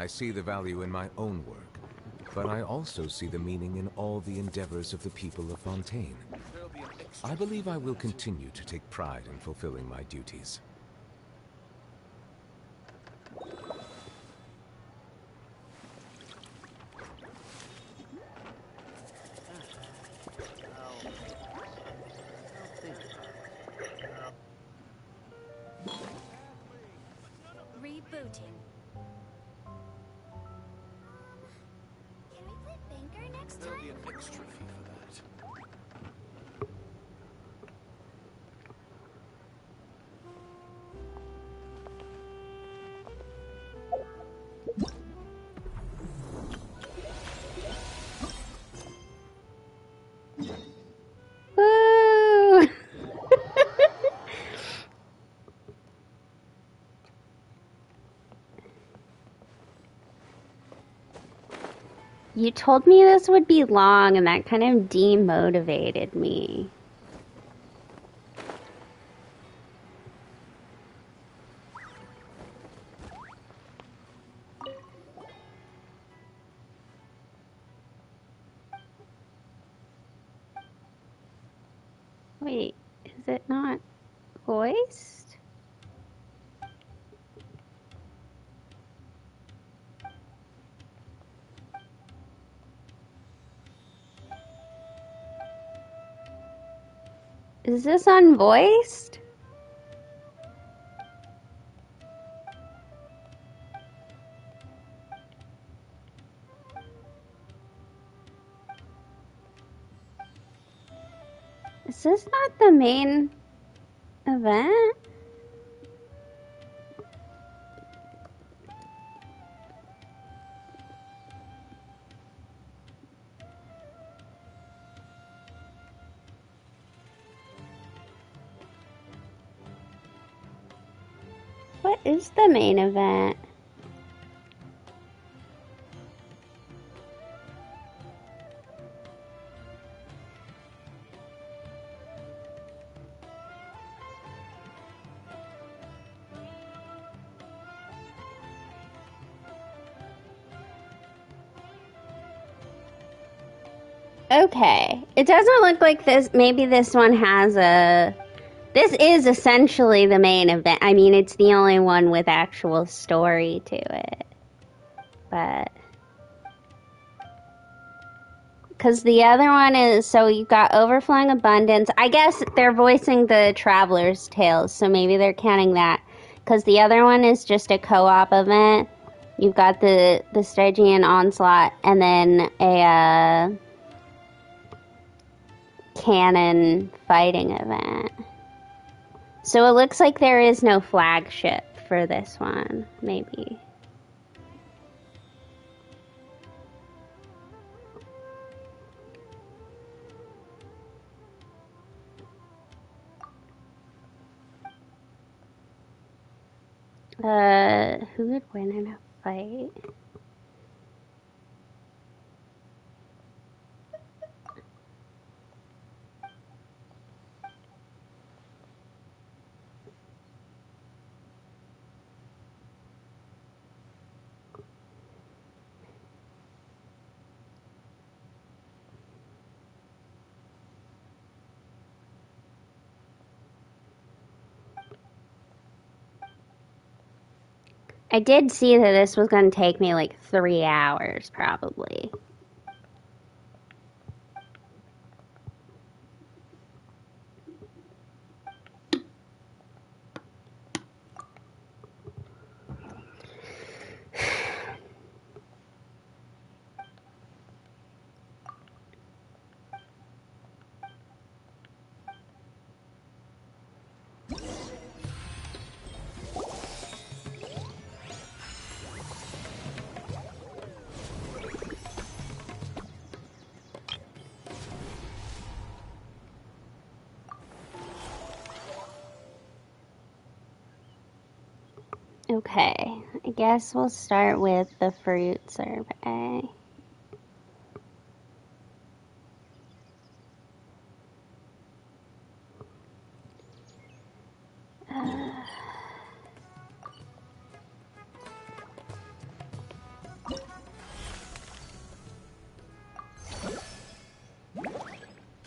I see the value in my own work, but I also see the meaning in all the endeavors of the people of Fontaine. I believe I will continue to take pride in fulfilling my duties. Rebooting. Can we play banker next time? There'll be an extra fee for that. Woo! You told me this would be long, and that kind of demotivated me. Wait, is it not voiced? Is this unvoiced? Is this not the main event? What is the main event? Okay, it doesn't look like this. Maybe this one has a... This is essentially the main event. I mean, it's the only one with actual story to it. But... Because the other one is... So you've got Overflowing Abundance. I guess they're voicing the Traveler's Tales, so maybe they're counting that. Because the other one is just a co-op event. You've got the Stygian Onslaught, and then a... canon fighting event. So it looks like there is no flagship for this one, maybe. Who would win in a fight? I did see that this was going to take me like 3 hours, probably. Okay, I guess we'll start with the fruit survey.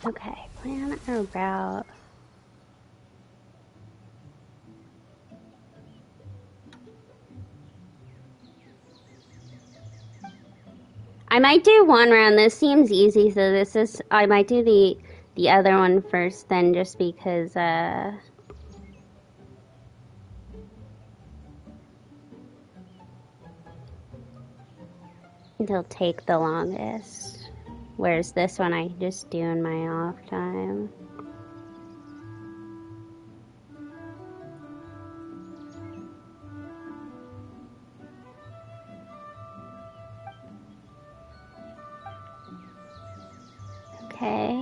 Okay, plan a route. I might do one round. This seems easy, so I might do the other one first then, just because it'll take the longest. Whereas this one I can just do in my off time. Okay.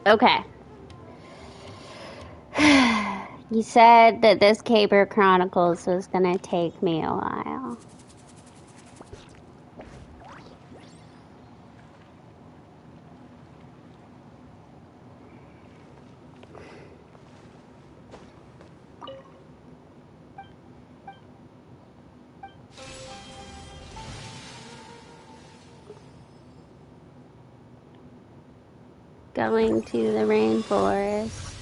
Okay. You said that this Caper Chronicles was gonna take me a while. Going to the rainforest.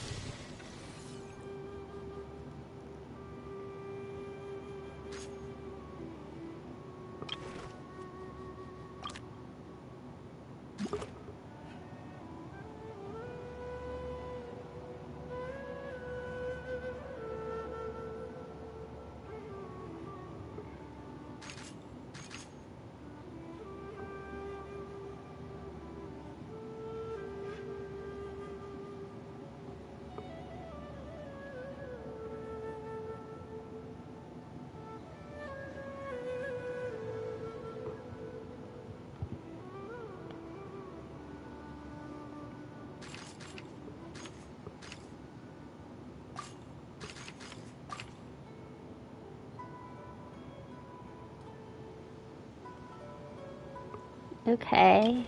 Okay.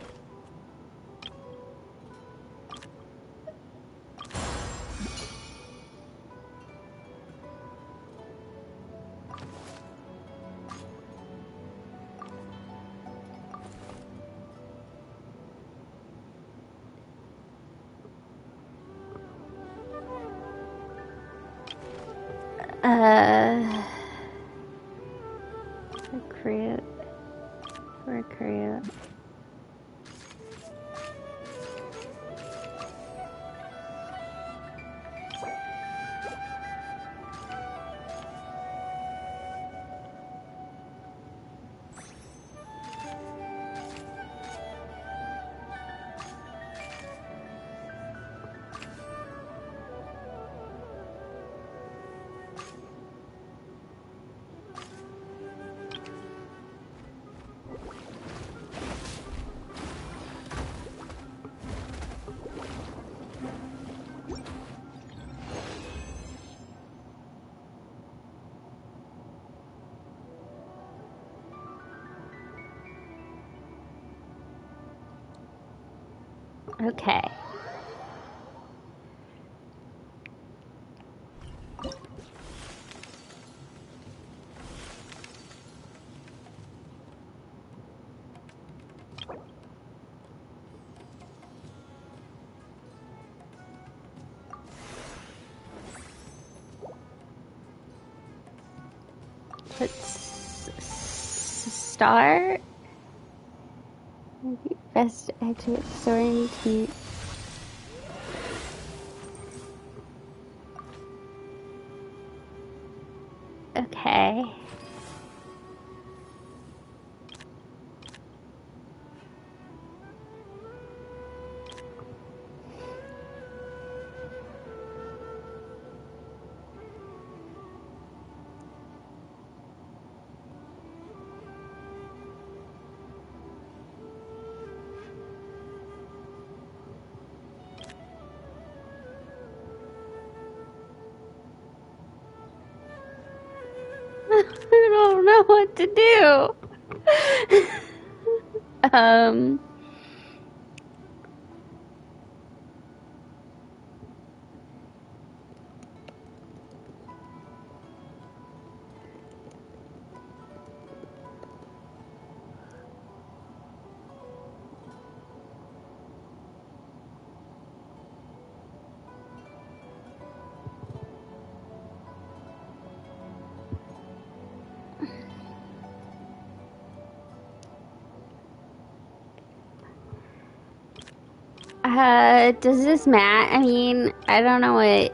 Recruit. Recruit. Okay. Let's start. Best edge soaring to. Okay. I don't know what to do. Does this matter? I mean, I don't know what.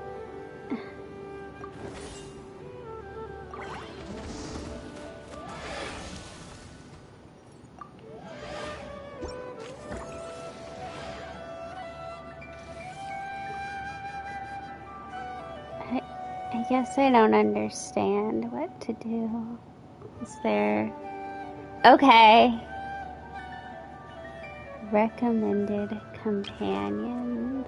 I guess I don't understand what to do. Is there. Okay. Recommended companions.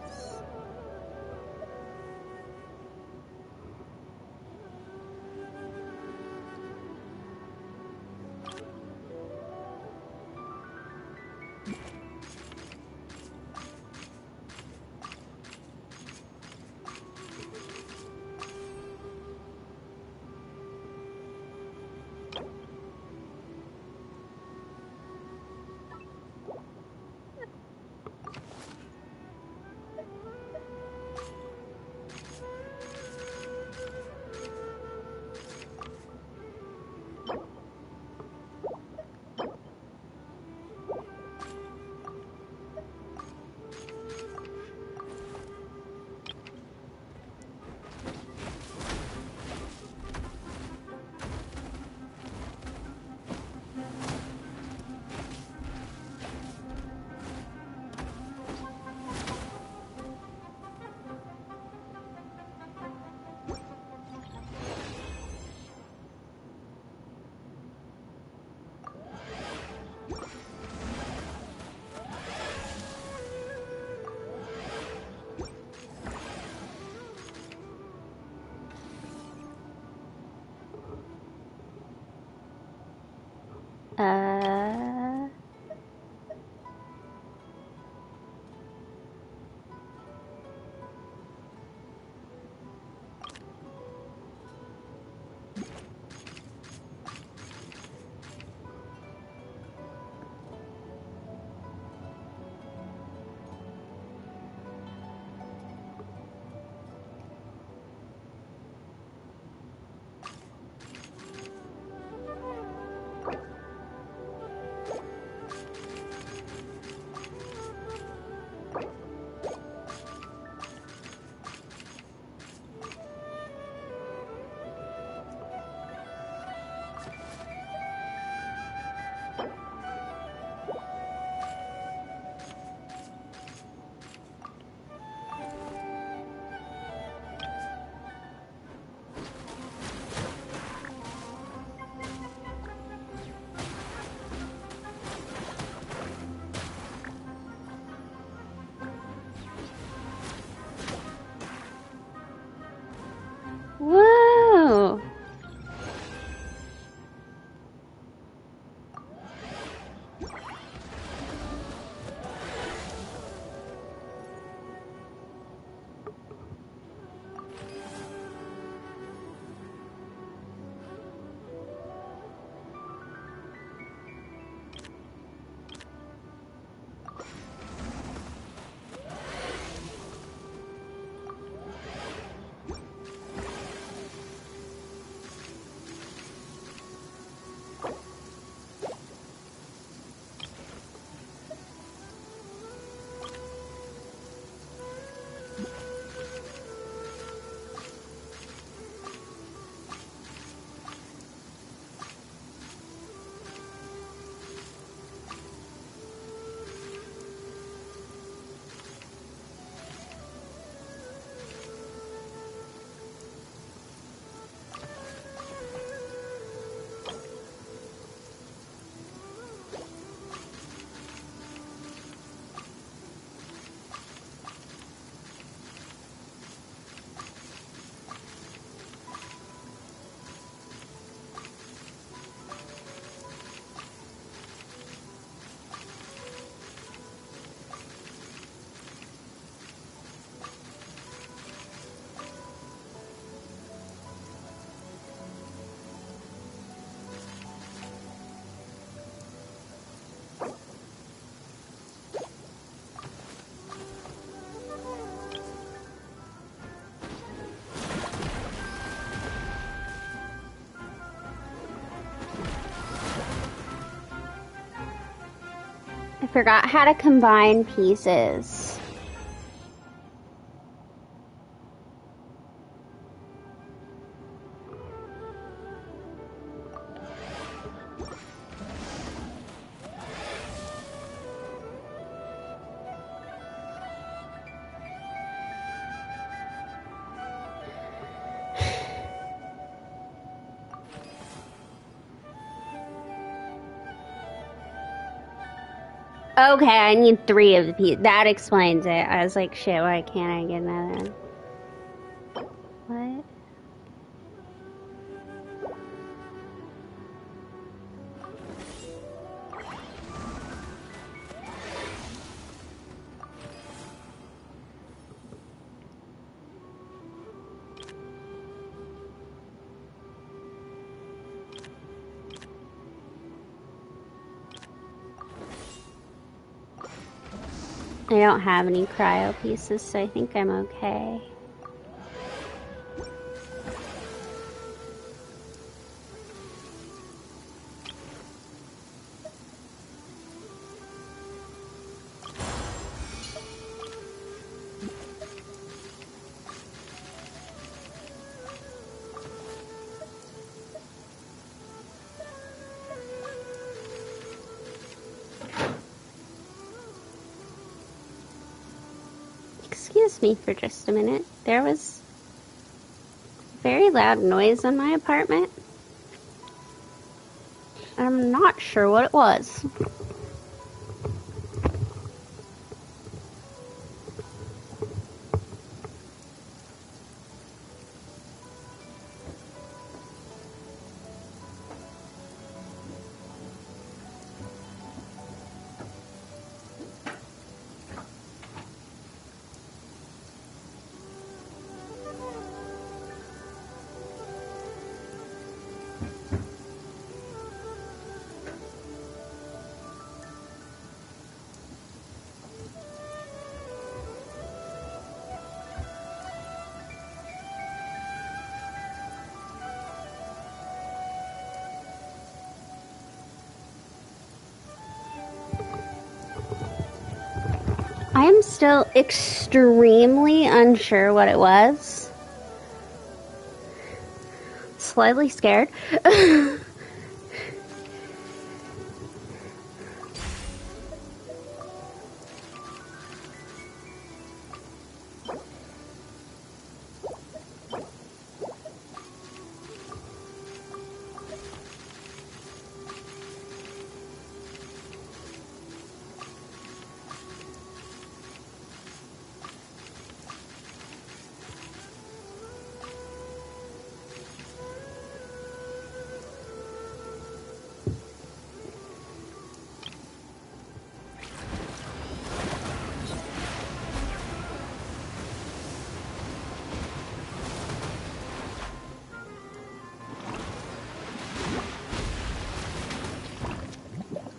Uh, Whoa! I forgot how to combine pieces. Okay, I need 3 of the pieces. That explains it. I was like, shit, why can't I get another one? What? I don't have any cryo pieces, so I think I'm okay. Excuse me for just a minute. There was very loud noise in my apartment. I'm not sure what it was. I am still extremely unsure what it was. Slightly scared.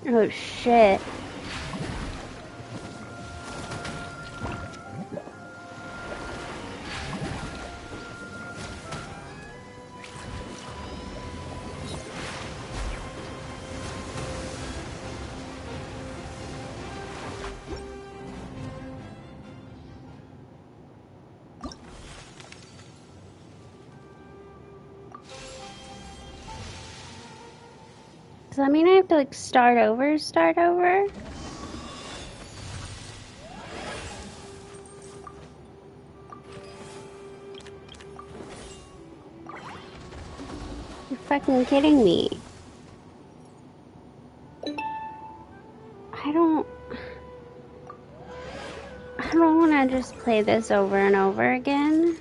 Oh shit. Does that mean I have to like start over? You're fucking kidding me. I don't want to just play this over and over again.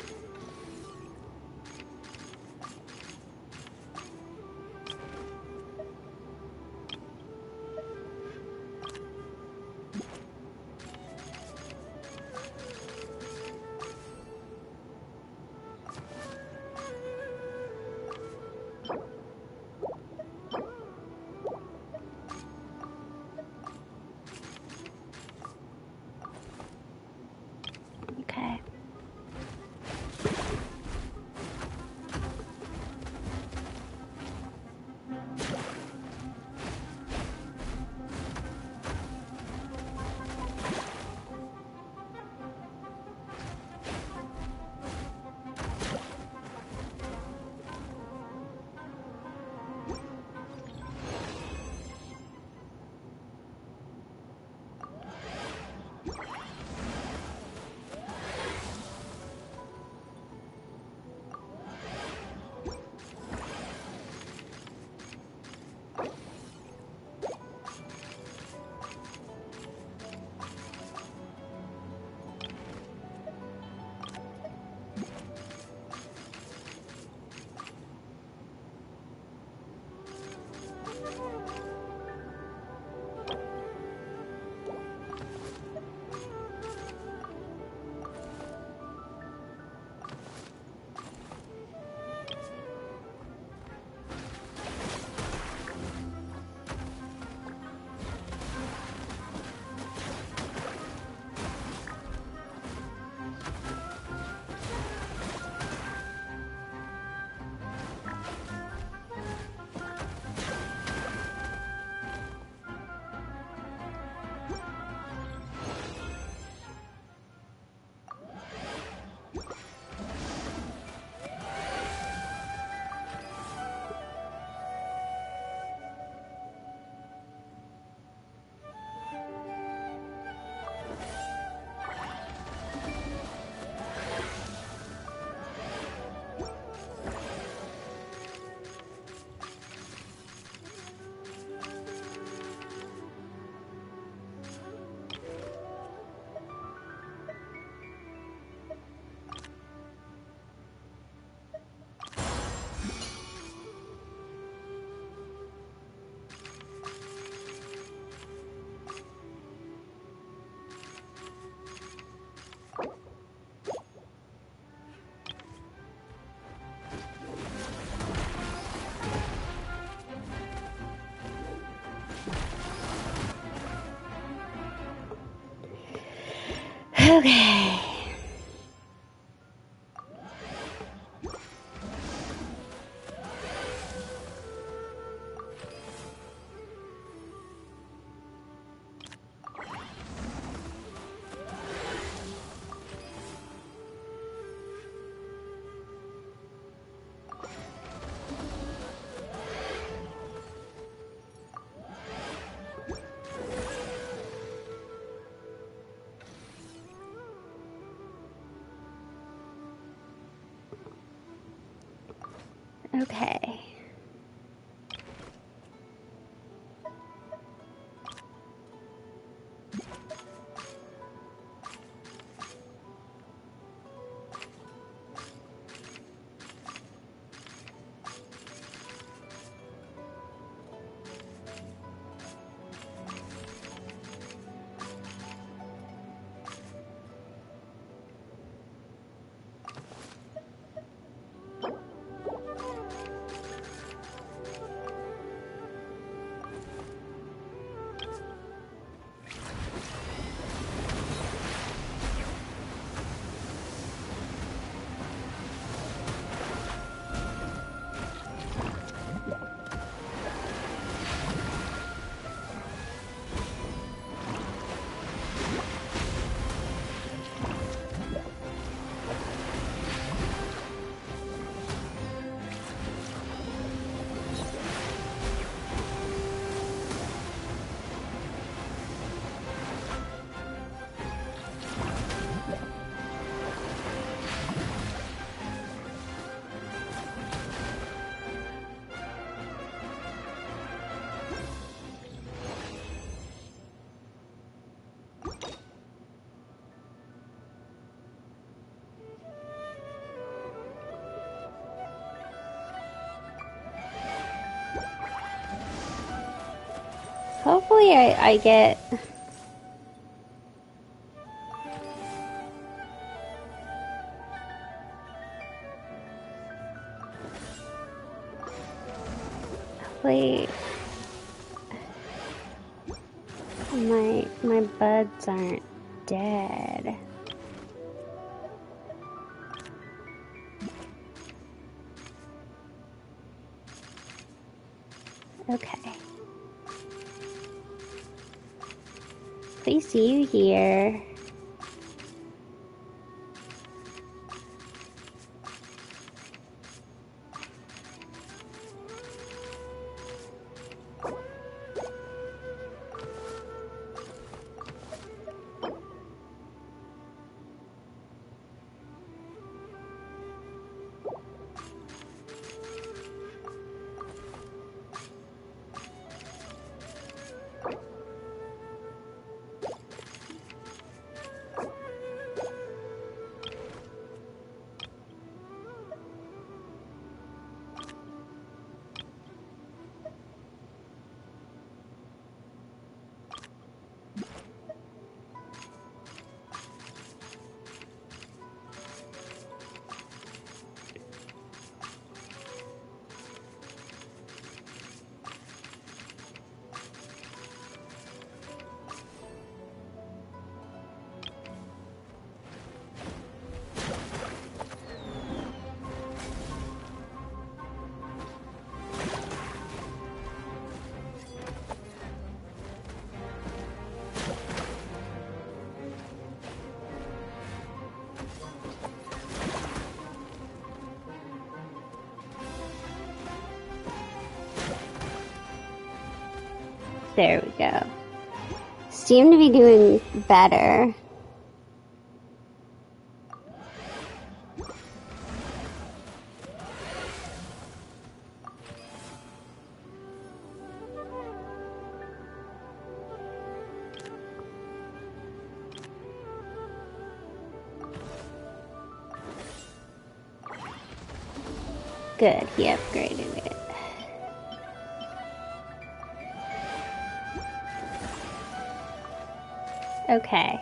Okay. Okay. Okay. Hopefully I get... Hopefully... My buds aren't dead. Okay. Please see you here. There we go. Seem to be doing better. Good, he upgraded it. Okay.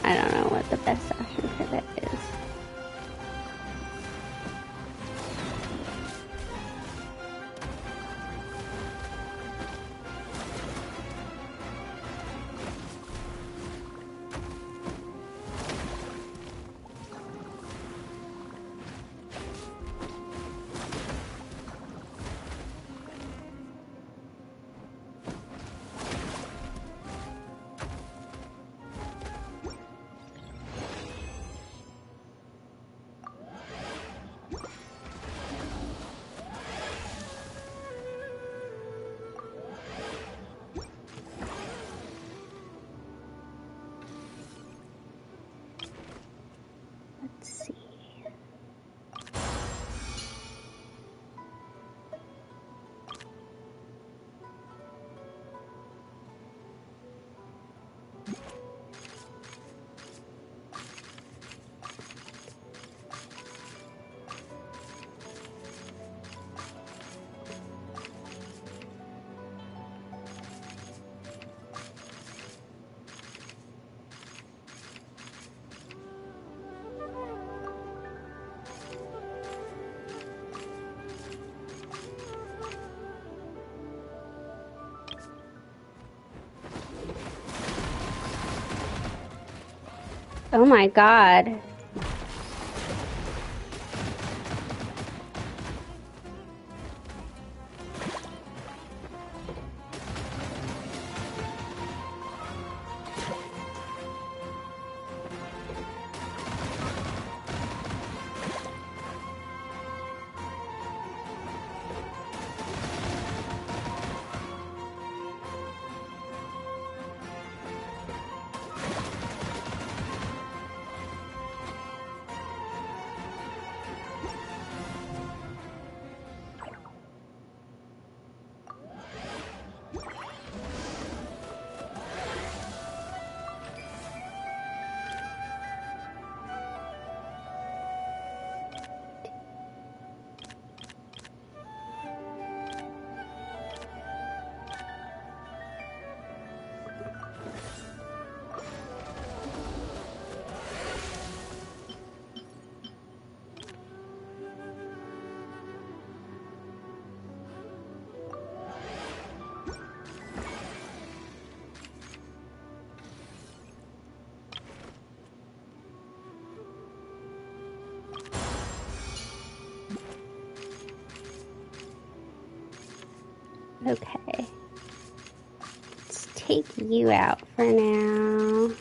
I don't know what the best option for that is. Oh my god. Okay. Let's take you out for now.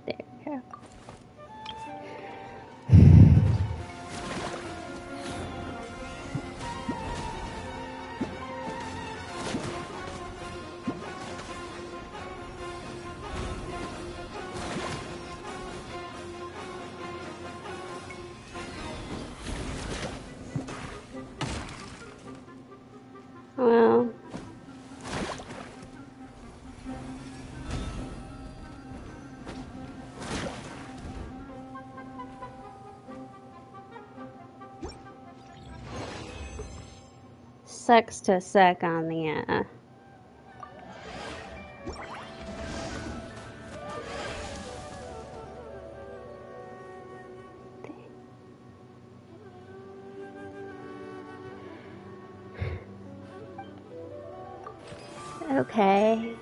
There we go. Well, sucks to suck on the Okay.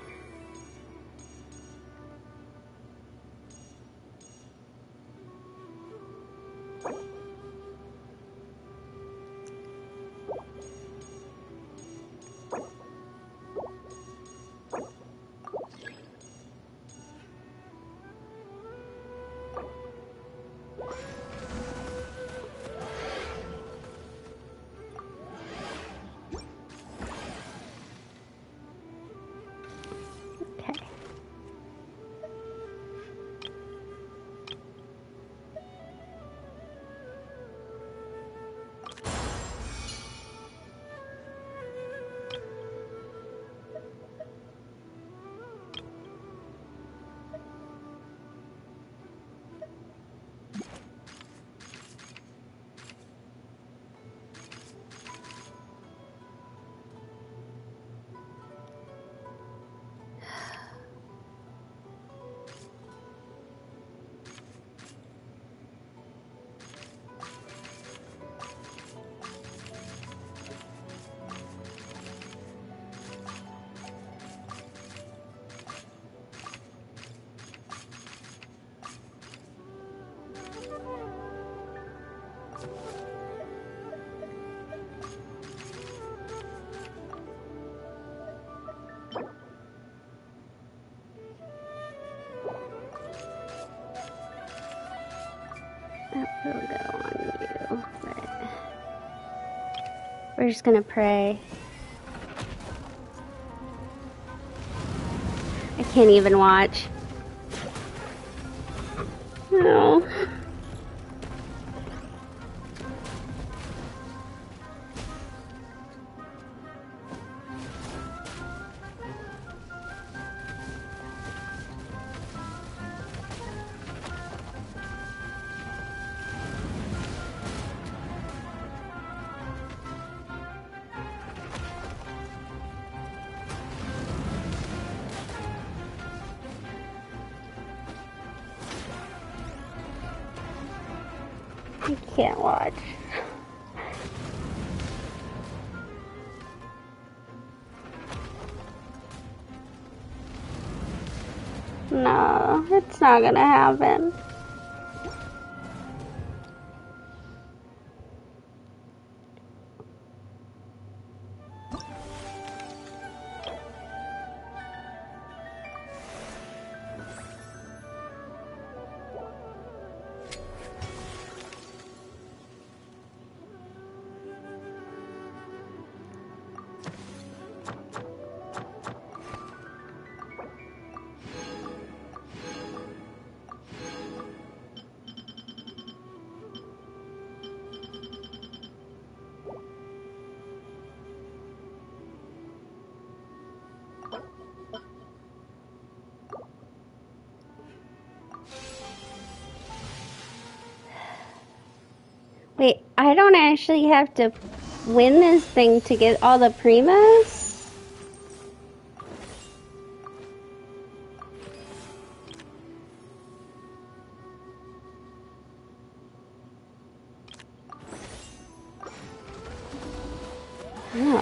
That will go on you, but we're just gonna pray. I can't even watch. No. I can't watch. No, it's not gonna happen. Wait, I don't actually have to win this thing to get all the Primas? No.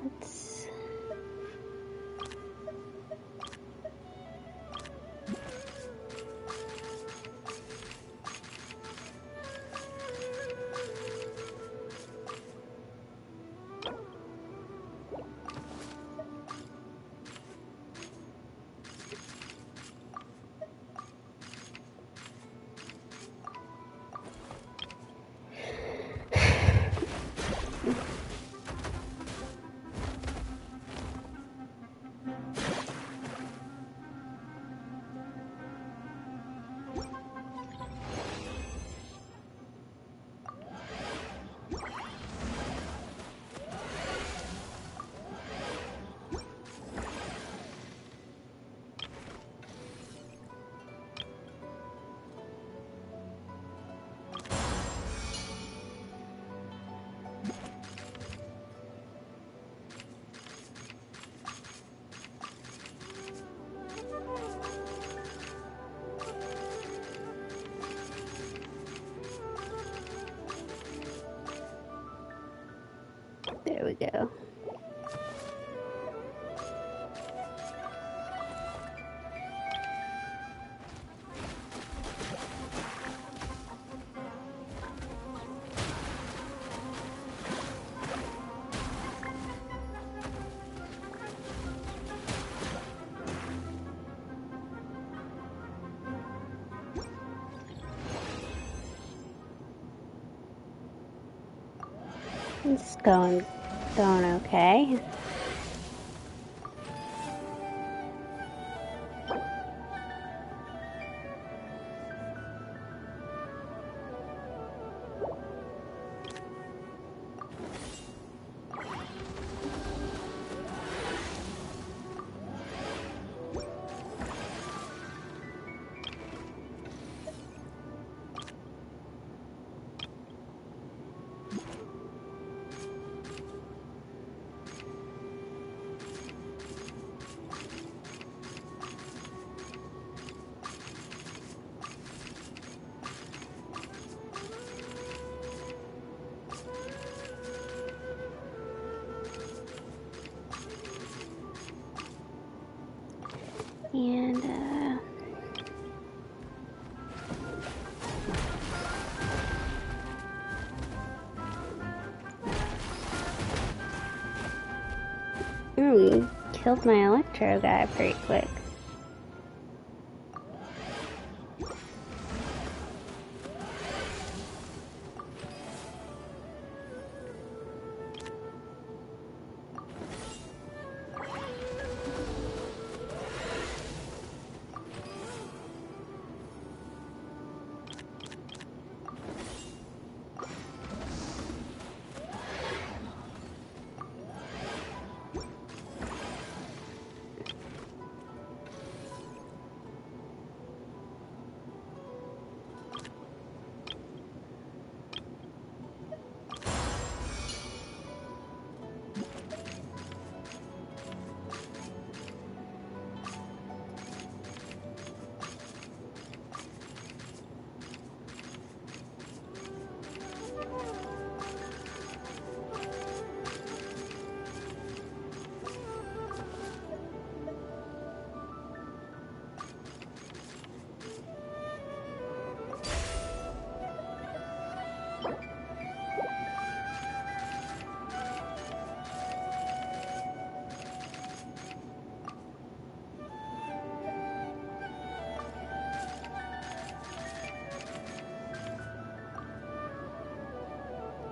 Let's... There we go. It's going okay. And, Ooh, killed my electro guy pretty quick.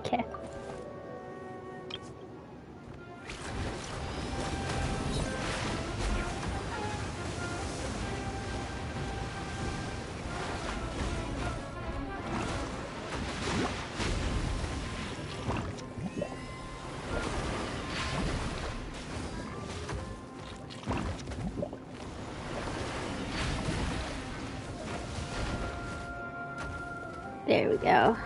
Okay. There we go.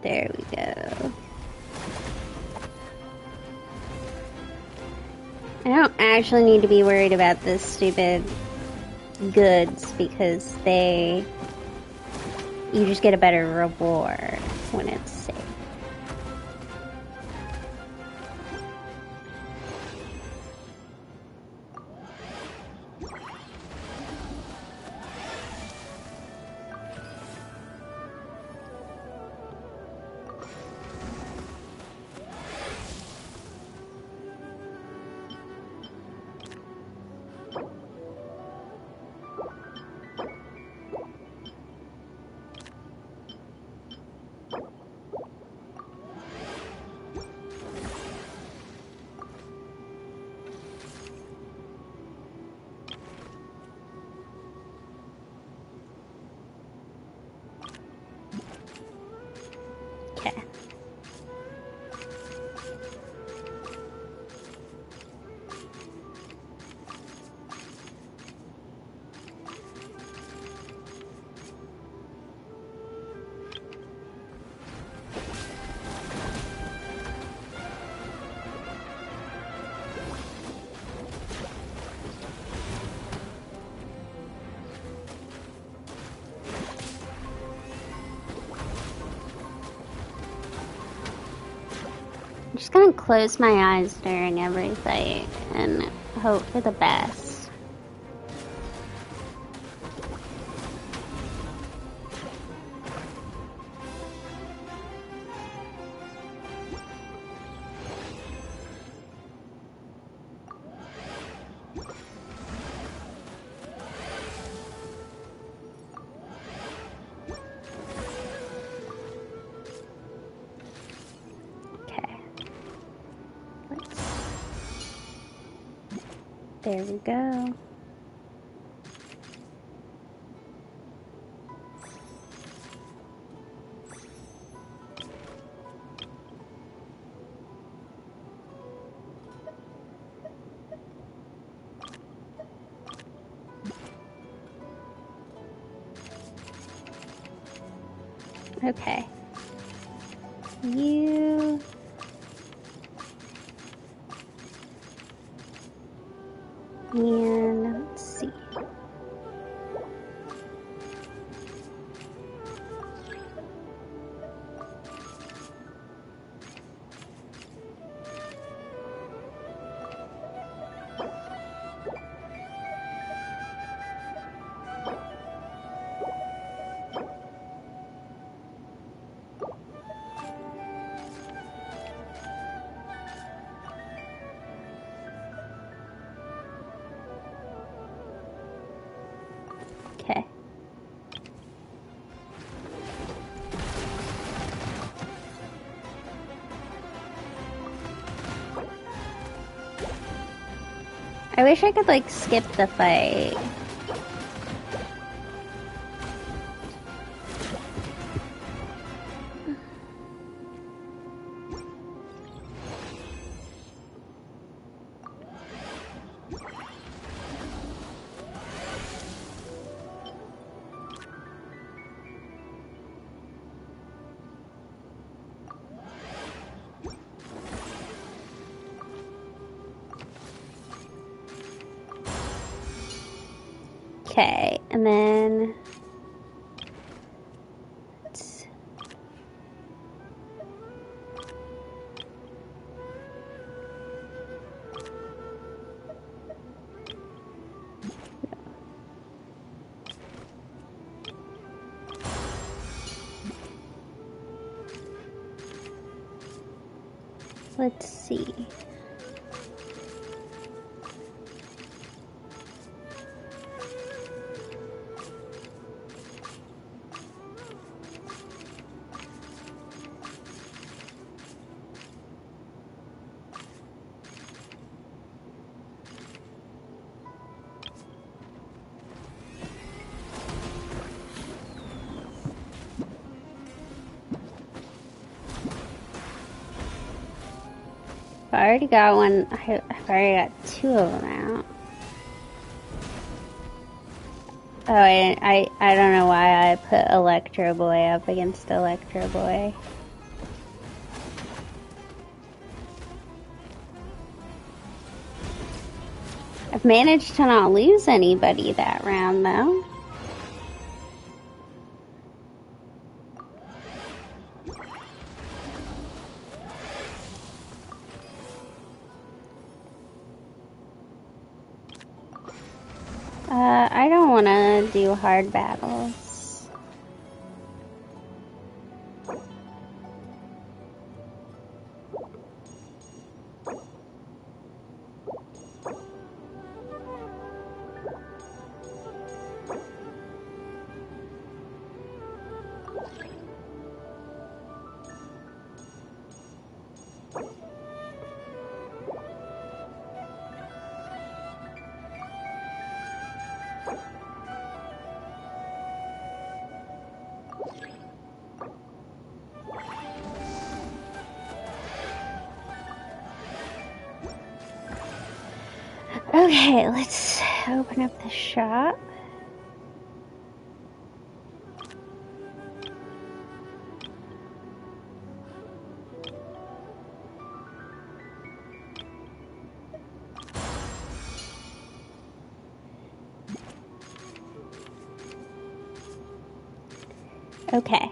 There we go. I don't actually need to be worried about this stupid goods because you just get a better reward when it's safe. just gonna close my eyes during every fight and hope for the best. There we go. Okay. You... And let's see. Okay. I wish I could, like, skip the fight. Okay, and then let's see. I already got one. I've already got 2 of them out. Oh, I don't know why I put Electro Boy up against Electro Boy. I've managed to not lose anybody that round, though. I don't want to do hard battles. Okay, let's open up the shop. Okay.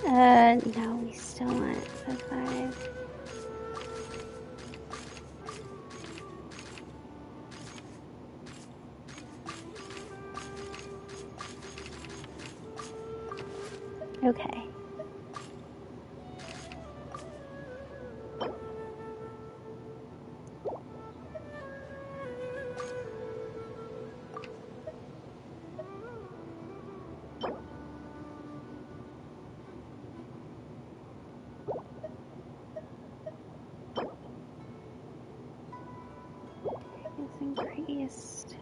No, we still want the 5. Okay. It's increased.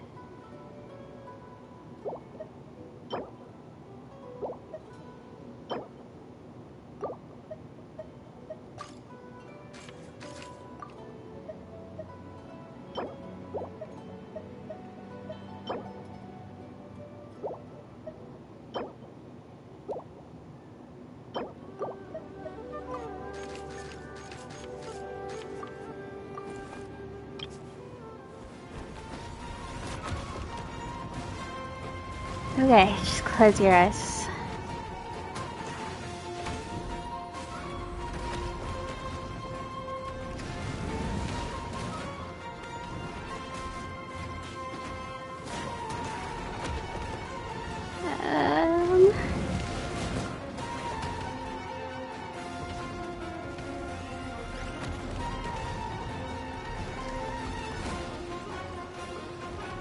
Okay, just close your eyes.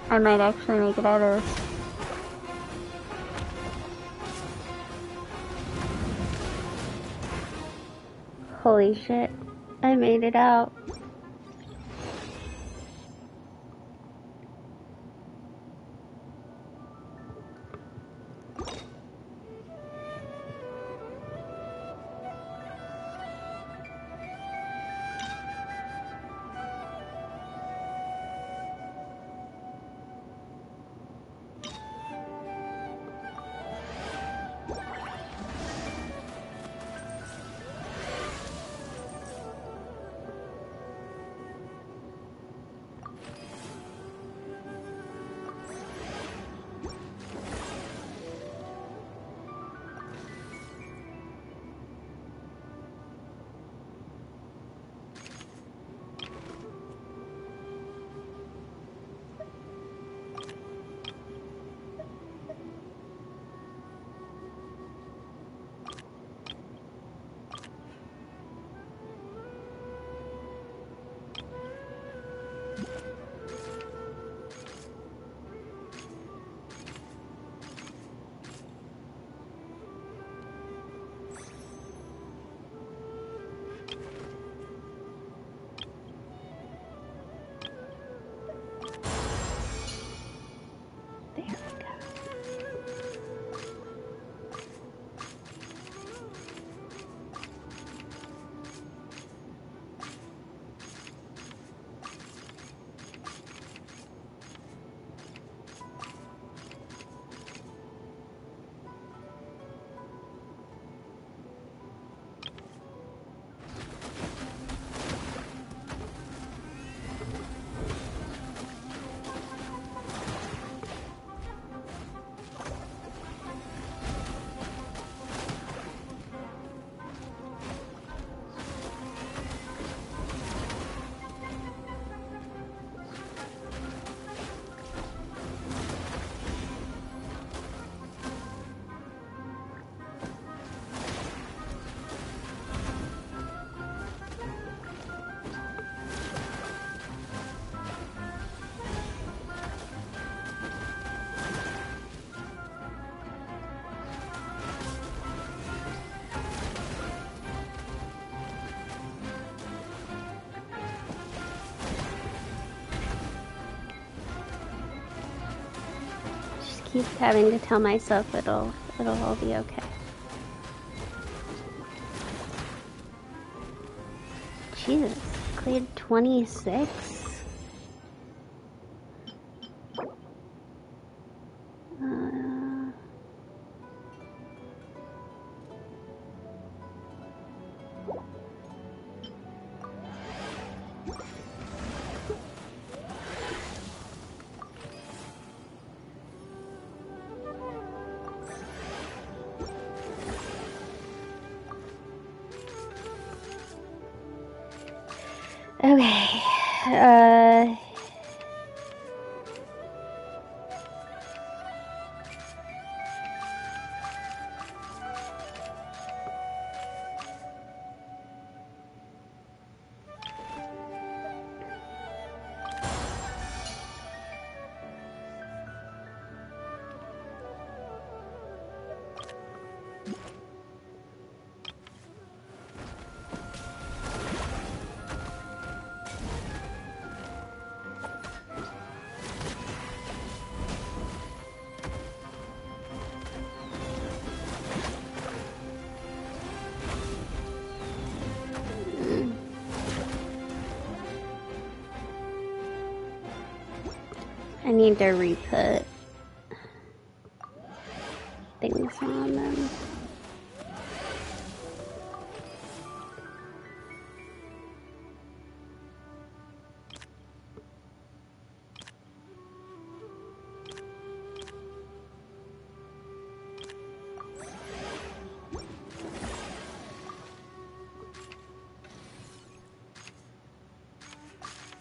I might actually make it out of this. Holy shit, I made it out. Keep having to tell myself it'll all be okay. Jesus, cleared 26. I need to re-put things on them.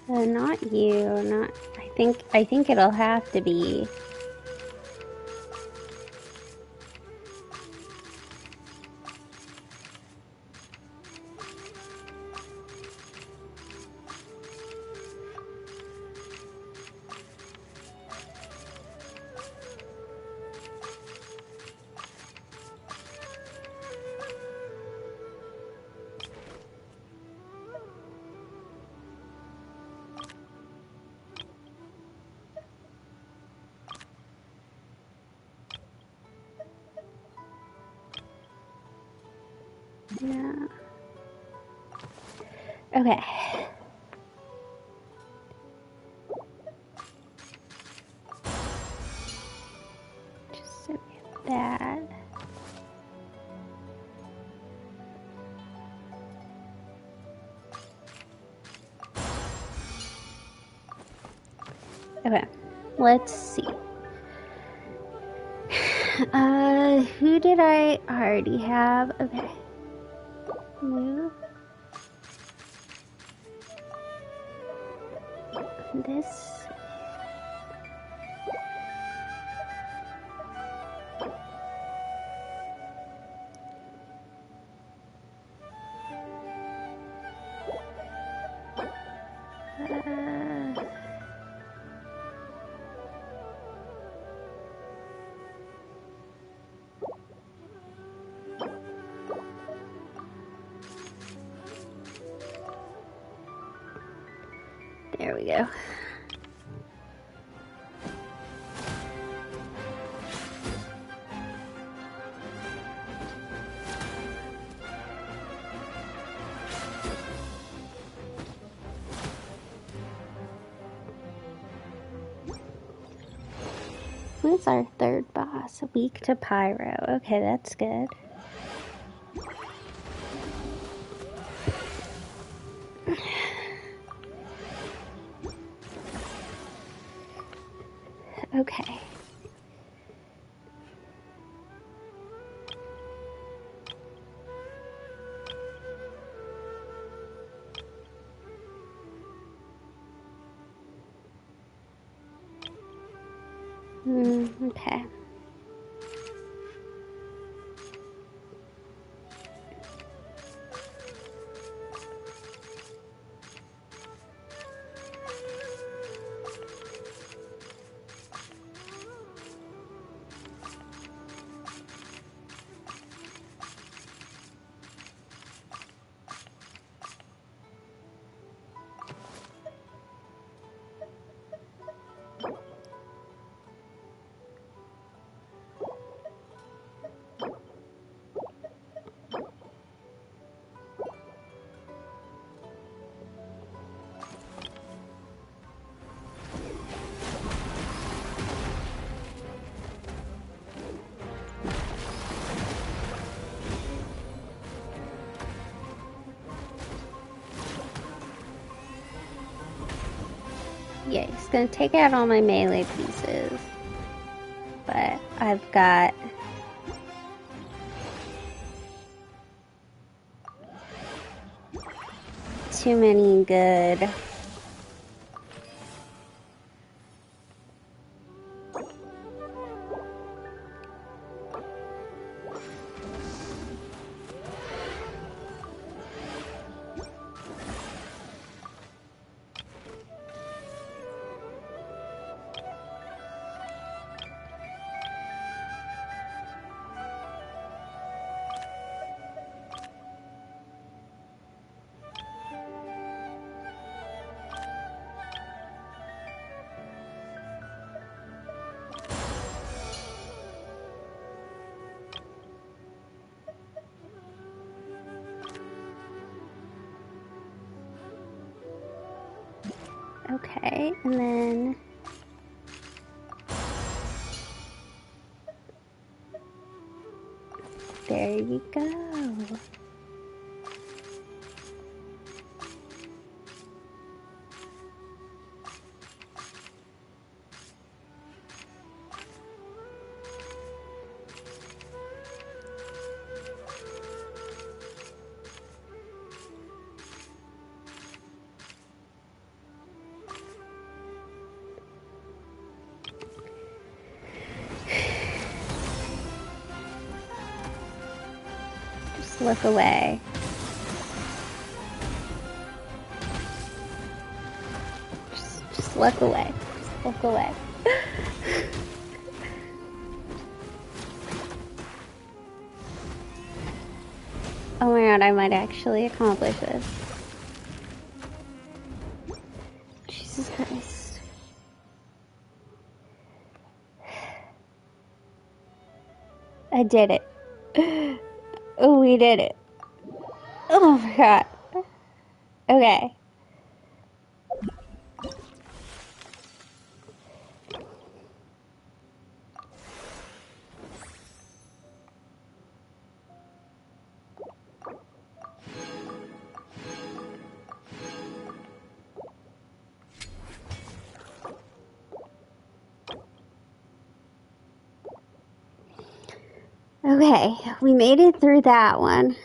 Not you, not... I think it'll have to be... Yeah. Okay. Just so we have that. Okay. Let's see. Who did I already have? Okay. Move. This. There we go. Who's our third boss? Weak to Pyro. Okay, that's good. Okay. Okay. Yeah, he's gonna take out all my melee pieces. But I've got too many good Okay, and then... There you go. Just look away. Just look away. Just look away. Oh my god, I might actually accomplish this. Jesus Christ. I did it. Oh, we did it. Oh my god. Okay. Okay, we made it through that one.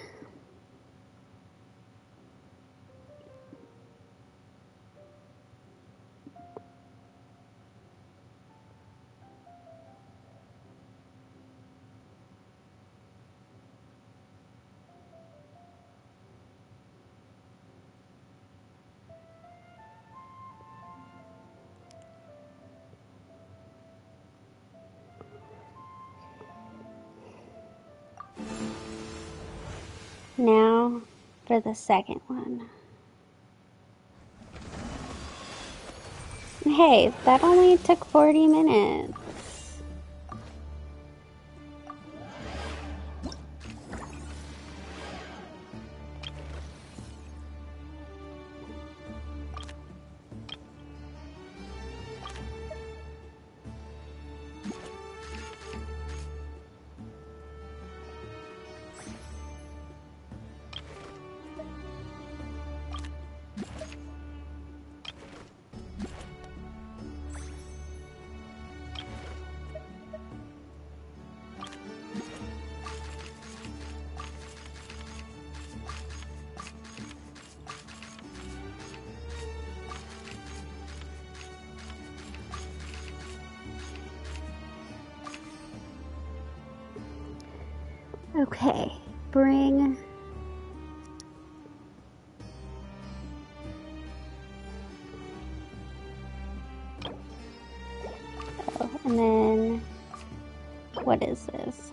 Now for the second one. Hey, that only took 40 minutes. Okay, bring and then what is this?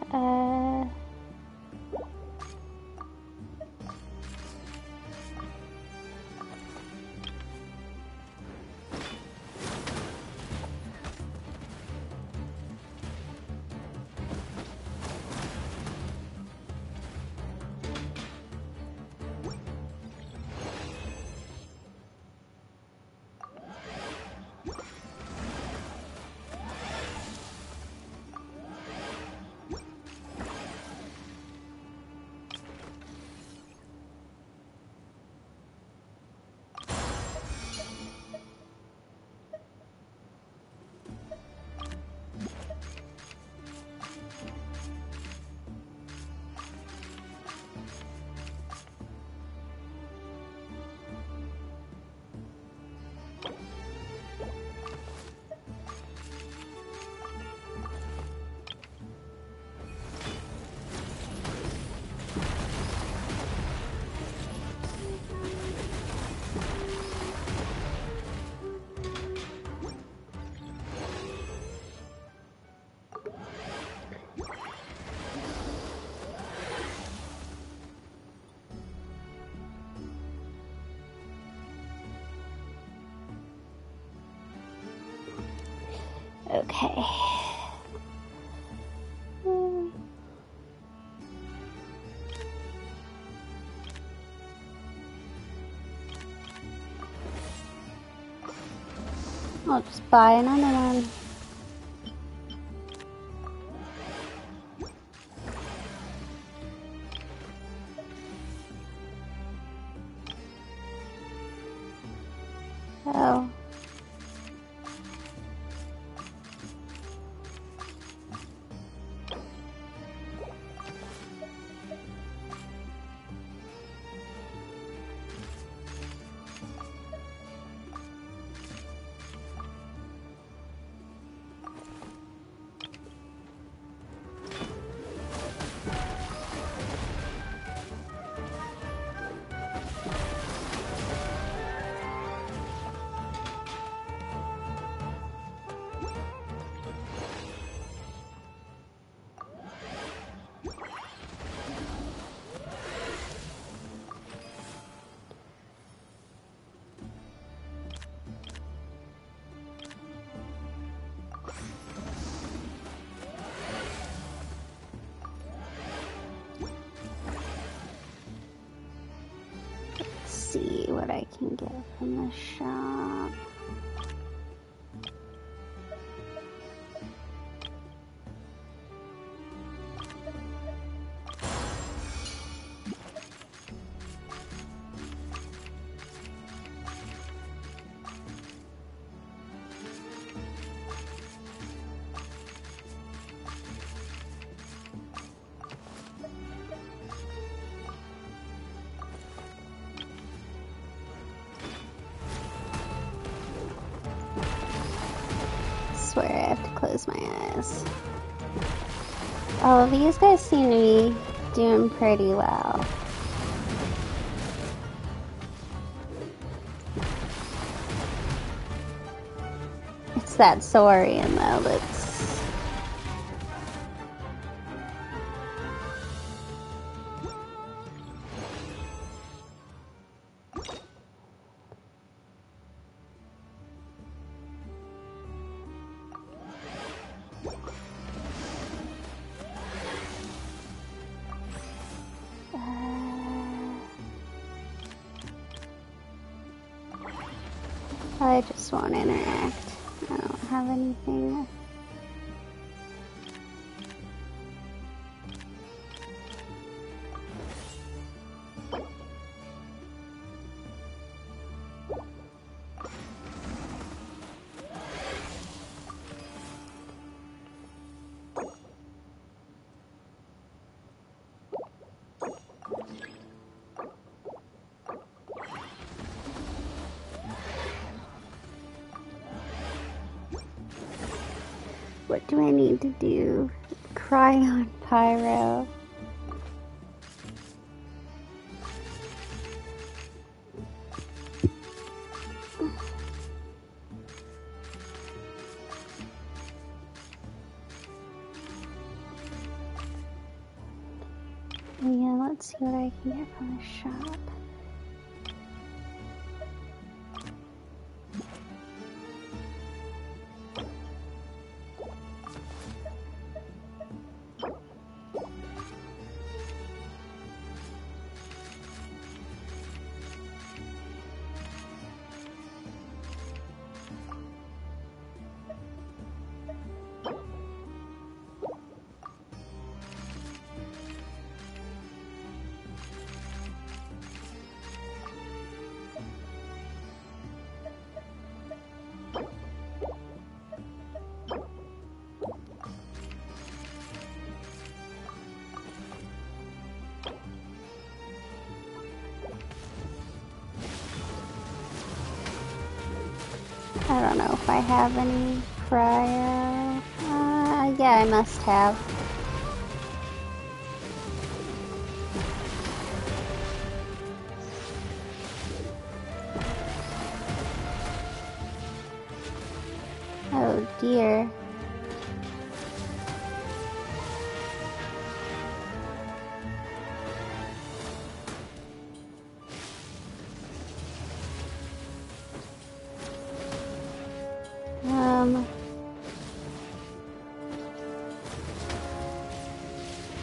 Okay. I'll just buy another one. Oh. See what I can get from the shop. Swear I have to close my eyes. Oh, these guys seem to be doing pretty well. It's that Saurian though that's... I just won't interact. I don't have anything. What do I need to do? Cry on Pyro. Yeah, let's see what I can get from the shop. I don't know if I have any prior. Yeah, I must have. Oh dear.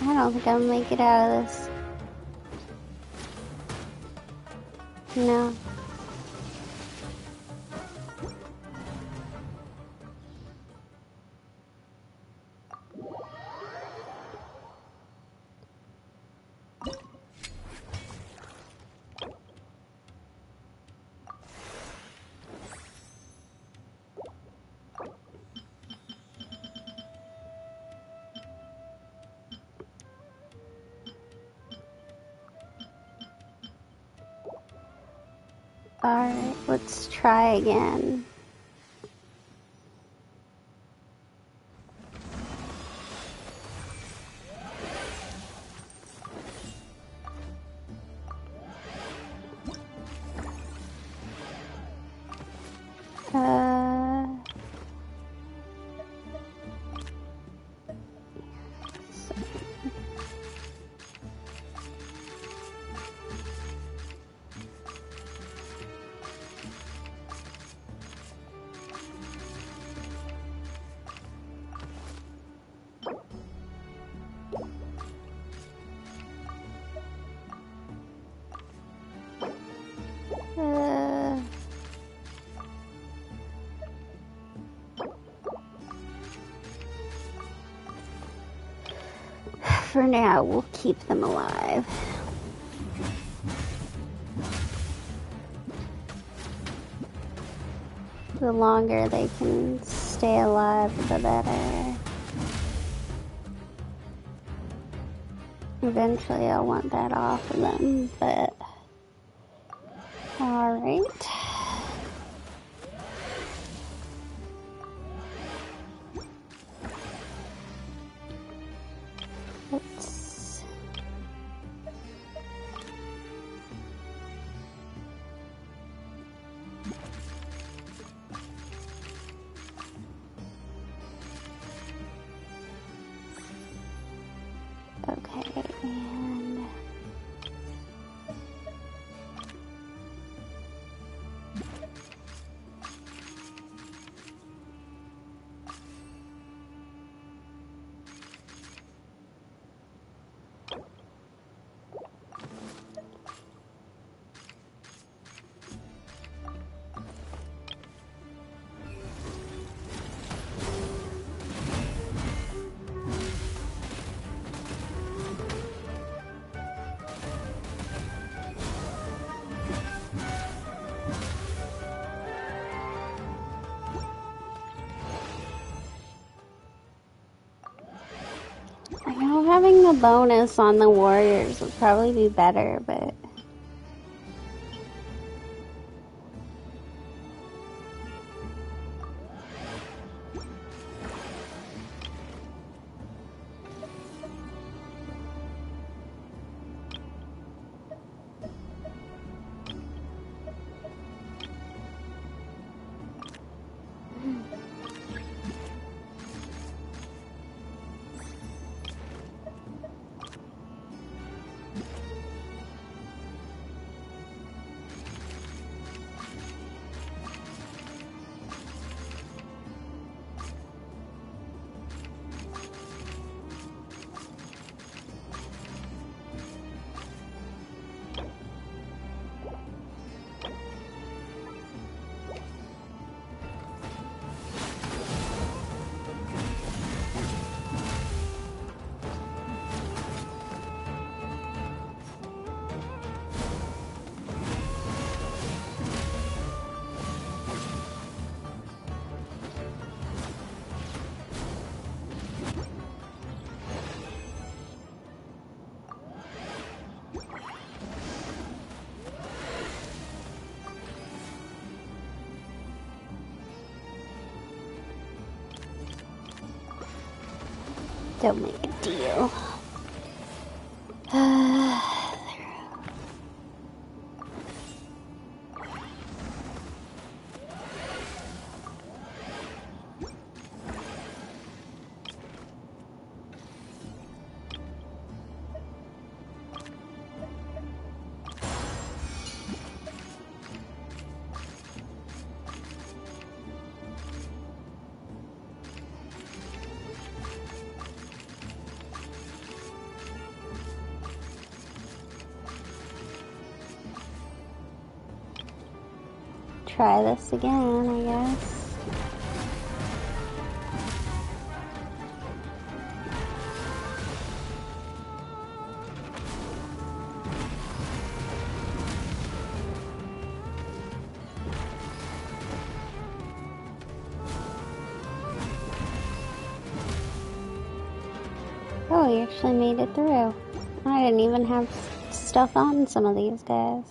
I don't think I'll make it out of this. No. Alright, let's try again. For now, we'll keep them alive. The longer they can stay alive, the better. Eventually, I'll want that off of them, but... Alright. I know having the bonus on the warriors would probably be better, but... Don't make a deal. Try this again, I guess. Oh, he actually made it through. I didn't even have stuff on some of these guys.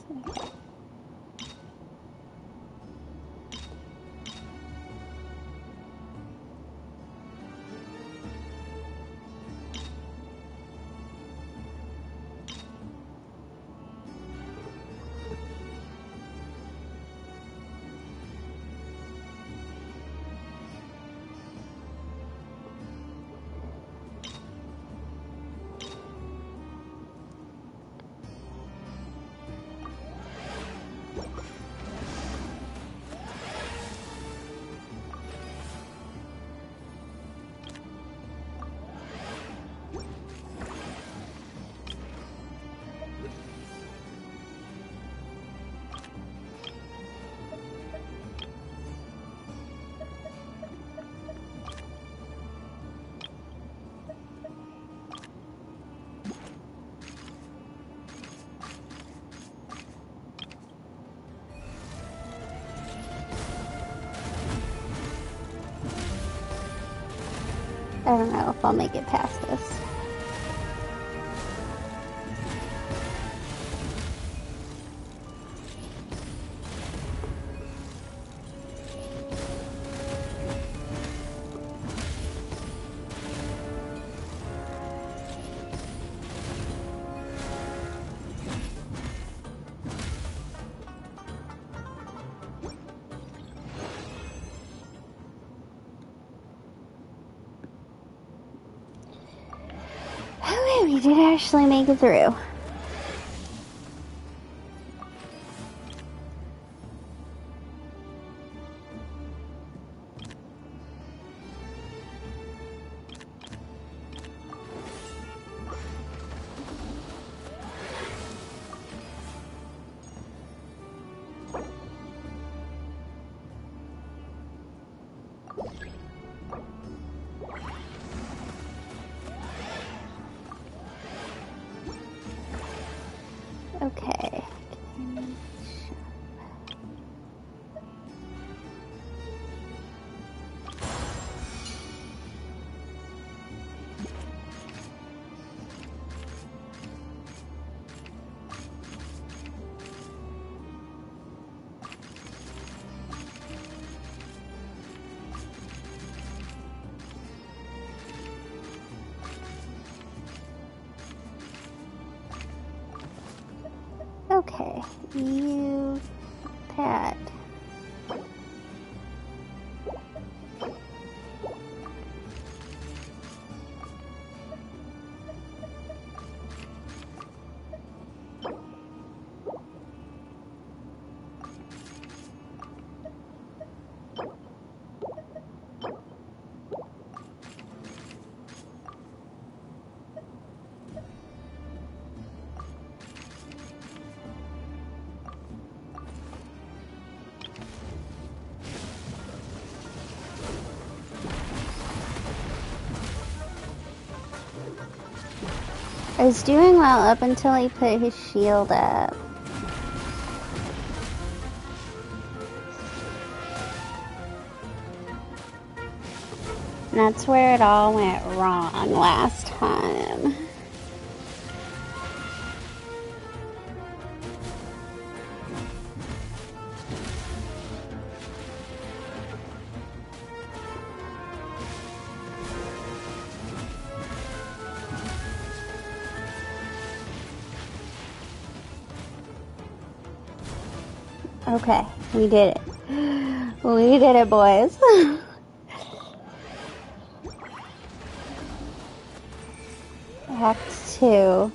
don't know if I'll make it past this. We did actually make it through. Okay. Okay, you, Pat. I was doing well up until he put his shield up. And that's where it all went wrong last time. Okay, we did it. We did it, boys. Act 2.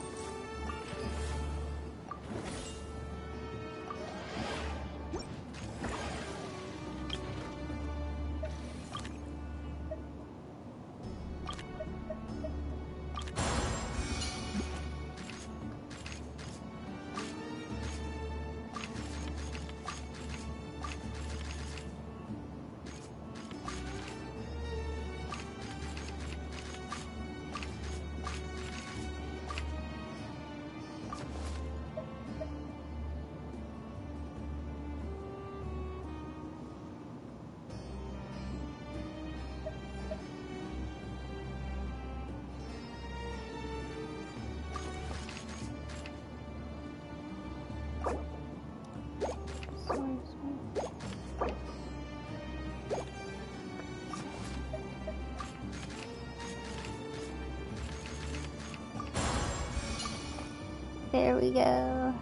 There we go.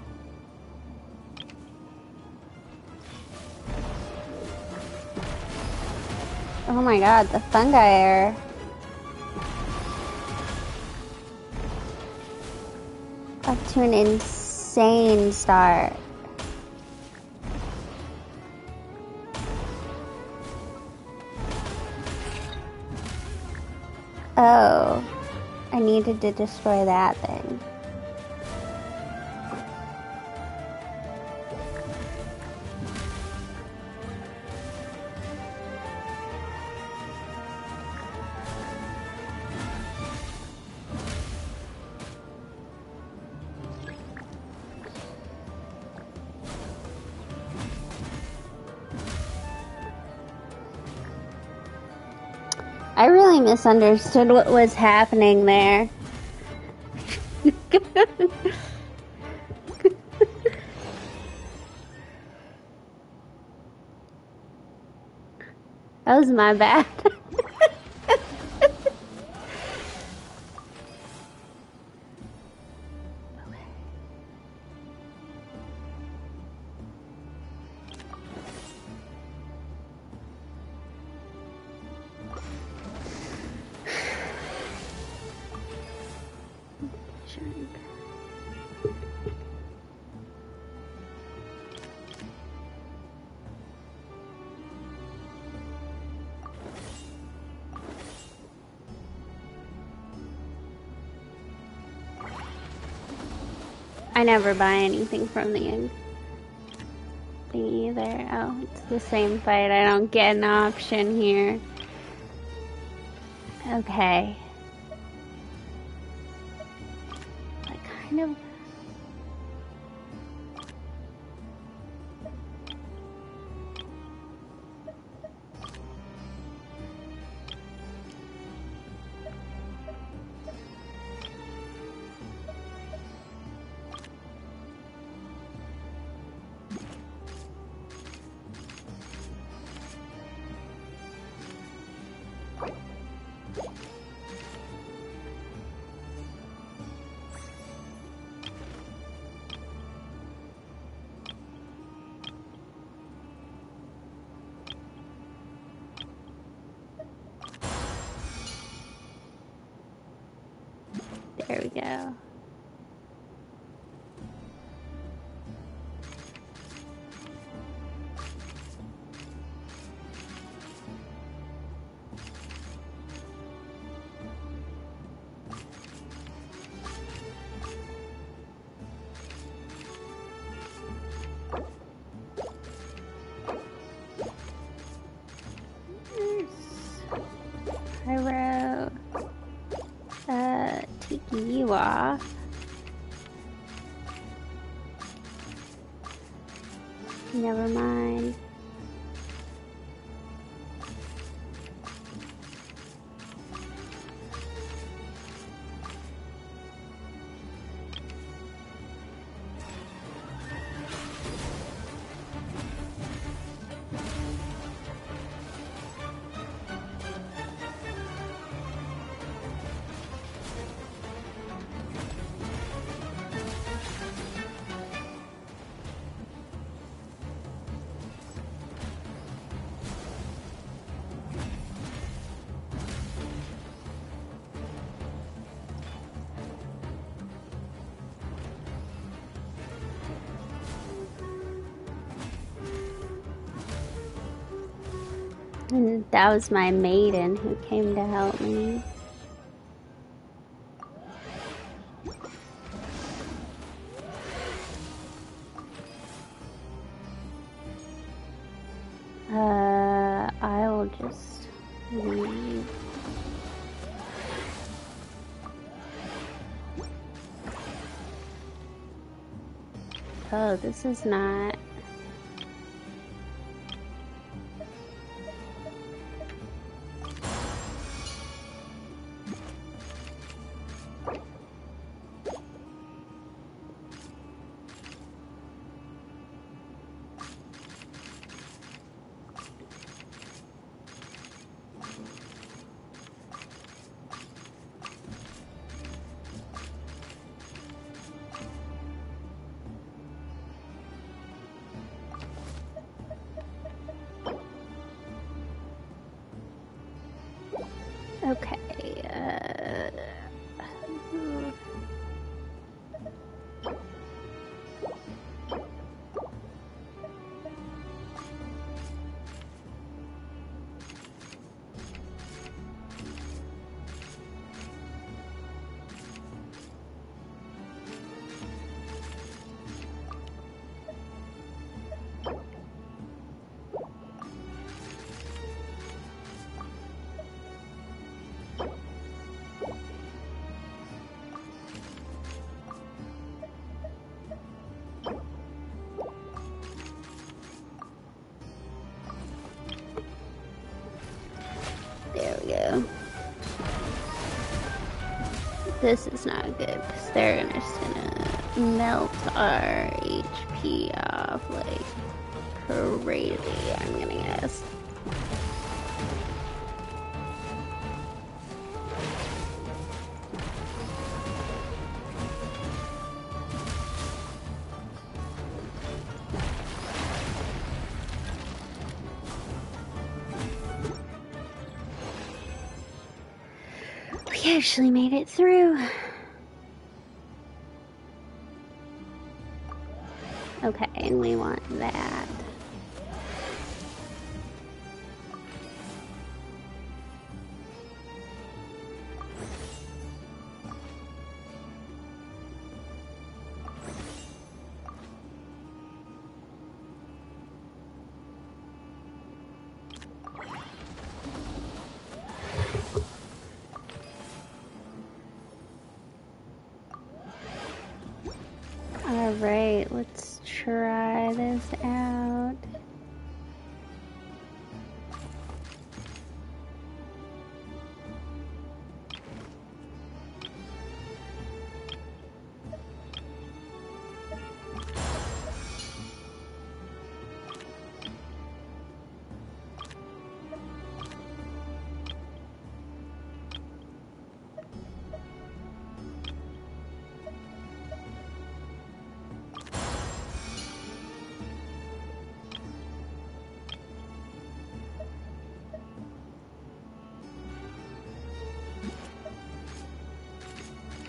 Oh my god, the fungi are up to an insane start. Oh, I needed to destroy that thing. I really misunderstood what was happening there. That was my bad. I never buy anything from the end thing either. Oh, it's the same fight. I don't get an option here. Okay. I kind of... There we go. Pyro. Tiki you off. Never mind. And that was my maiden who came to help me. I will just leave. Oh, this is not... that's not good, because they're just gonna melt our HP off like crazy, I'm gonna guess. We actually made it through. Okay, and we want that. Alright, let's try this out.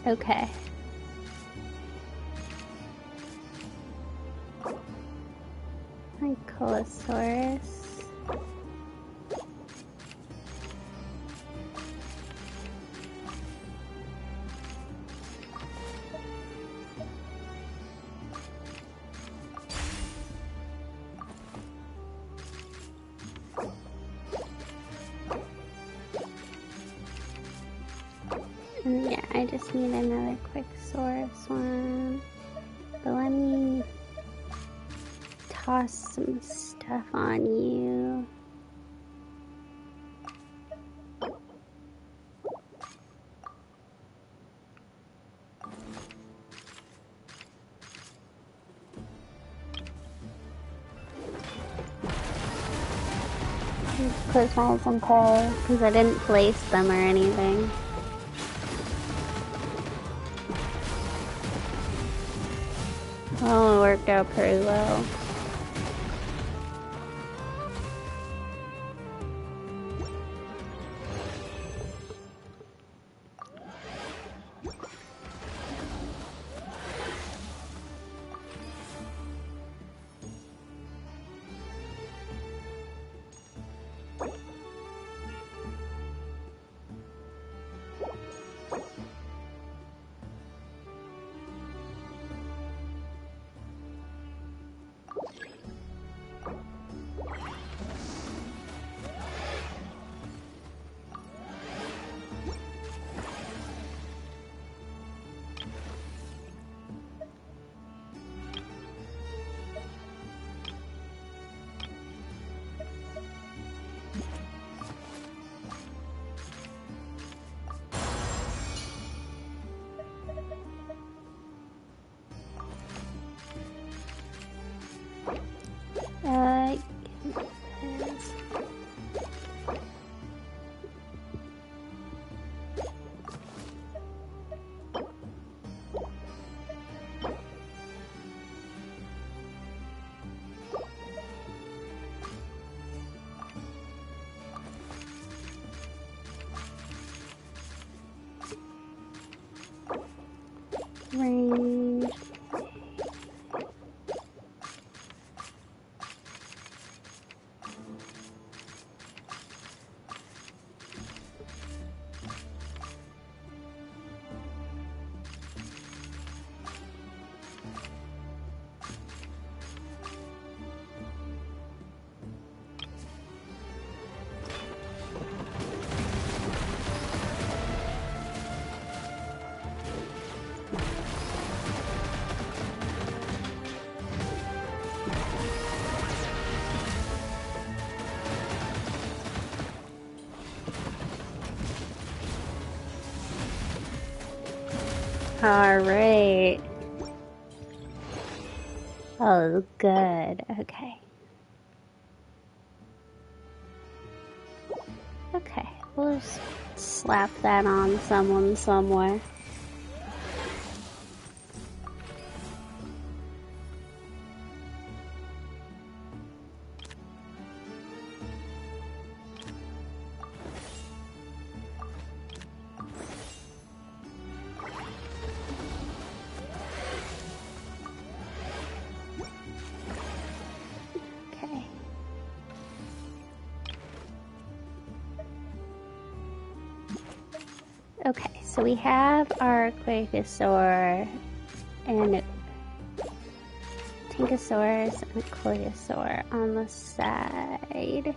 Okay. Ankylosaurus. And yeah, I just need another quick source one. But let me toss some stuff on you. Close my eyes and pray, because I didn't place them or anything. Oh, it worked out pretty well. Range. Alright. Oh, good. Okay. Okay, we'll just slap that on someone somewhere. Okay. Okay, so we have our Quakosaur and Tinkosaurus and Koyosaur on the side.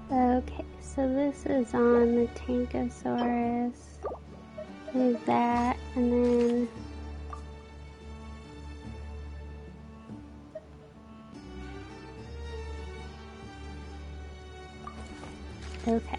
Okay, so this is on the Tankosaurus. Move that, and then... Okay.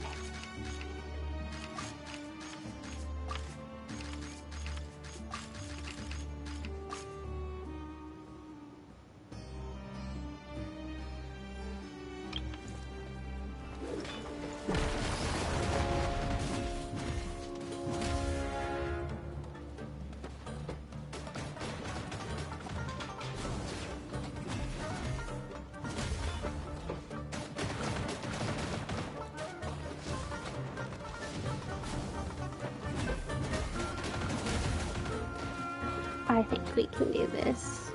I think we can do this.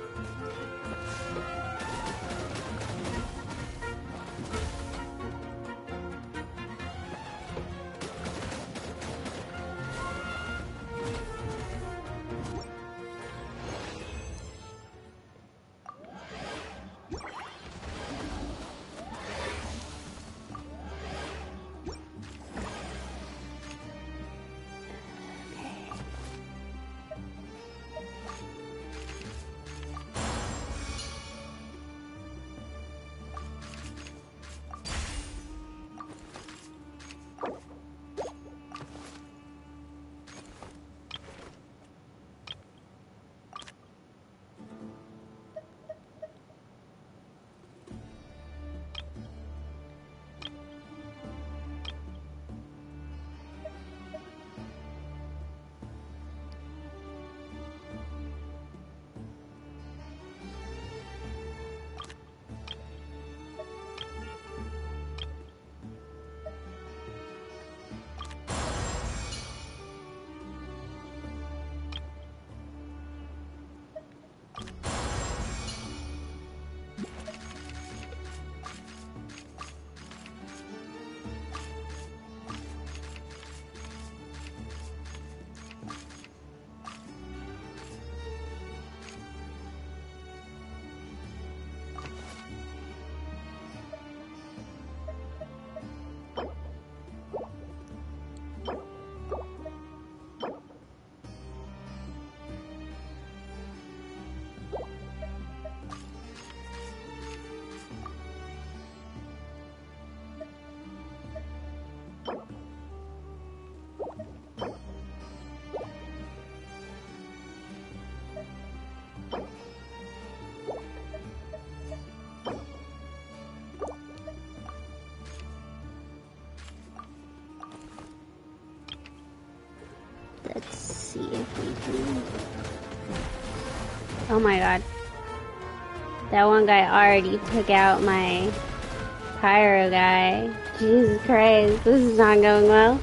Let's see if we can... Oh my god. That one guy already took out my pyro guy. Jesus Christ, this is not going well.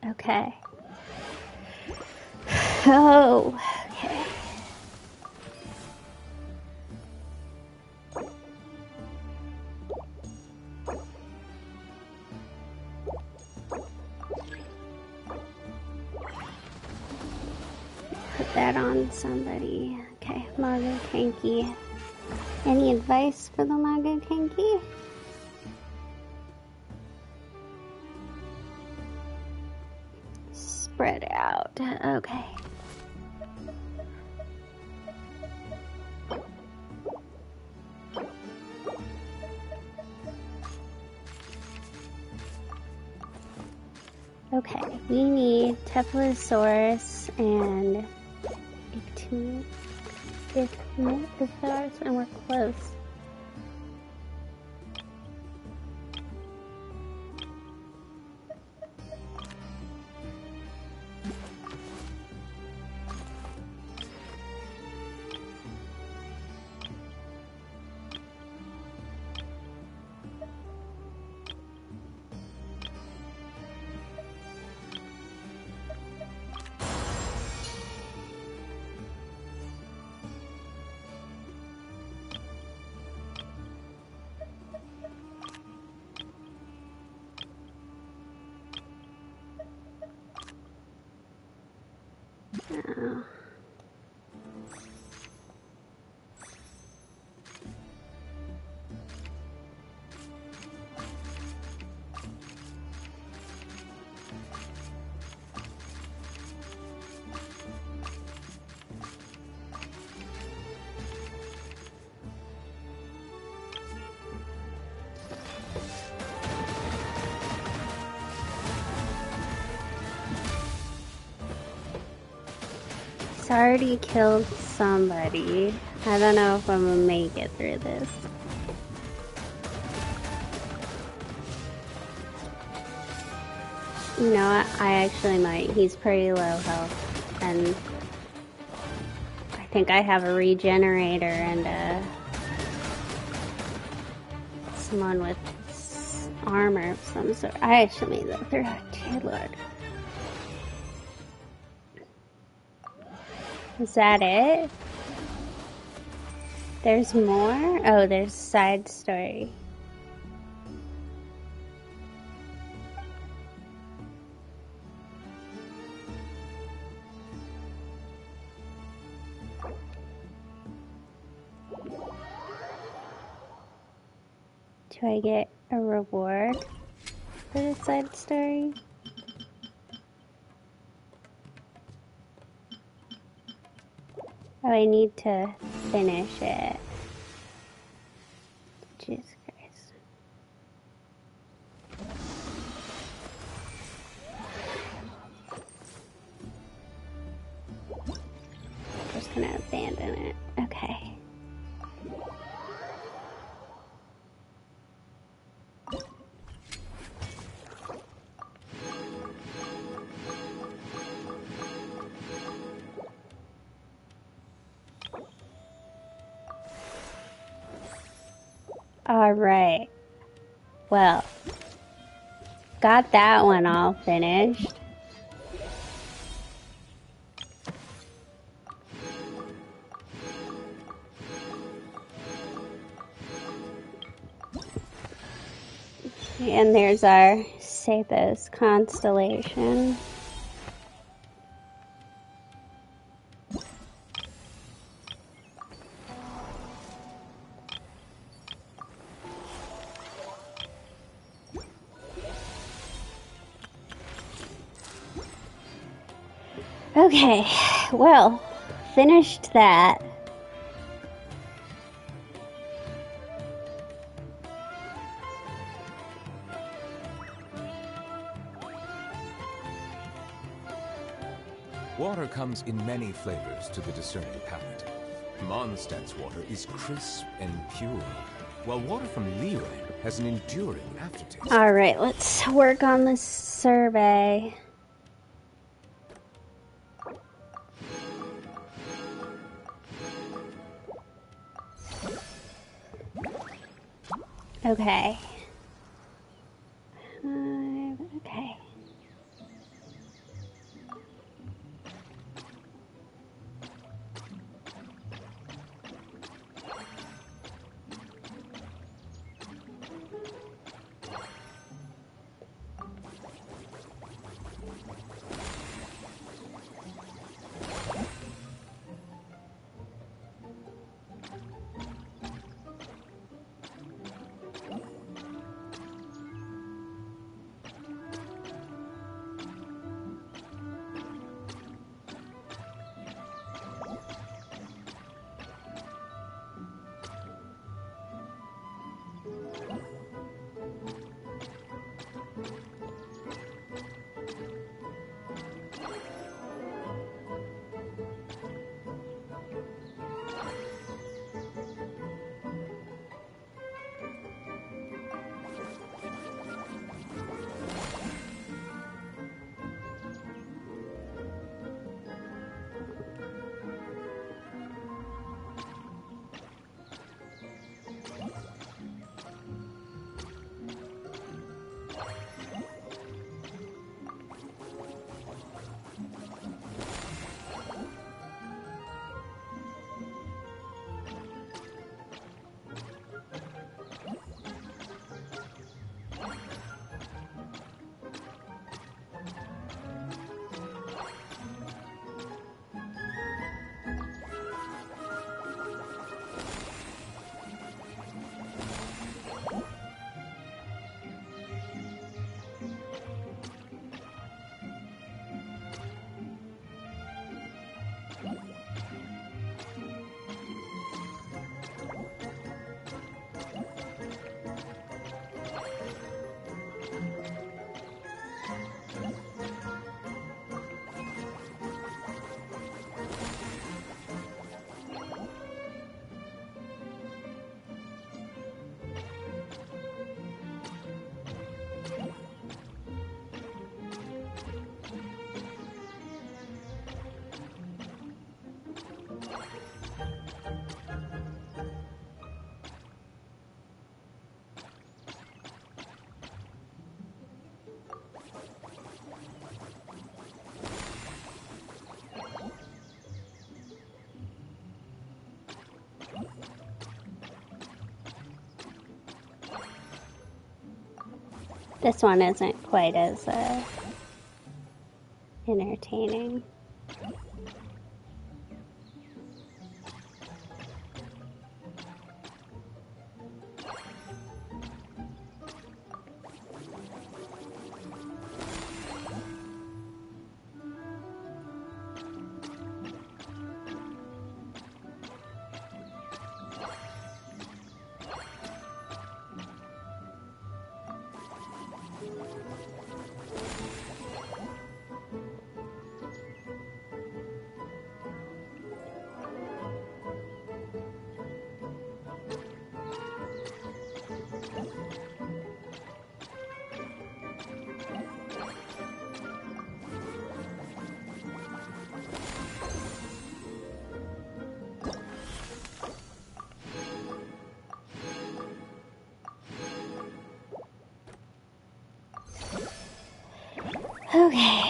Okay. Oh, okay. Put that on somebody. Okay, Mago Tanky. Any advice for the Mago Tanky? Spread out. Okay. Okay, we need Tephlosaurus and Ichthyosaurus, and we're close. It's already killed somebody. I don't know if I'm gonna make it through this. You know what? I actually might. He's pretty low health. And I think I have a regenerator and someone with armor of some sort. I actually made that through. Dear Lord. Is that it? There's more? Oh, there's side story. Do I get a reward for the side story? Oh, I need to finish it. Jesus Christ. Just gonna abandon it. Okay. Alright. Well, got that one all finished. And there's our Sathos constellation. Okay, well, finished that. Water comes in many flavors to the discerning palate. Mondstadt's water is crisp and pure, while water from Liyue has an enduring aftertaste. Alright, let's work on this survey. Okay. Okay. This one isn't quite as entertaining. Okay.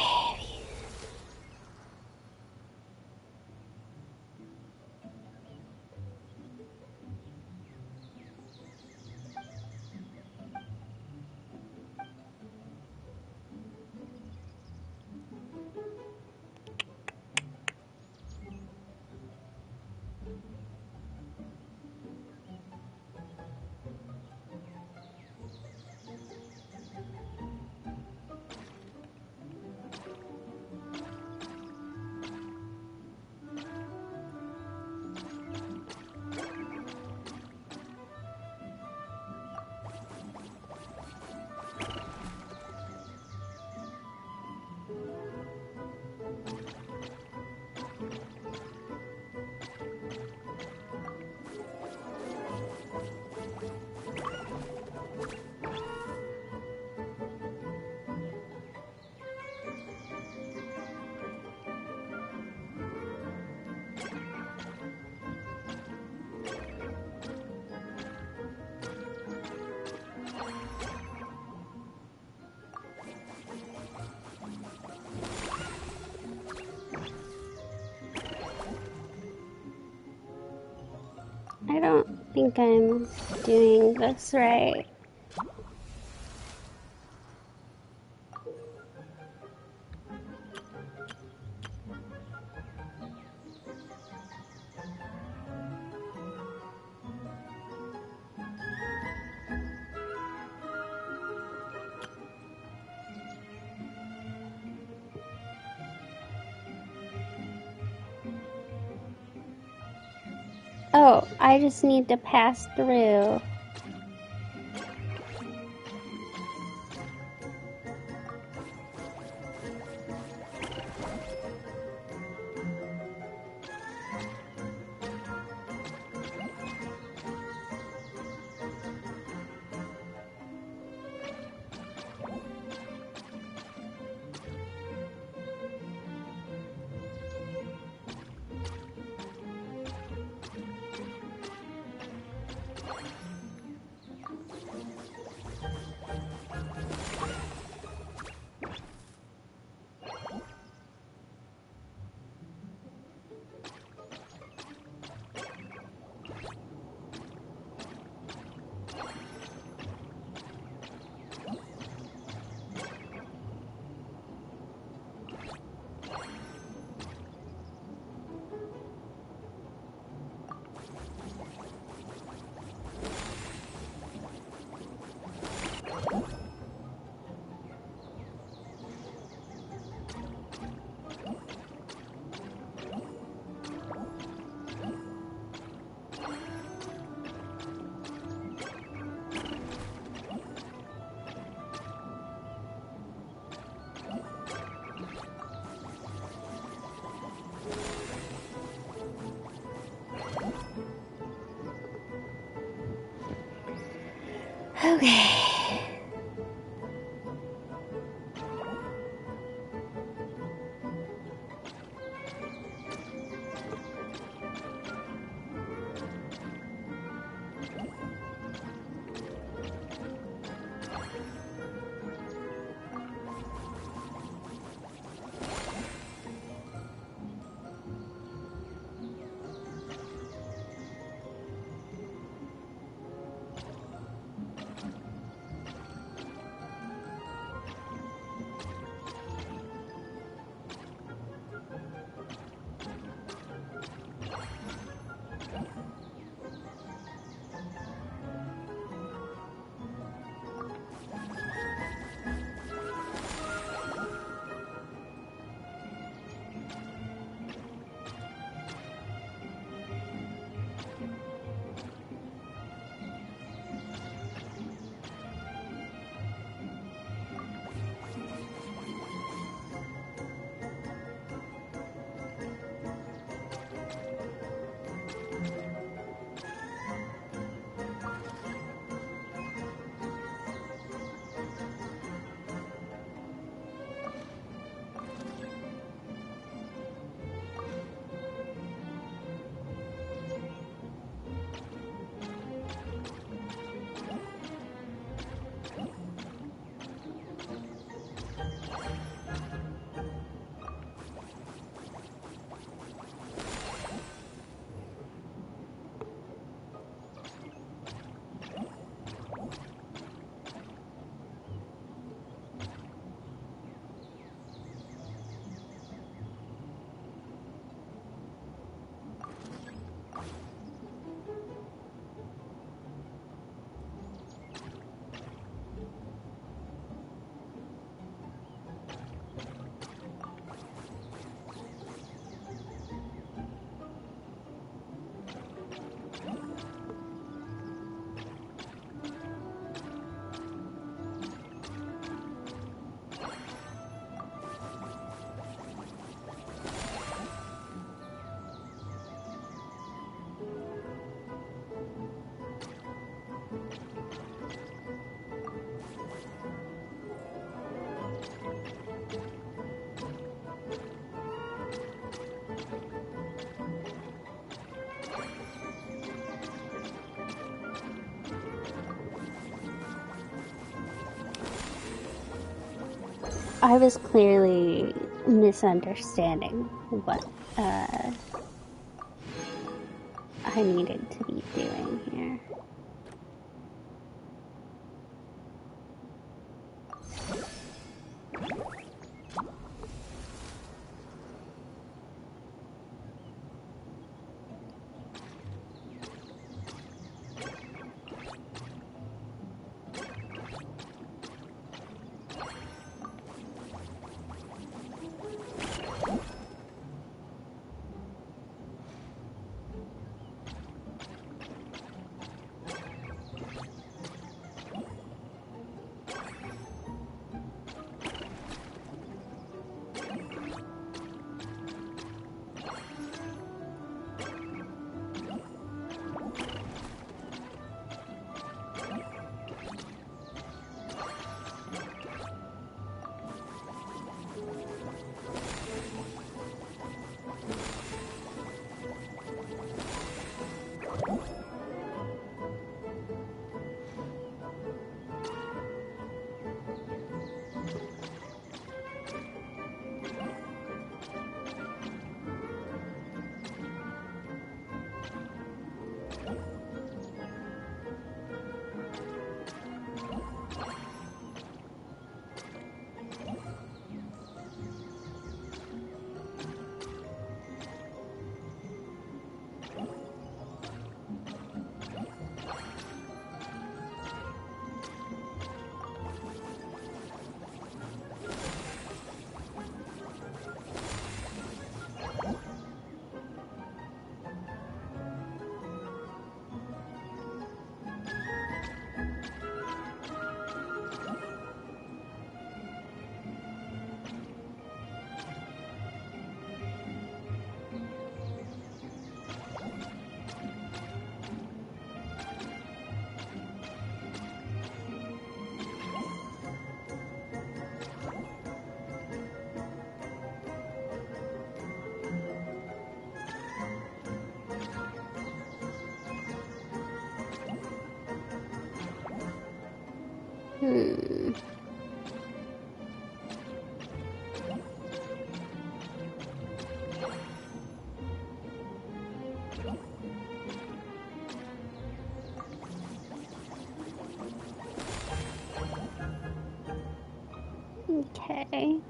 I don't think I'm doing this right. Oh, I just need to pass through. Okay. I was clearly misunderstanding what I needed to be doing here. Okay.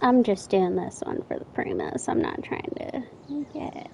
I'm just doing this one for the premise. I'm not trying to get it.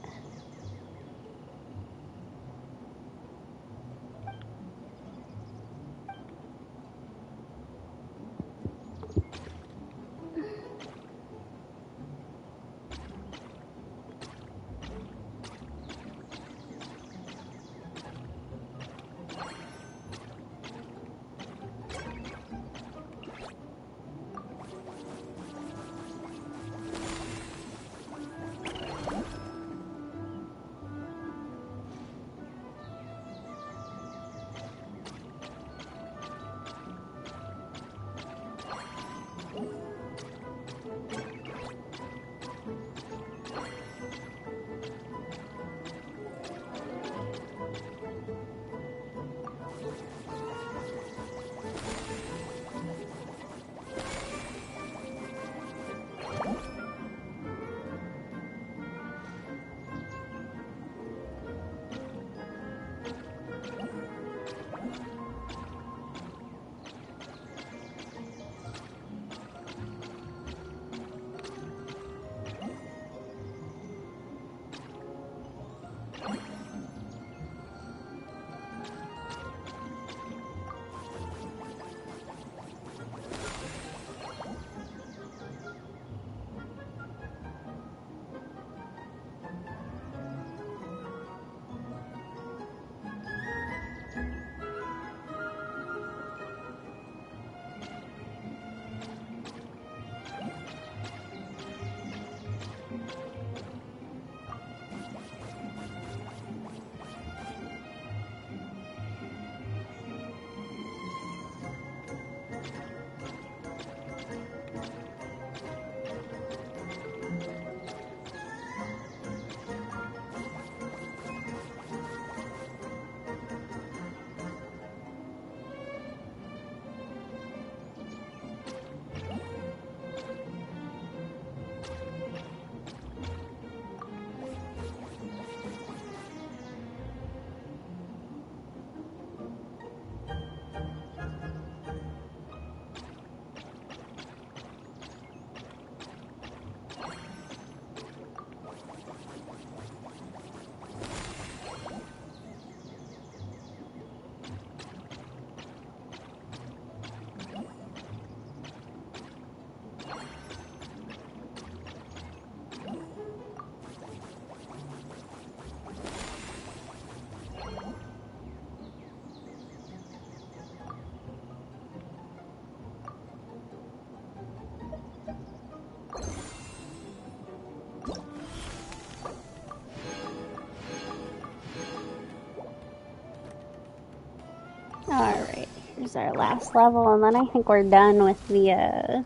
This is our last level, and then I think we're done with the,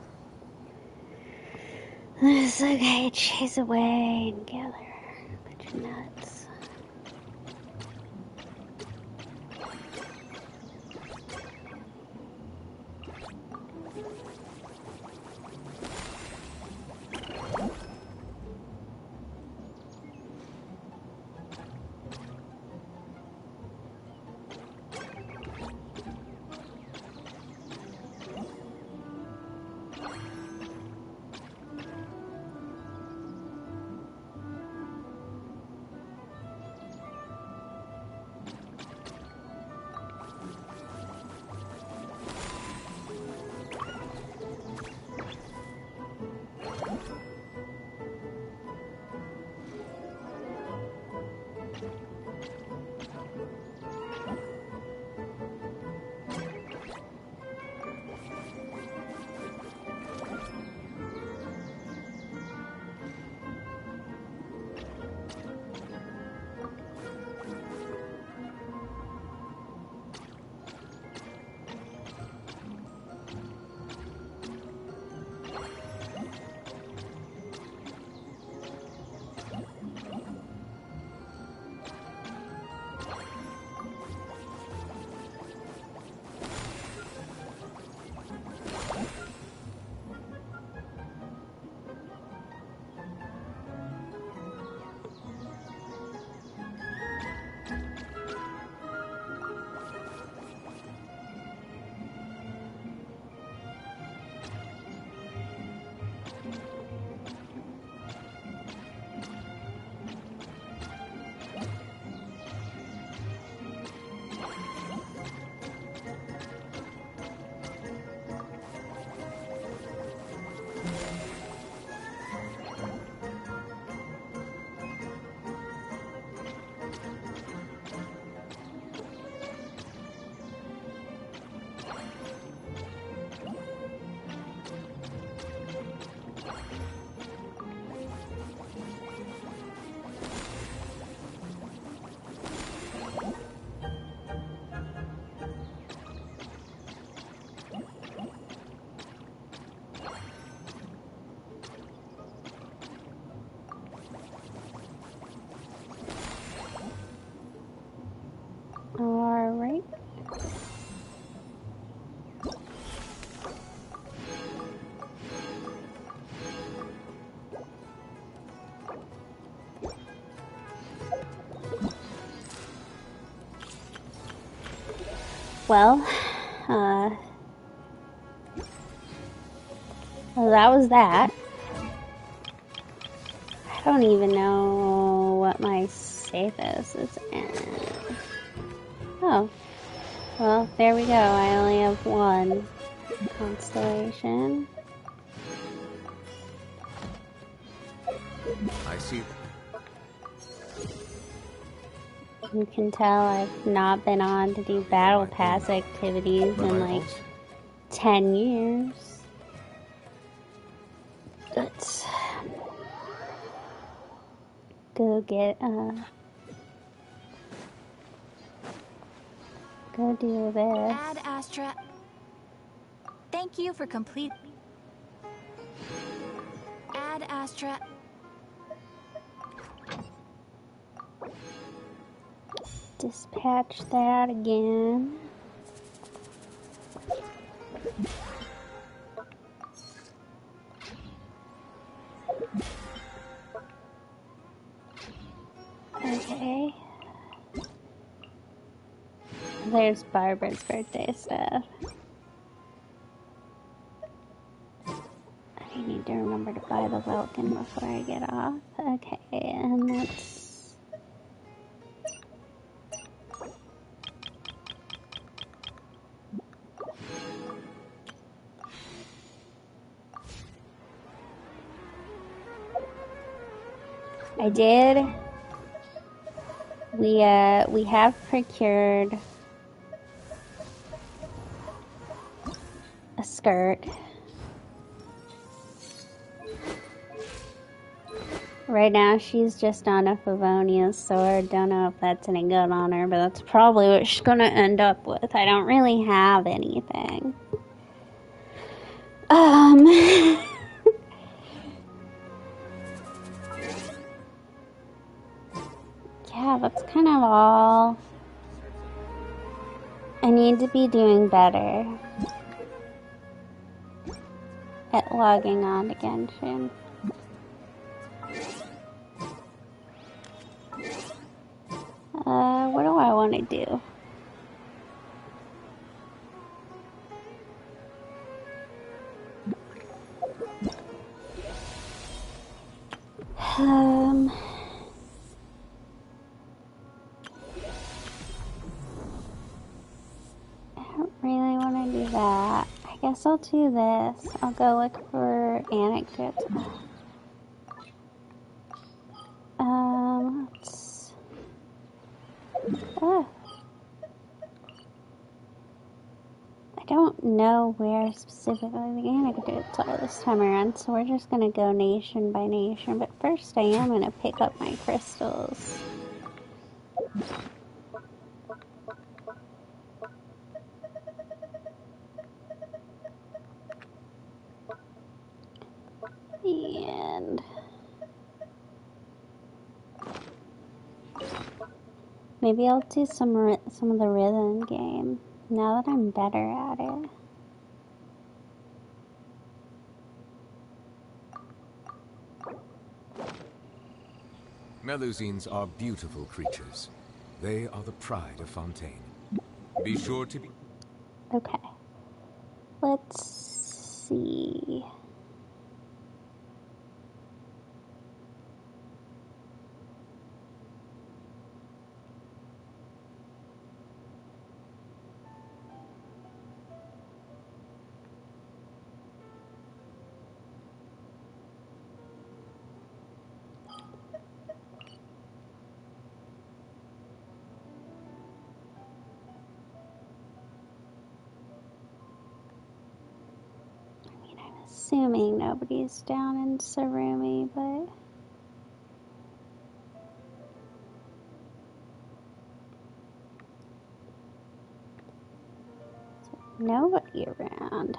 It's okay, chase away and gather a bunch of nuts. Alright. Well, that was that. I don't even know what my status is in. Oh, well, there we go. I only have one constellation. I see. You can tell I've not been on to do battle pass activities in like 10 years. Let's go get go do this. Ad Astra. Thank you for complete. Ad Astra. Dispatch that again. Okay. There's Barbara's birthday stuff. I need to remember to buy the Welkin before I get off. Okay, and let's... I did. We have procured a skirt. Right now, she's just on a Favonius sword. Don't know if that's any good on her, but that's probably what she's gonna end up with. I don't really have anything. Yeah, that's kind of all. I need to be doing better at logging on to Genshin. What do I want to do? I don't really want to do that. I guess I'll do this. I'll go look for anecdotes. Let's... I don't know where specifically the anecdotes are this time around, so we're just gonna go nation by nation. But first, I am gonna pick up my crystals. And maybe I'll do some of the rhythm game now that I'm better at it. Melusines are beautiful creatures. They are the pride of Fontaine. Be sure to be... Okay. Let's see. Assuming nobody's down in Sarumi, but... nobody around.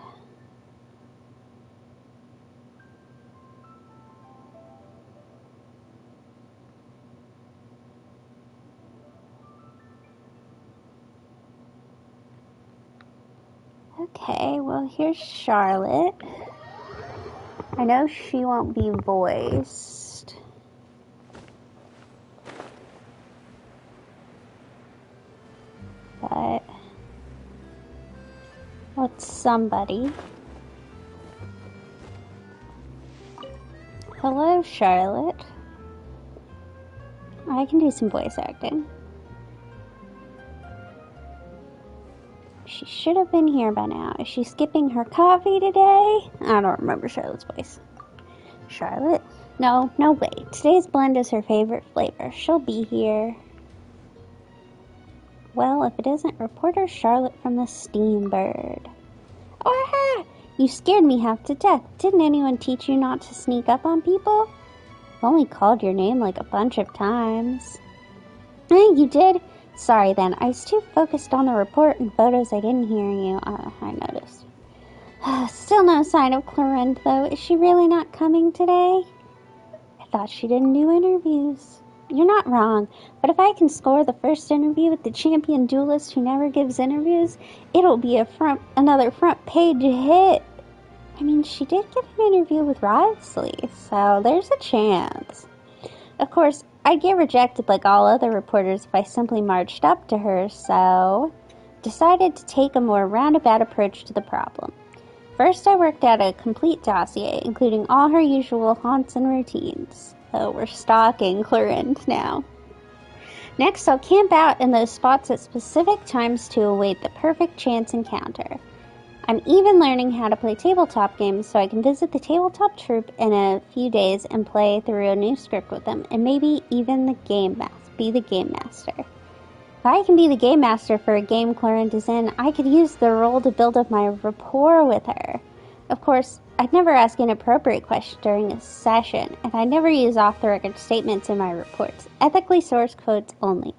Okay, well, here's Charlotte. I know she won't be voiced. But what's somebody? Hello, Charlotte. I can do some voice acting. She should have been here by now. Is she skipping her coffee today? I don't remember Charlotte's voice. Charlotte? No way. Today's blend is her favorite flavor. She'll be here. Well, if it isn't reporter Charlotte from the Steambird. Oh, aha! You scared me half to death. Didn't anyone teach you not to sneak up on people? I've only called your name like a bunch of times. You did? Sorry then, I was too focused on the report and photos I didn't hear you. I noticed. Still no sign of Clorinde though. Is she really not coming today? I thought she didn't do interviews. You're not wrong, but if I can score the first interview with the champion duelist who never gives interviews, it'll be another front page hit. I mean, she did get an interview with Wriothesley, so there's a chance. Of course, I'd get rejected like all other reporters if I simply marched up to her, so decided to take a more roundabout approach to the problem. First, I worked out a complete dossier, including all her usual haunts and routines. Oh, we're stalking Clorinde now. Next, I'll camp out in those spots at specific times to await the perfect chance encounter. I'm even learning how to play tabletop games so I can visit the tabletop troupe in a few days and play through a new script with them, and maybe even be the game master. If I can be the game master for a game Clorinde is in, I could use the role to build up my rapport with her. Of course, I'd never ask inappropriate questions during a session, and I never use off-the-record statements in my reports. Ethically sourced quotes only.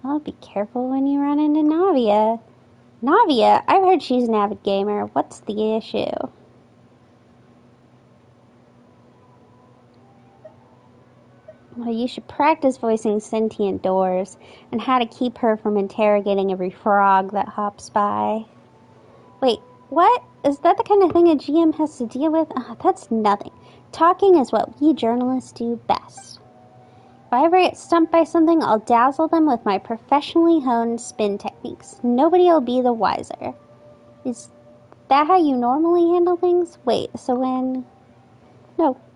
Oh, be careful when you run into Navia. Navia? I've heard she's an avid gamer. What's the issue? Well, you should practice voicing sentient doors and how to keep her from interrogating every frog that hops by. Wait, what? Is that the kind of thing a GM has to deal with? That's nothing. Talking is what we journalists do best. If I ever get stumped by something, I'll dazzle them with my professionally honed spin techniques. Nobody will be the wiser. Is that how you normally handle things? Wait, so when...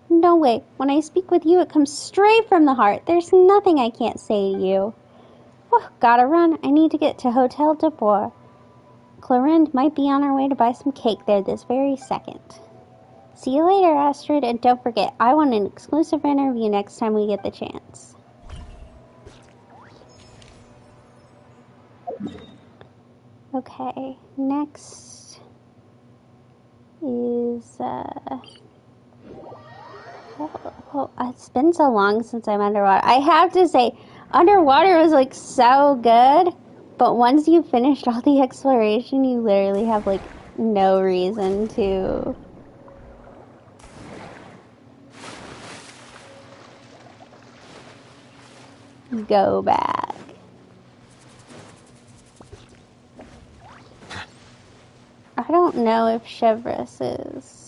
No way. When I speak with you, it comes straight from the heart. There's nothing I can't say to you. Oh, gotta run. I need to get to Hotel de Bois. Clorinde might be on her way to buy some cake there this very second. See you later, Astrid, and don't forget, I want an exclusive interview next time we get the chance. Okay, next is, it's been so long since I'm underwater. I have to say, underwater was, like, so good. But once you've finished all the exploration, you literally have, like, no reason to... go back. I don't know if Chevreuse is...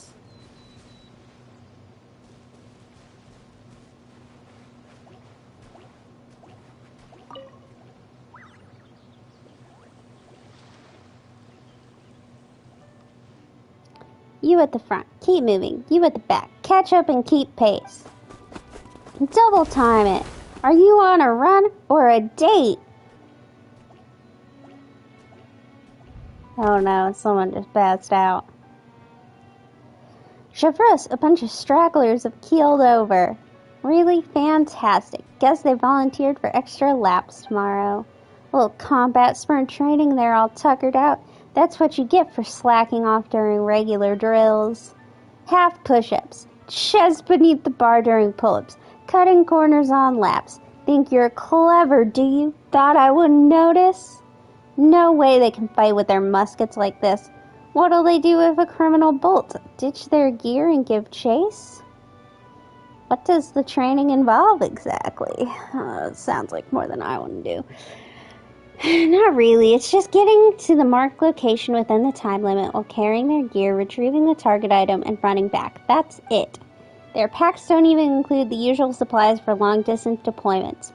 You at the front. Keep moving. You at the back. Catch up and keep pace. Double time it. Are you on a run or a date? Oh no, someone just passed out. Chevreuse, a bunch of stragglers have keeled over. Really fantastic. Guess they volunteered for extra laps tomorrow. A little combat sprint training, they're all tuckered out. That's what you get for slacking off during regular drills. Half push-ups, chest beneath the bar during pull-ups, cutting corners on laps. Think you're clever, do you? Thought I wouldn't notice? No way they can fight with their muskets like this. What'll they do if a criminal bolts? Ditch their gear and give chase? What does the training involve exactly? It sounds like more than I want to do. Not really. It's just getting to the marked location within the time limit while carrying their gear, retrieving the target item, and running back. That's it. Their packs don't even include the usual supplies for long-distance deployments.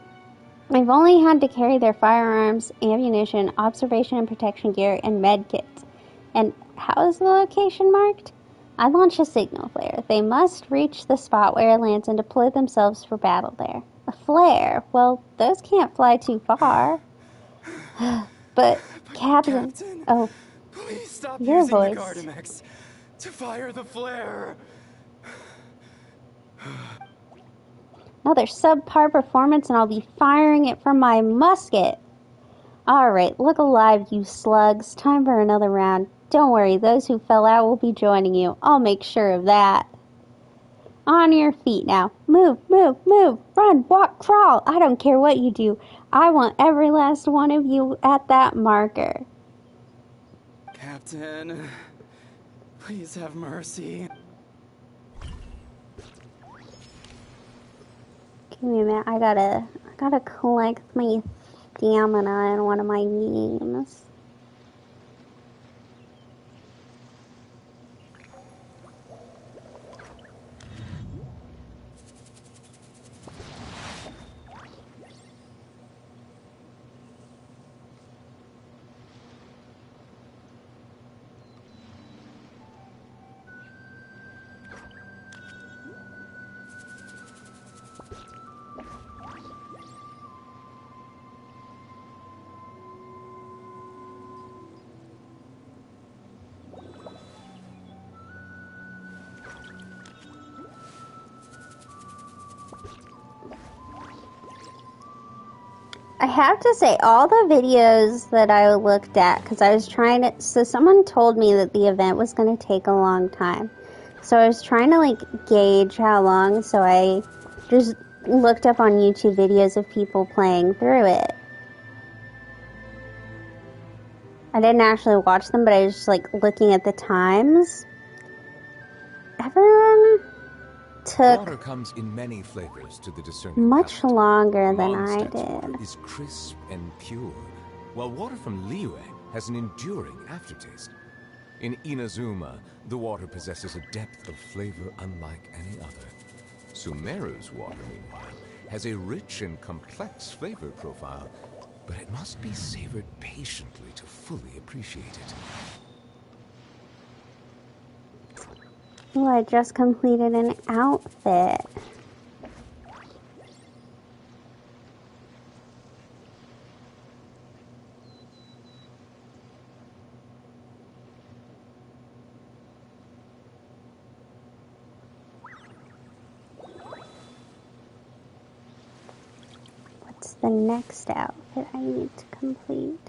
They've only had to carry their firearms, ammunition, observation and protection gear, and med kits. And how is the location marked? I launch a signal flare. They must reach the spot where it lands and deploy themselves for battle there. A flare? Well, those can't fly too far. But, Captain... Oh, please stop your using voice. the Gardamex to fire the flare. Another subpar performance and I'll be firing it from my musket. Alright, look alive, you slugs. Time for another round. Don't worry, those who fell out will be joining you. I'll make sure of that. On your feet now. Move, move, move. Run, walk, crawl. I don't care what you do. I want every last one of you at that marker. Captain, please have mercy. Give me a minute. I gotta collect my stamina in one of my games. I have to say, all the videos that I looked at, because I was trying to, so someone told me that the event was going to take a long time. So I was trying to like gauge how long, so I just looked up on YouTube videos of people playing through it. I didn't actually watch them, but I was just like looking at the times. Everyone took Water comes in many flavors to the discerning much palate. longer than I Mondstadt's water did. is crisp and pure, while water from Liyue has an enduring aftertaste. In Inazuma, the water possesses a depth of flavor unlike any other. Sumeru's water, meanwhile, has a rich and complex flavor profile, but it must be savored patiently to fully appreciate it. Ooh, I just completed an outfit. What's the next outfit I need to complete?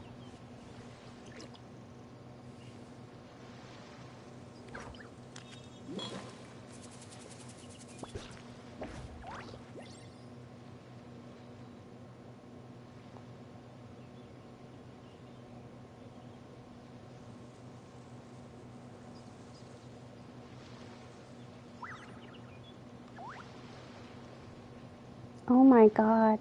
Oh my god.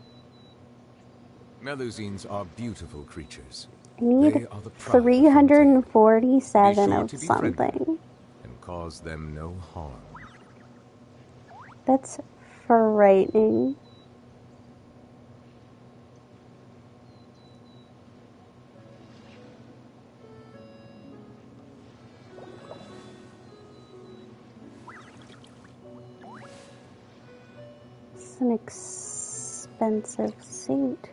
Melusines are beautiful creatures. I need They are the pride of 347 Be sure of to be something. friendly and cause them no harm. That's frightening. It's an expensive suit.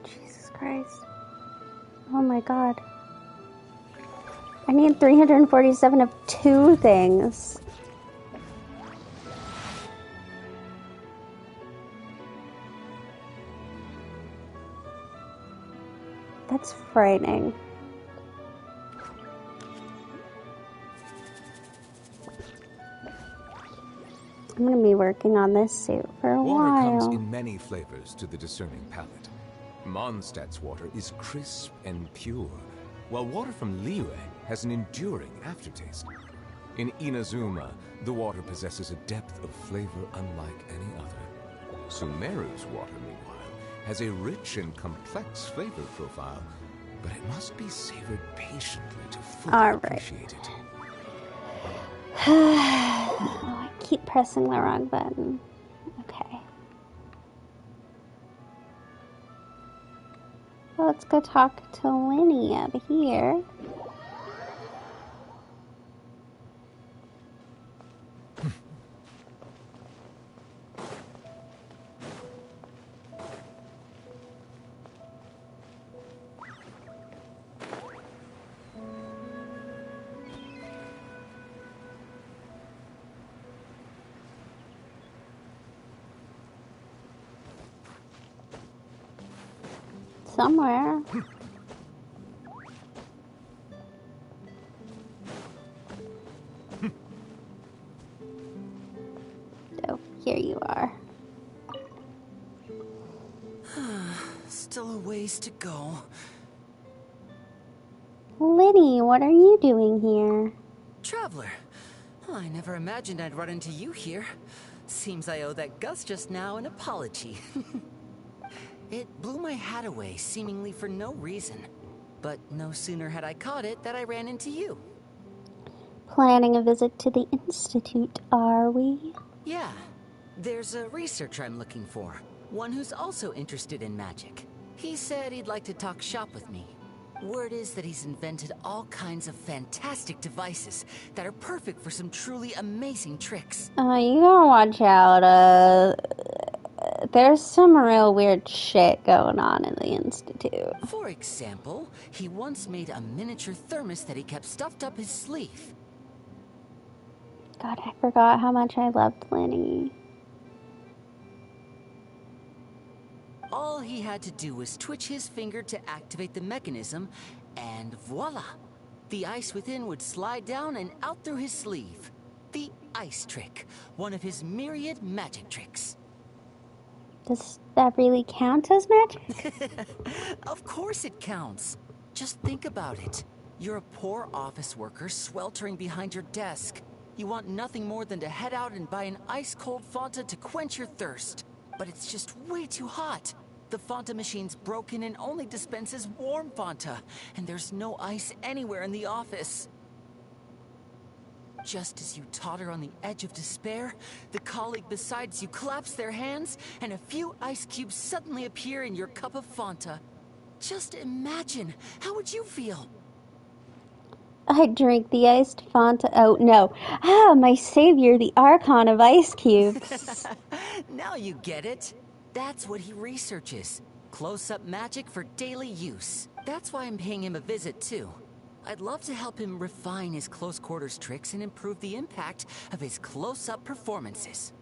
Jesus Christ. Oh my god. I need 347 of two things. That's frightening. I'm gonna be working on this suit for a Water comes while. in many flavors to the discerning palate. Mondstadt's water is crisp and pure, while water from Liyue has an enduring aftertaste. In Inazuma, the water possesses a depth of flavor unlike any other. Sumeru's water, meanwhile, has a rich and complex flavor profile, but it must be savored patiently to fully All right. appreciate it. I keep pressing the wrong button. Okay. Well, let's go talk to Winnie up here. Somewhere. Oh, here you are. Still a ways to go. Liddy, what are you doing here? Traveler, I never imagined I'd run into you here. Seems I owe that Gus just now an apology. It blew my hat away, seemingly for no reason. But no sooner had I caught it that I ran into you. Planning a visit to the Institute, are we? Yeah, there's a researcher I'm looking for. One who's also interested in magic. He said he'd like to talk shop with me. Word is that he's invented all kinds of fantastic devices that are perfect for some truly amazing tricks. You gotta watch out, there's some real weird shit going on in the Institute. For example, he once made a miniature thermos that he kept stuffed up his sleeve. God, I forgot how much I loved Lenny. All he had to do was twitch his finger to activate the mechanism, and voila! The ice within would slide down and out through his sleeve. The ice trick, one of his myriad magic tricks. Does that really count as magic? Of course it counts. Just think about it. You're a poor office worker sweltering behind your desk. You want nothing more than to head out and buy an ice-cold Fanta to quench your thirst. But it's just way too hot. The Fanta machine's broken and only dispenses warm Fanta, and there's no ice anywhere in the office. Just as you totter on the edge of despair, the colleague beside you claps their hands, and a few ice cubes suddenly appear in your cup of Fanta. Just imagine, how would you feel? I drink the iced Fanta. Oh, no. Ah, my savior, the Archon of ice cubes. Now you get it. That's what he researches. Close-up magic for daily use. That's why I'm paying him a visit, too. I'd love to help him refine his close-quarters tricks and improve the impact of his close-up performances.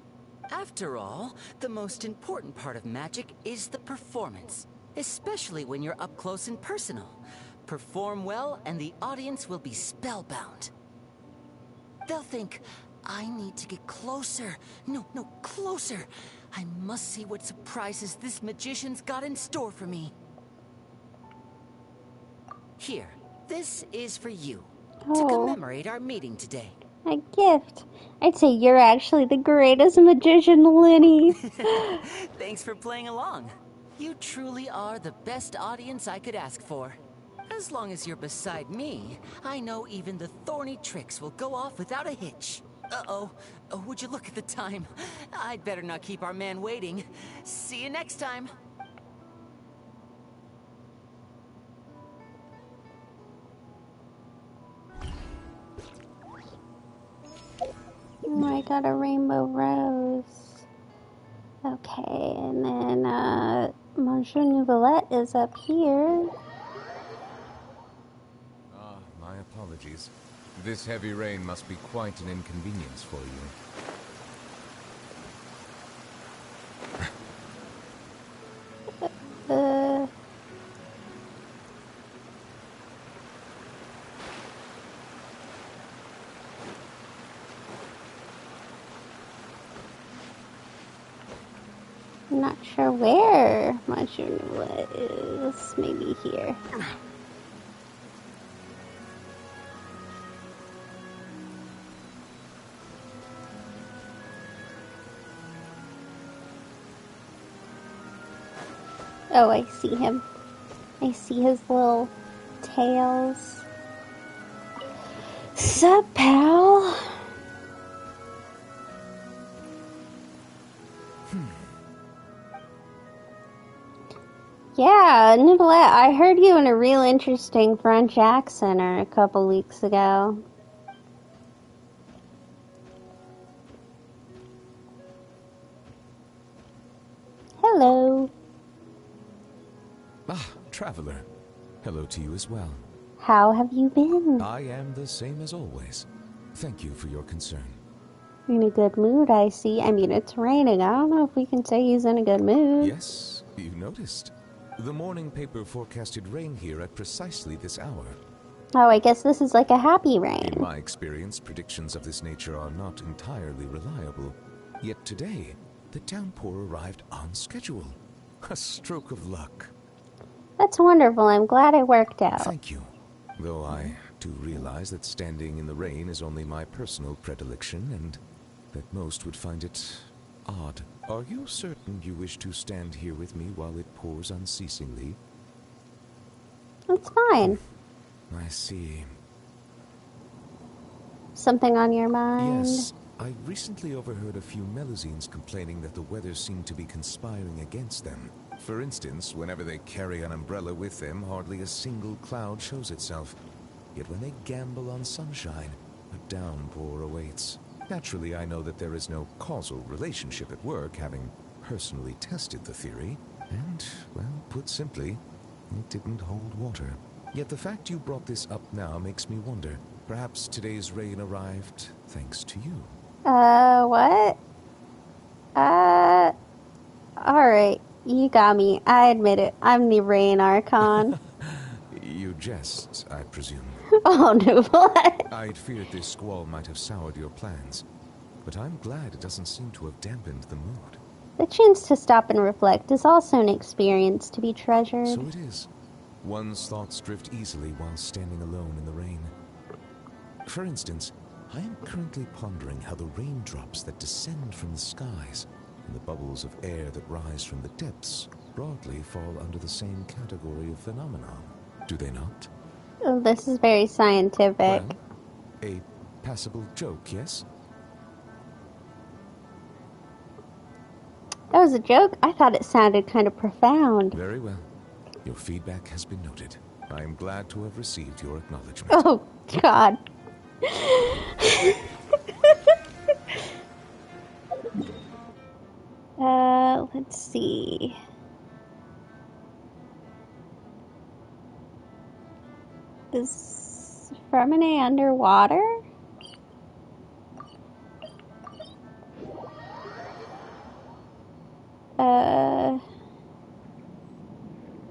After all, the most important part of magic is the performance, especially when you're up close and personal. Perform well, and the audience will be spellbound. They'll think, I need to get closer. No, closer. I must see what surprises this magician's got in store for me. Here, this is for you, to commemorate our meeting today. A gift. I'd say you're actually the greatest magician, Lenny. Thanks for playing along. You truly are the best audience I could ask for. As long as you're beside me, I know even the thorny tricks will go off without a hitch. Uh-oh. Oh, would you look at the time? I'd better not keep our man waiting. See you next time. Oh, I got a rainbow rose. Okay, and then, Monsieur Nouvelette is up here. My apologies. This heavy rain must be quite an inconvenience for you. I'm not sure where Monsieur Nouvelette is. Maybe here. Oh, I see him. I see his little tails. Sup, pal? Yeah, Nouvelette, I heard you in a real interesting French accent a couple weeks ago. Hello. Ah, traveler. Hello to you as well. How have you been? I am the same as always. Thank you for your concern. In a good mood, I see. I mean, it's raining. I don't know if we can say he's in a good mood. Yes, you noticed. The morning paper forecasted rain here at precisely this hour. Oh, I guess this is like a happy rain. In my experience, predictions of this nature are not entirely reliable. Yet today, the downpour arrived on schedule. A stroke of luck. That's wonderful. I'm glad it worked out. Thank you. Though I do realize that standing in the rain is only my personal predilection, and that most would find it odd. Are you certain you wish to stand here with me while it pours unceasingly? That's fine. I see. Something on your mind? Yes. I recently overheard a few Melusines complaining that the weather seemed to be conspiring against them. For instance, whenever they carry an umbrella with them, hardly a single cloud shows itself. Yet when they gamble on sunshine, a downpour awaits. Naturally, I know that there is no causal relationship at work, having personally tested the theory. And, well, put simply, it didn't hold water. Yet the fact you brought this up now makes me wonder. Perhaps today's rain arrived thanks to you. What? Alright. You got me. I admit it. I'm the Rain Archon. You jest, I presume. Oh, no, what? I'd feared this squall might have soured your plans, but I'm glad it doesn't seem to have dampened the mood. The chance to stop and reflect is also an experience to be treasured. So it is. One's thoughts drift easily while standing alone in the rain. For instance, I am currently pondering how the raindrops that descend from the skies and the bubbles of air that rise from the depths broadly fall under the same category of phenomenon. Do they not? Oh, this is very scientific. Well, a passable joke, yes? That was a joke? I thought it sounded kind of profound. Very well. Your feedback has been noted. I am glad to have received your acknowledgement. Oh, God. Let's see. Is Fremine underwater?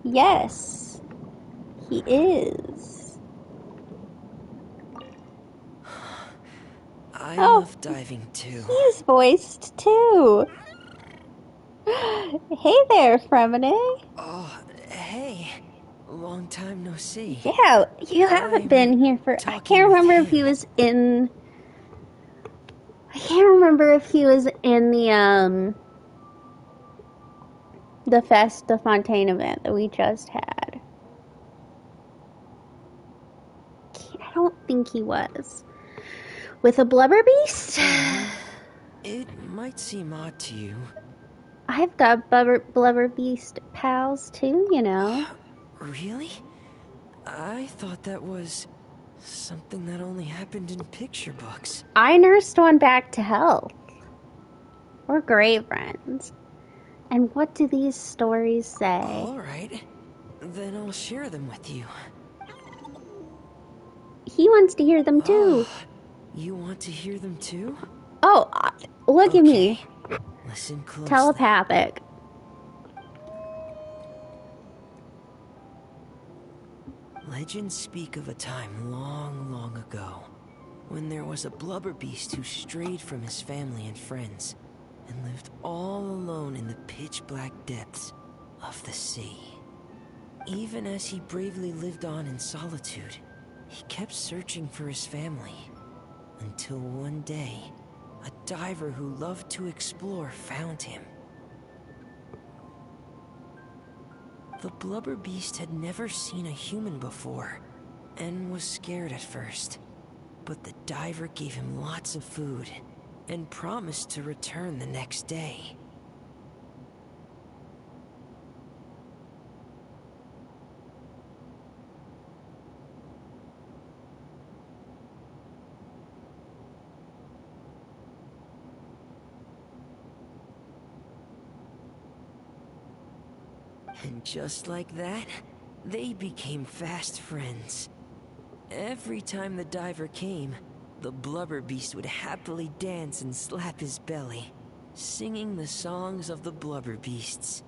Yes. He is. I Oh. love diving too. He's voiced too. Hey there, Fremine. Oh, hey. Long time no see. Yeah, you haven't I'm been here for. I talking can't with remember if him. he was in. I can't remember if he was in the Fest de Fontaine event that we just had. I don't think he was. With a blubber beast? It might seem odd to you. I've got blubber beast pals too, you know. Really? I thought that was something that only happened in picture books. I nursed one back to health. We're great friends. And what do these stories say? Alright. Then I'll share them with you. He wants to hear them too. You want to hear them too? Oh, look at me. Listen closely. Telepathic. Legends speak of a time long, long ago, when there was a blubber beast who strayed from his family and friends, and lived all alone in the pitch-black depths of the sea. Even as he bravely lived on in solitude, he kept searching for his family, until one day, a diver who loved to explore found him. The blubber beast had never seen a human before, and was scared at first. But the diver gave him lots of food, and promised to return the next day. And just like that, they became fast friends. Every time the diver came, the blubber beast would happily dance and slap his belly, singing the songs of the blubber beasts.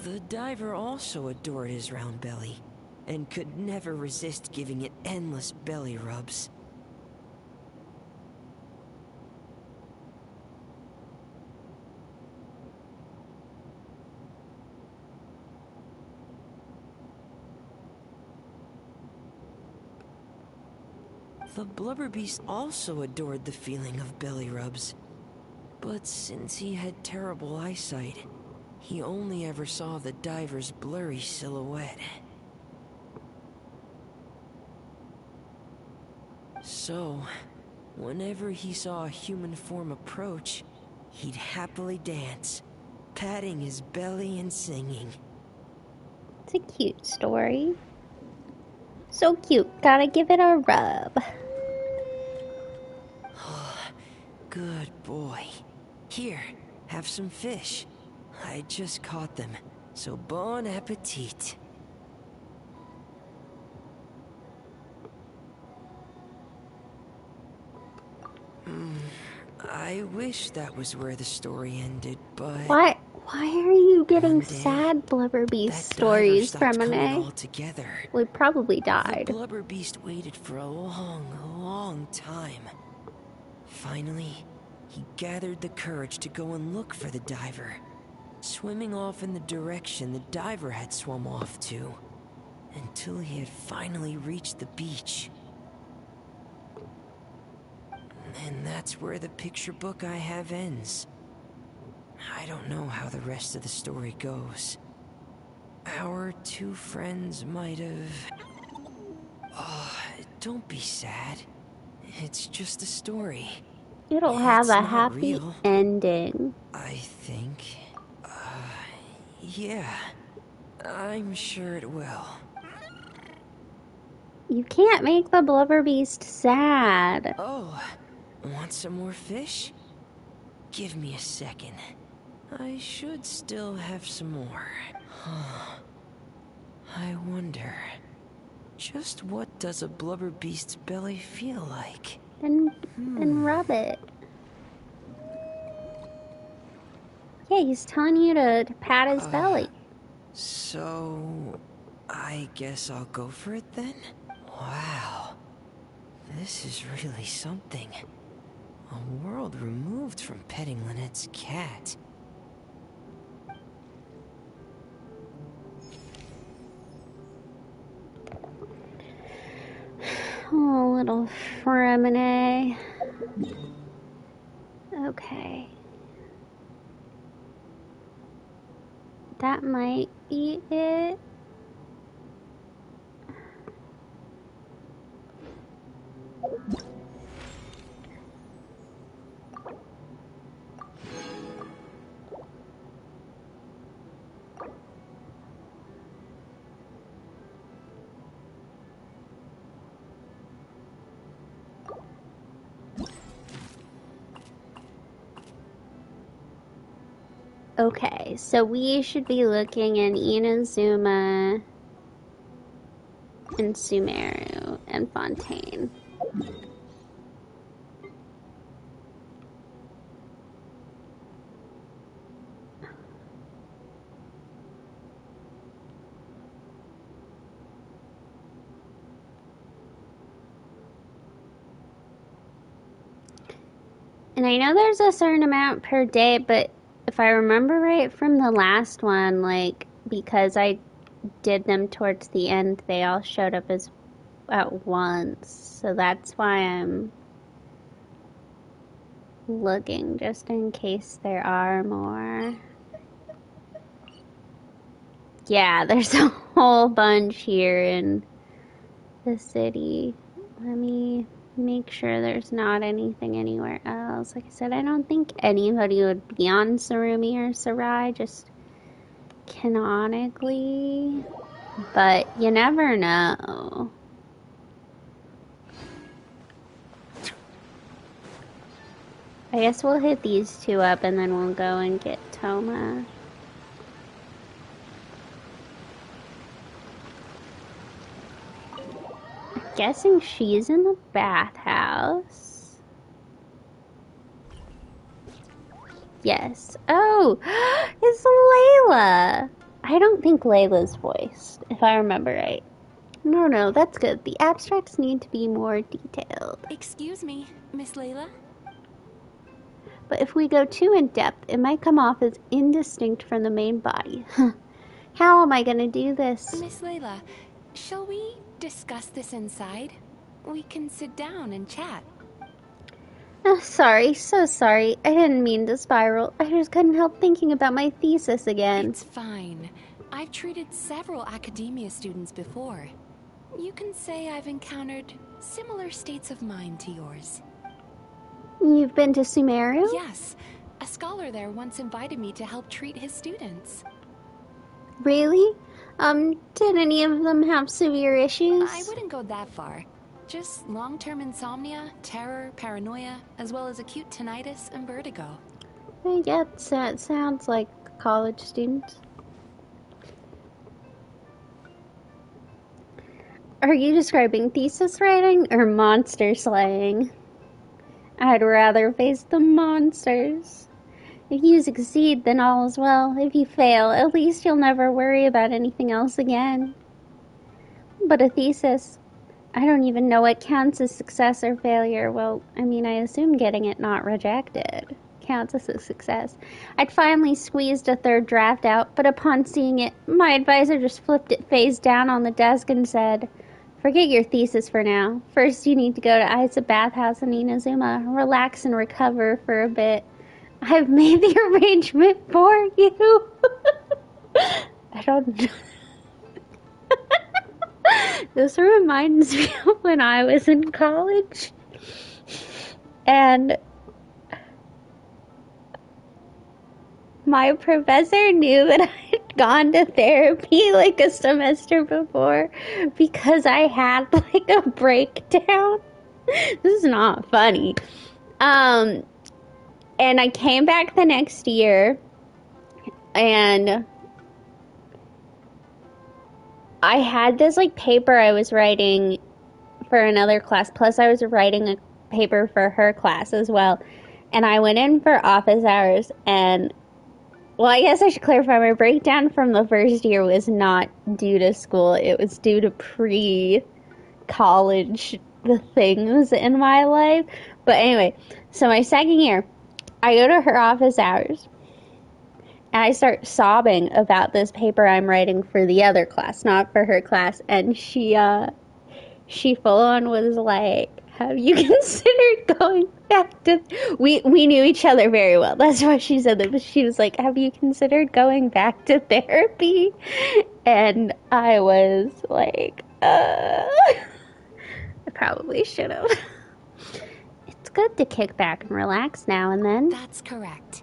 The diver also adored his round belly, and could never resist giving it endless belly rubs. The blubber beast also adored the feeling of belly rubs. But since he had terrible eyesight, he only ever saw the diver's blurry silhouette. So, whenever he saw a human form approach, he'd happily dance, patting his belly and singing. It's a cute story. So cute. Gotta give it a rub. Good boy. Here, have some fish. I just caught them, so bon appetit. I wish that was where the story ended, but... Why are you getting One day, sad Blubber Beast that diver stories stopped from coming Renee? altogether. We probably The died. Blubber Beast waited for a long, long time. Finally, he gathered the courage to go and look for the diver, swimming off in the direction the diver had swum off to, until he had finally reached the beach. And that's where the picture book I have ends. I don't know how the rest of the story goes. Our two friends might have... Oh, don't be sad. It's just a story. It'll have It's a not happy real. ending. I think... yeah. I'm sure it will. You can't make the Blubber Beast sad. Oh, want some more fish? Give me a second. I should still have some more. I wonder, just what does a Blubber Beast's belly feel like? And rub it. Yeah, he's telling you to pat his belly. So, I guess I'll go for it then? Wow. This is really something. A world removed from petting Lynette's cat. Oh, little Fremine. Okay. That might be it. Okay, so we should be looking in Inazuma and Sumeru and Fontaine. And I know there's a certain amount per day, but if I remember right from the last one, like, because I did them towards the end, they all showed up as at once. So that's why I'm looking, just in case there are more. Yeah, there's a whole bunch here in the city. Let me make sure there's not anything anywhere else. Like I said, I don't think anybody would be on Sarumi or Sarai, just canonically. But you never know. I guess we'll hit these two up and then we'll go and get Toma. Guessing she's in the bathhouse. Yes. Oh, it's Layla. I don't think Layla's voiced, if I remember right. No, that's good. The abstracts need to be more detailed. Excuse me, Miss Layla? But if we go too in depth, it might come off as indistinct from the main body. How am I gonna do this? Miss Layla, shall we discuss this inside? We can sit down and chat. Oh, sorry, so sorry. I didn't mean to spiral. I just couldn't help thinking about my thesis again. It's fine. I've treated several academia students before. You can say I've encountered similar states of mind to yours. You've been to Sumeru? Yes. A scholar there once invited me to help treat his students. Really? Did any of them have severe issues? I wouldn't go that far. Just long-term insomnia, terror, paranoia, as well as acute tinnitus and vertigo. Yeah, that sounds like college students. Are you describing thesis writing or monster slaying? I'd rather face the monsters. If you succeed, then all is well. If you fail, at least you'll never worry about anything else again. But a thesis, I don't even know what counts as success or failure. Well, I mean, I assume getting it not rejected counts as a success. I'd finally squeezed a third draft out, but upon seeing it, my advisor just flipped it face down on the desk and said, "Forget your thesis for now. First, you need to go to Isa Bathhouse in Inazuma, relax and recover for a bit. I've made the arrangement for you." I don't know. This reminds me of when I was in college. And my professor knew that I had gone to therapy like a semester before because I had like a breakdown. This is not funny. And I came back the next year, and I had this like paper I was writing for another class, plus I was writing a paper for her class as well. And I went in for office hours, and well, I guess I should clarify, my breakdown from the first year was not due to school. It was due to pre-college things in my life. But anyway, so my second year, I go to her office hours, and I start sobbing about this paper I'm writing for the other class, not for her class. And she full on was like, "Have you considered going back to..." We knew each other very well. That's why she said that. But she was like, "Have you considered going back to therapy?" And I was like, I probably should have. It's good to kick back and relax now and then. That's correct.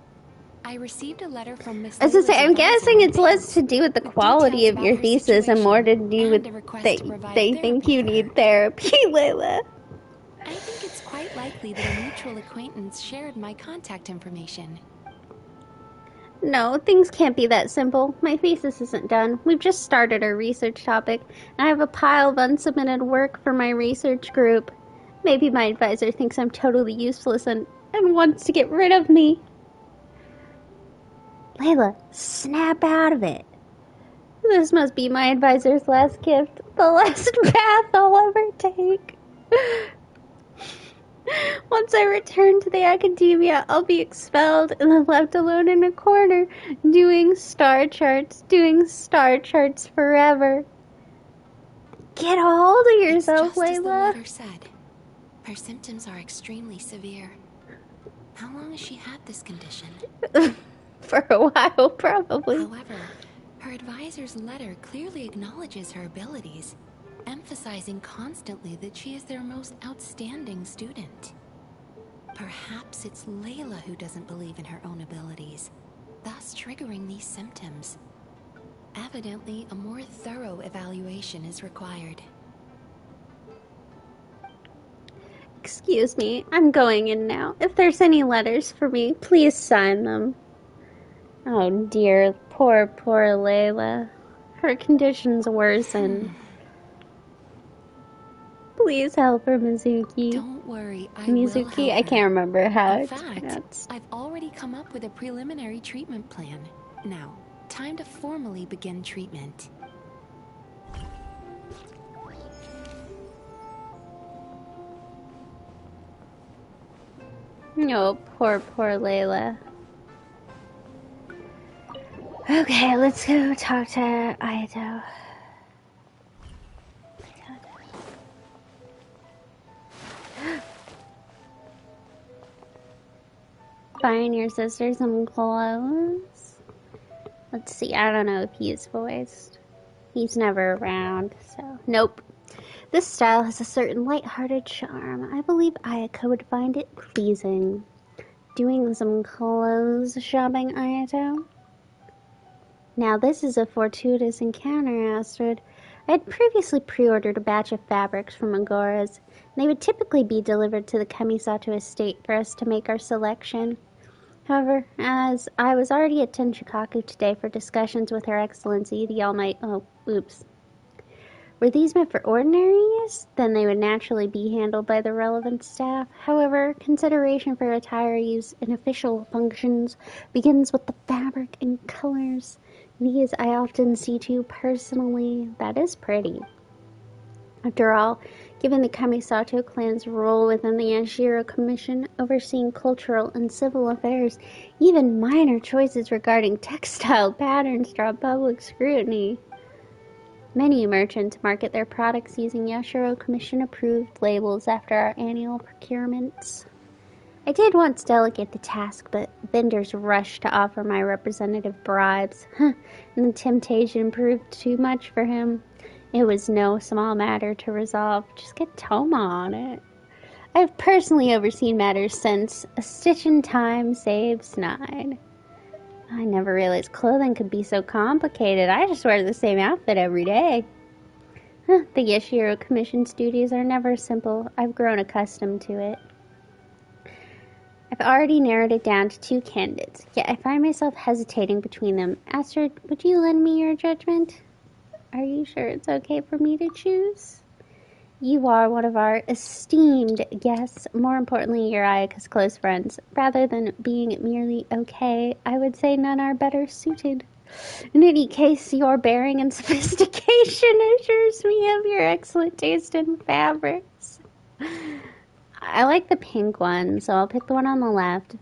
I received a letter from Miss. As I say, I'm guessing it's less to do with the quality of your thesis and more to do with they think you need therapy, Layla. I think it's quite likely that a mutual acquaintance shared my contact information. No, things can't be that simple. My thesis isn't done. We've just started our research topic, and I have a pile of unsubmitted work for my research group. Maybe my advisor thinks I'm totally useless and wants to get rid of me. Layla, snap out of it. This must be my advisor's last gift, the last bath I'll ever take. Once I return to the academia, I'll be expelled and then left alone in a corner, doing star charts forever. Get a hold of yourself, It's just as the Layla. letter said. Her symptoms are extremely severe. How long has she had this condition? For a while, probably. However, her advisor's letter clearly acknowledges her abilities, emphasizing constantly that she is their most outstanding student. Perhaps it's Layla who doesn't believe in her own abilities, thus triggering these symptoms. Evidently, a more thorough evaluation is required. Excuse me, I'm going in now. If there's any letters for me, please sign them. Oh dear, poor Layla. Her condition's worsen. Please help her, Mizuki. Don't worry, I will Mizuki? help I can't her. remember how In it's fact, pronounced. I've already come up with a preliminary treatment plan. Now, time to formally begin treatment. No, poor Layla. Okay, let's go talk to Ayato. Find your sister some clothes. Let's see, I don't know if he's voiced. He's never around, so nope. This style has a certain light-hearted charm. I believe Ayako would find it pleasing. Doing some clothes shopping, Ayato? Now this is a fortuitous encounter, Astrid. I had previously pre-ordered a batch of fabrics from Agora's. They would typically be delivered to the Kamisato estate for us to make our selection. However, as I was already at Tenshikaku today for discussions with Her Excellency, the All-Might... Oh, oops. Were these meant for ordinary use? Then they would naturally be handled by the relevant staff. However, consideration for attire use in official functions begins with the fabric and colors. These I often see to personally. That is pretty. After all, given the Kamisato clan's role within the Yashiro Commission, overseeing cultural and civil affairs, even minor choices regarding textile patterns draw public scrutiny. Many merchants market their products using Yashiro Commission-approved labels after our annual procurements. I did once delegate the task, but vendors rushed to offer my representative bribes, and the temptation proved too much for him. It was no small matter to resolve. Just get Toma on it. I have personally overseen matters since a stitch in time saves 9. I never realized clothing could be so complicated. I just wear the same outfit every day. The Yashiro Commission's duties are never simple. I've grown accustomed to it. I've already narrowed it down to 2 candidates, yet I find myself hesitating between them. Astrid, would you lend me your judgment? Are you sure it's okay for me to choose? You are one of our esteemed guests, more importantly, you're Ayaka's close friends. Rather than being merely okay, I would say none are better suited. In any case, your bearing and sophistication assures me of your excellent taste in fabrics. I like the pink one, so I'll pick the one on the left.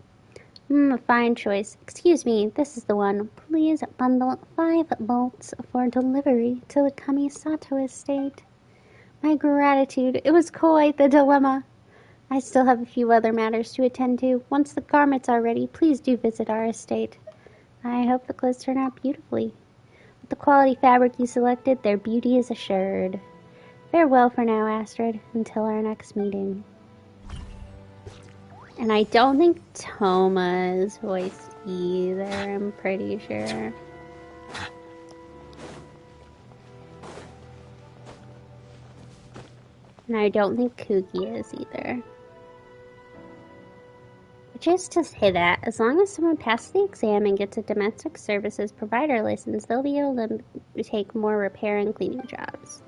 A fine choice. Excuse me, this is the one. Please bundle 5 bolts for delivery to the Kamisato estate. My gratitude. It was quite the dilemma. I still have a few other matters to attend to. Once the garments are ready, please do visit our estate. I hope the clothes turn out beautifully. With the quality fabric you selected, their beauty is assured. Farewell for now, Astrid, until our next meeting. And I don't think Toma is voiced either, I'm pretty sure. And I don't think Kuki is either. Just to say that, as long as someone passes the exam and gets a domestic services provider license, they'll be able to take more repair and cleaning jobs.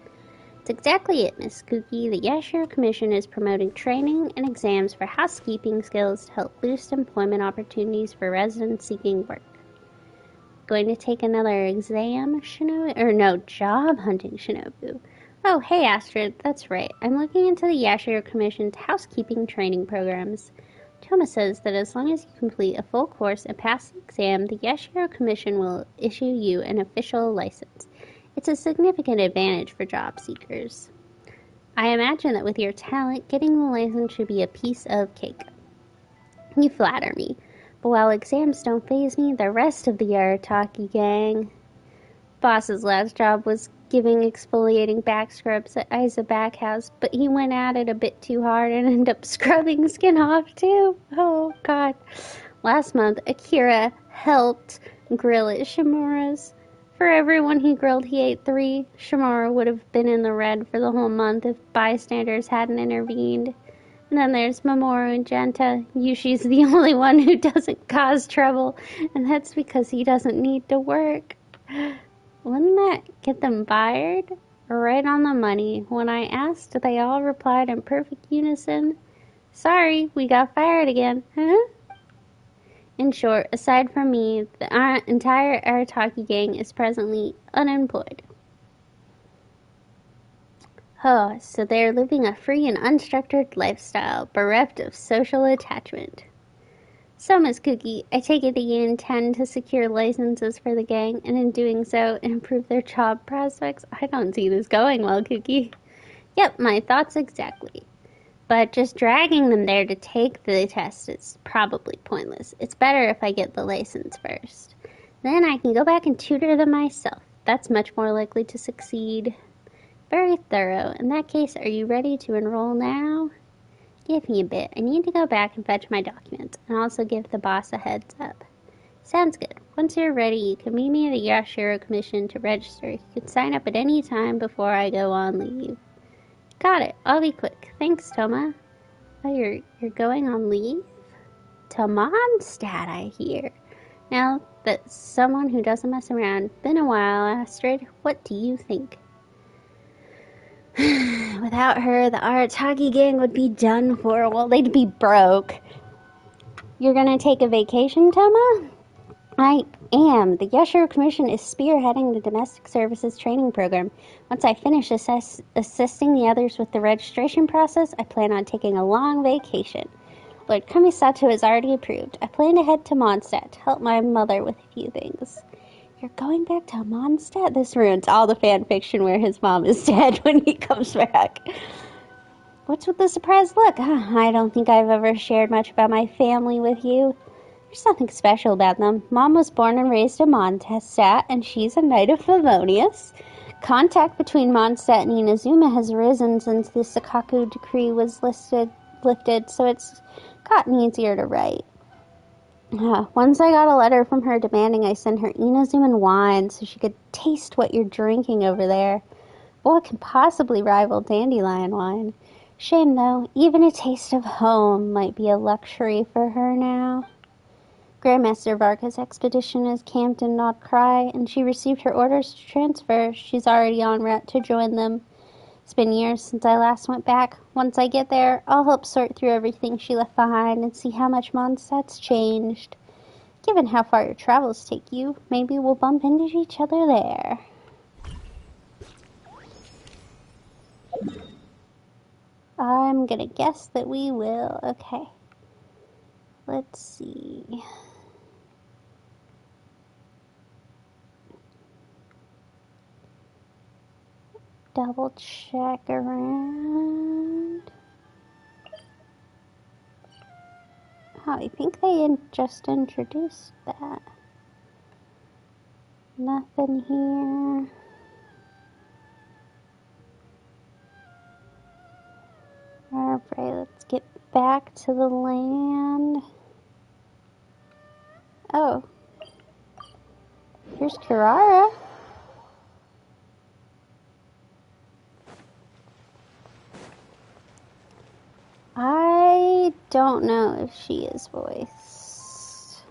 That's exactly it, Miss Kuki. The Yashiro Commission is promoting training and exams for housekeeping skills to help boost employment opportunities for residents seeking work. Going to take another exam, Shinobu? Or no, job hunting, Shinobu. Oh, hey Astrid, that's right. I'm looking into the Yashiro Commission's housekeeping training programs. Toma says that as long as you complete a full course and pass the exam, the Yashiro Commission will issue you an official license. It's a significant advantage for job seekers. I imagine that with your talent, getting the license should be a piece of cake. You flatter me, but while exams don't faze me, the rest of the Arataki gang... Boss's last job was giving exfoliating back scrubs at Isa Backhouse, but he went at it a bit too hard and ended up scrubbing skin off too. Oh god. Last month, Akira helped grill at Shimura's. For everyone he grilled, he ate 3. Shimura would have been in the red for the whole month if bystanders hadn't intervened. And then there's Mamoru and Genta. Yushi's the only one who doesn't cause trouble, and that's because he doesn't need to work. Wouldn't that get them fired? Right on the money. When I asked, they all replied in perfect unison, "Sorry, we got fired again." Huh? In short, aside from me, the entire Arataki gang is presently unemployed. Oh, so they're living a free and unstructured lifestyle, bereft of social attachment. So, Miss Kuki, I take it that you intend to secure licenses for the gang, and in doing so, improve their job prospects? I don't see this going well, Kuki. Yep, my thoughts exactly. But just dragging them there to take the test is probably pointless. It's better if I get the license first. Then I can go back and tutor them myself. That's much more likely to succeed. Very thorough. In that case, are you ready to enroll now? Give me a bit. I need to go back and fetch my documents, and also give the boss a heads up. Sounds good. Once you're ready, you can meet me at the Yashiro Commission to register. You can sign up at any time before I go on leave. Got it. I'll be quick. Thanks, Toma. Oh, you're going on leave? To Mondstadt, I hear. Now, that's someone who doesn't mess around. Been a while, Astrid. What do you think? Without her, the Aratagi gang would be done for. Well, they'd be broke. You're gonna take a vacation, Toma? I am. The Yashiro Commission is spearheading the Domestic Services Training Program. Once I finish assisting the others with the registration process, I plan on taking a long vacation. Lord Kamisato has already approved. I plan to head to Mondstadt to help my mother with a few things. You're going back to Mondstadt? This ruins all the fan fiction where his mom is dead when he comes back. What's with the surprised look? I don't think I've ever shared much about my family with you. There's nothing special about them. Mom was born and raised in Mondstadt, and she's a Knight of Favonius. Contact between Mondstadt and Inazuma has arisen since the Sakaku decree was lifted, so it's gotten easier to write. Once I got a letter from her demanding I send her Inazuman wine so she could taste what you're drinking over there. What can possibly rival dandelion wine? Shame, though. Even a taste of home might be a luxury for her now. Grandmaster Varka's expedition is camped in Nod Cry, and she received her orders to transfer. She's already en route to join them. It's been years since I last went back. Once I get there, I'll help sort through everything she left behind and see how much Mondstadt's changed. Given how far your travels take you, maybe we'll bump into each other there. I'm gonna guess that we will. Okay. Let's see. Double check around. Oh, I think they just introduced that. Nothing here. Alright, let's get back to the land. Oh. Here's Kirara. I don't know if she is voiced.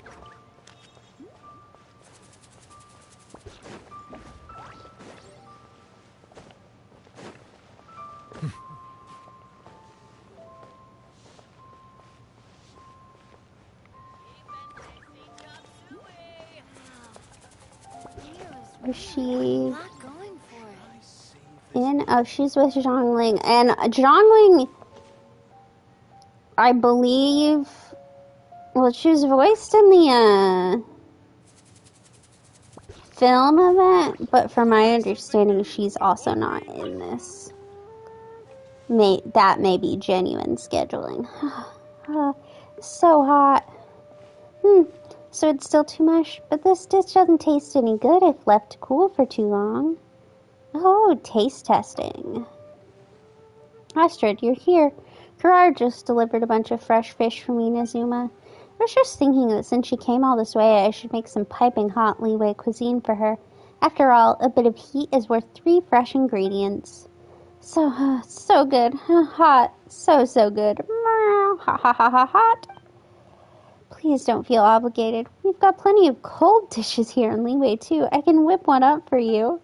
Is she in? Oh, she's with Zhongling. And Zhongling, I believe, well, she was voiced in the film event, but from my understanding, she's also not in this. That may be genuine scheduling. So hot. So it's still too much, but this dish doesn't taste any good if left to cool for too long. Oh, taste testing. Astrid, you're here. Kirara just delivered a bunch of fresh fish from Inazuma. I was just thinking that since she came all this way, I should make some piping hot Liyue cuisine for her. After all, a bit of heat is worth 3 fresh ingredients. So good. Hot. So good. Hot. Please don't feel obligated. We've got plenty of cold dishes here in Liyue, too. I can whip one up for you.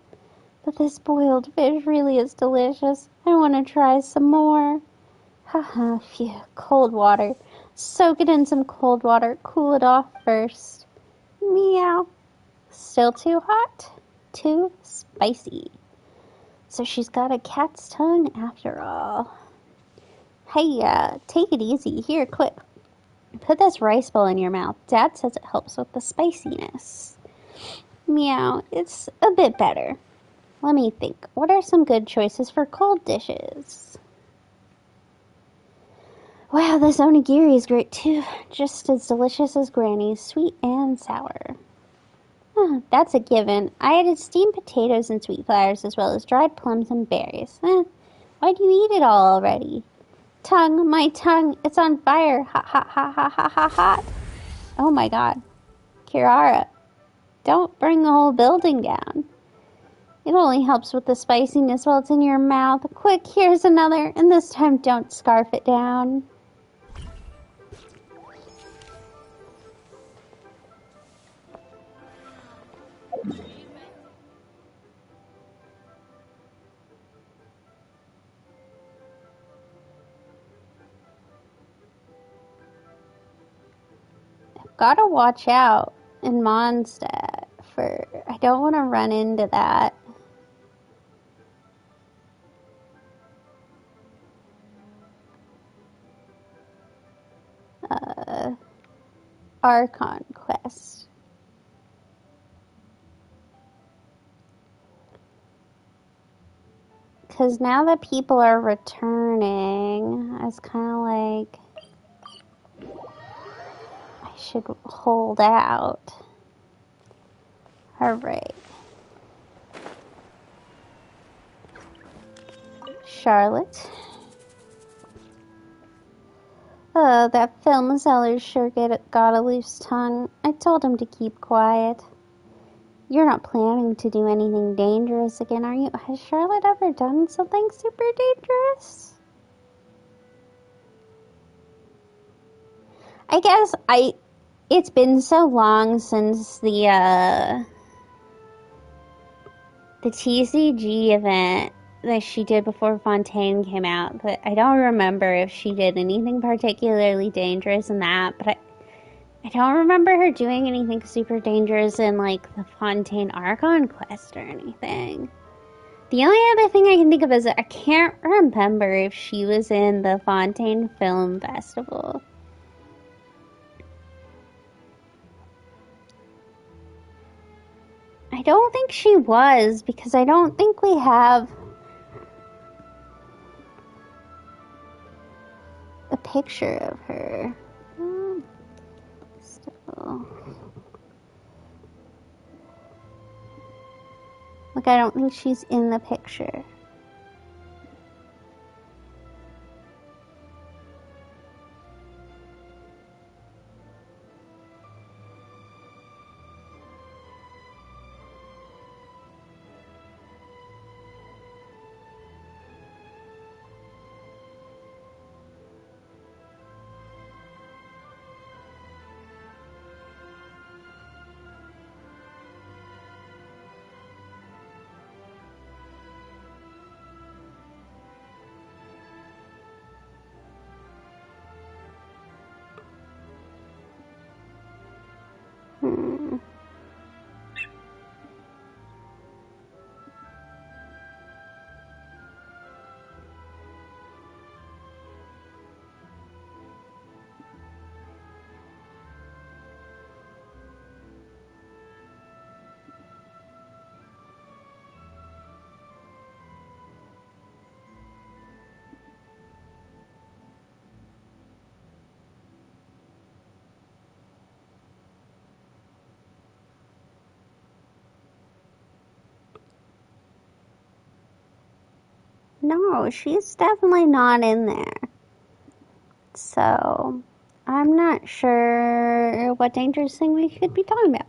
But this boiled fish really is delicious. I want to try some more. Phew. Cold water. Soak it in some cold water. Cool it off first. Meow. Still too hot? Too spicy. So she's got a cat's tongue after all. Hey, take it easy. Here, quick. Put this rice bowl in your mouth. Dad says it helps with the spiciness. Meow. It's a bit better. Let me think. What are some good choices for cold dishes? Wow, this onigiri is great too. Just as delicious as Granny's, sweet and sour. That's a given. I added steamed potatoes and sweet flowers as well as dried plums and berries. Why'd you eat it all already? Tongue, my tongue, it's on fire. Hot. Oh my god. Kirara, don't bring the whole building down. It only helps with the spiciness while it's in your mouth. Quick, here's another, and this time don't scarf it down. Gotta watch out in Mondstadt for... I don't want to run into that. Archon quest. Because now that people are returning, I was kind of like, I should hold out. Alright. Charlotte. Oh, that film seller sure got a loose tongue. I told him to keep quiet. You're not planning to do anything dangerous again, are you? Has Charlotte ever done something super dangerous? I guess it's been so long since the TCG event that she did before Fontaine came out that I don't remember if she did anything particularly dangerous in that, but I don't remember her doing anything super dangerous in, like, the Fontaine Archon quest or anything. The only other thing I can think of is I can't remember if she was in the Fontaine Film Festival. I don't think she was, because I don't think we have a picture of her. Like, I don't think she's in the picture. No, she's definitely not in there. So, I'm not sure what dangerous thing we could be talking about.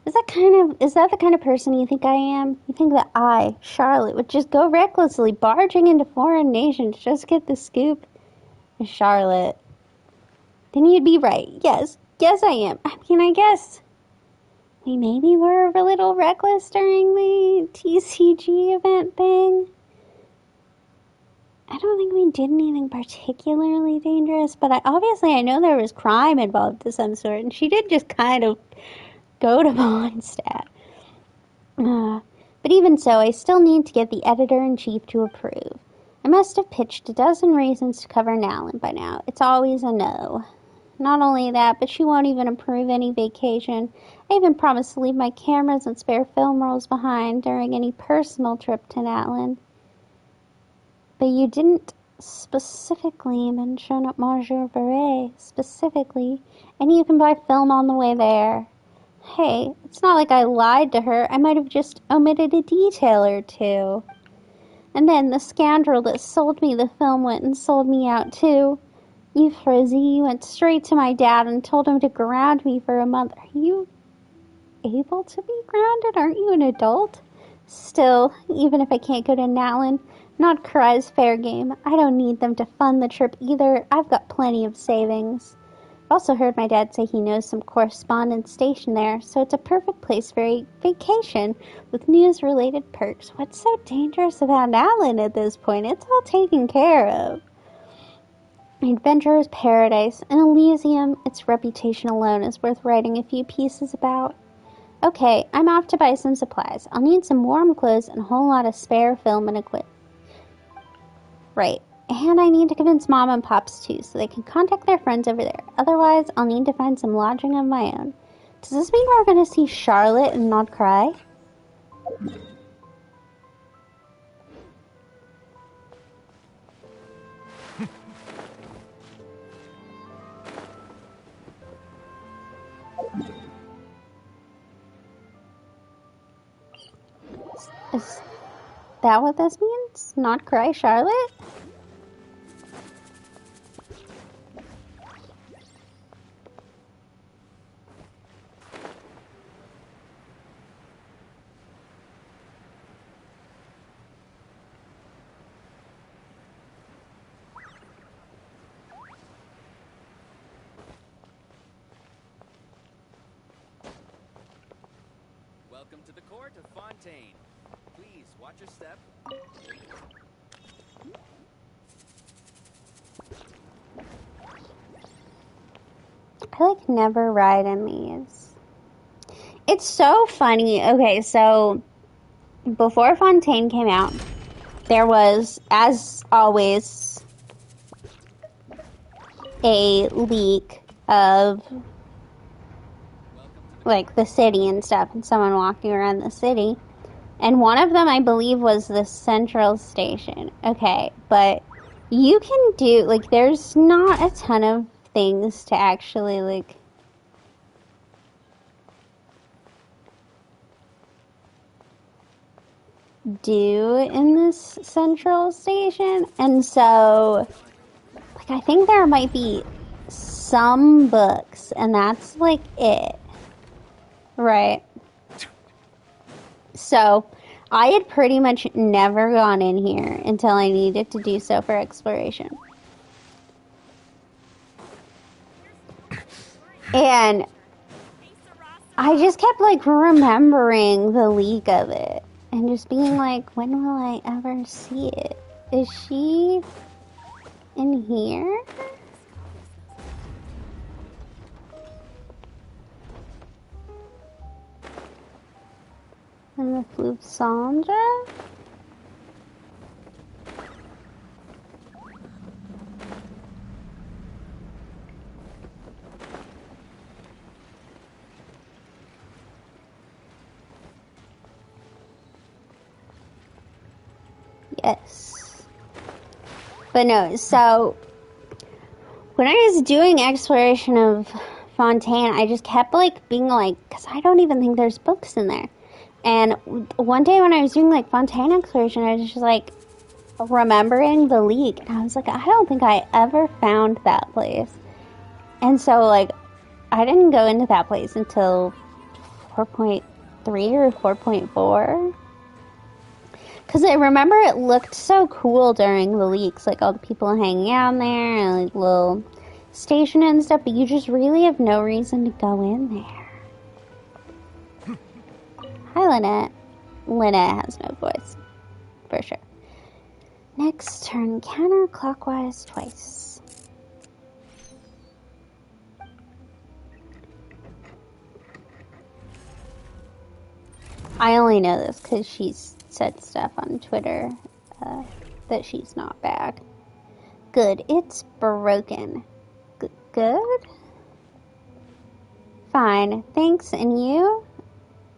Is that the kind of person you think I am? You think that I, Charlotte, would just go recklessly barging into foreign nations just to get the scoop? Charlotte. Then you'd be right. Yes, I am. I mean, I guess we maybe were a little reckless during the TCG event thing. I don't think we did anything particularly dangerous, but I know there was crime involved of some sort, and she did just kind of go to Mondstadt. But even so, I still need to get the editor-in-chief to approve. I must have pitched a dozen reasons to cover Nalin by now. It's always a no. Not only that, but she won't even approve any vacation. I even promised to leave my cameras and spare film rolls behind during any personal trip to Nalin. But you didn't specifically mention Monsieur Verret, specifically, and you can buy film on the way there. Hey, it's not like I lied to her. I might have just omitted a detail or two. And then the scoundrel that sold me the film went and sold me out too. You frizzy went straight to my dad and told him to ground me for a month. Are you able to be grounded? Aren't you an adult? Still, even if I can't go to Nalin, not Karai's fair game. I don't need them to fund the trip either. I've got plenty of savings. I've also heard my dad say he knows some correspondents stationed there, so it's a perfect place for a vacation with news-related perks. What's so dangerous about Nalin at this point? It's all taken care of. Adventurer's paradise. In Elysium, its reputation alone is worth writing a few pieces about. Okay, I'm off to buy some supplies. I'll need some warm clothes and a whole lot of spare film and equipment. Right. And I need to convince Mom and Pops too, so they can contact their friends over there. Otherwise, I'll need to find some lodging of my own. Does this mean we're going to see Charlotte and not cry? Is that what this means? Not cry, Charlotte? Welcome to the court of Fontaine. Please watch your step. I never ride in these. It's so funny. Okay, so before Fontaine came out, there was, as always, a leak of like the city and stuff, and someone walking around the city. And one of them, I believe, was the Central Station. Okay, but you can do, like, there's not a ton of things to actually, like, do in this Central Station. And so, like, I think there might be some books, and that's, like, it. Right. So, I had pretty much never gone in here until I needed to do so for exploration. And I just kept, like, remembering the leak of it. And just being like, when will I ever see it? Is she in here? And the Fleuve Cendre? Yes. But no, so when I was doing exploration of Fontaine, I just kept like being like, because I don't even think there's books in there. And one day when I was doing like Fontaine exploration, I was just like remembering the leak. And I was like, I don't think I ever found that place. And so like, I didn't go into that place until 4.3 or 4.4. Because I remember it looked so cool during the leaks, like all the people hanging out in there and like little station and stuff, but you just really have no reason to go in there. Hi, Lynette. Lynette has no voice, for sure. Next, turn counterclockwise twice. I only know this because she's said stuff on Twitter that she's not back. Good. It's broken. Good? Fine. Thanks. And you?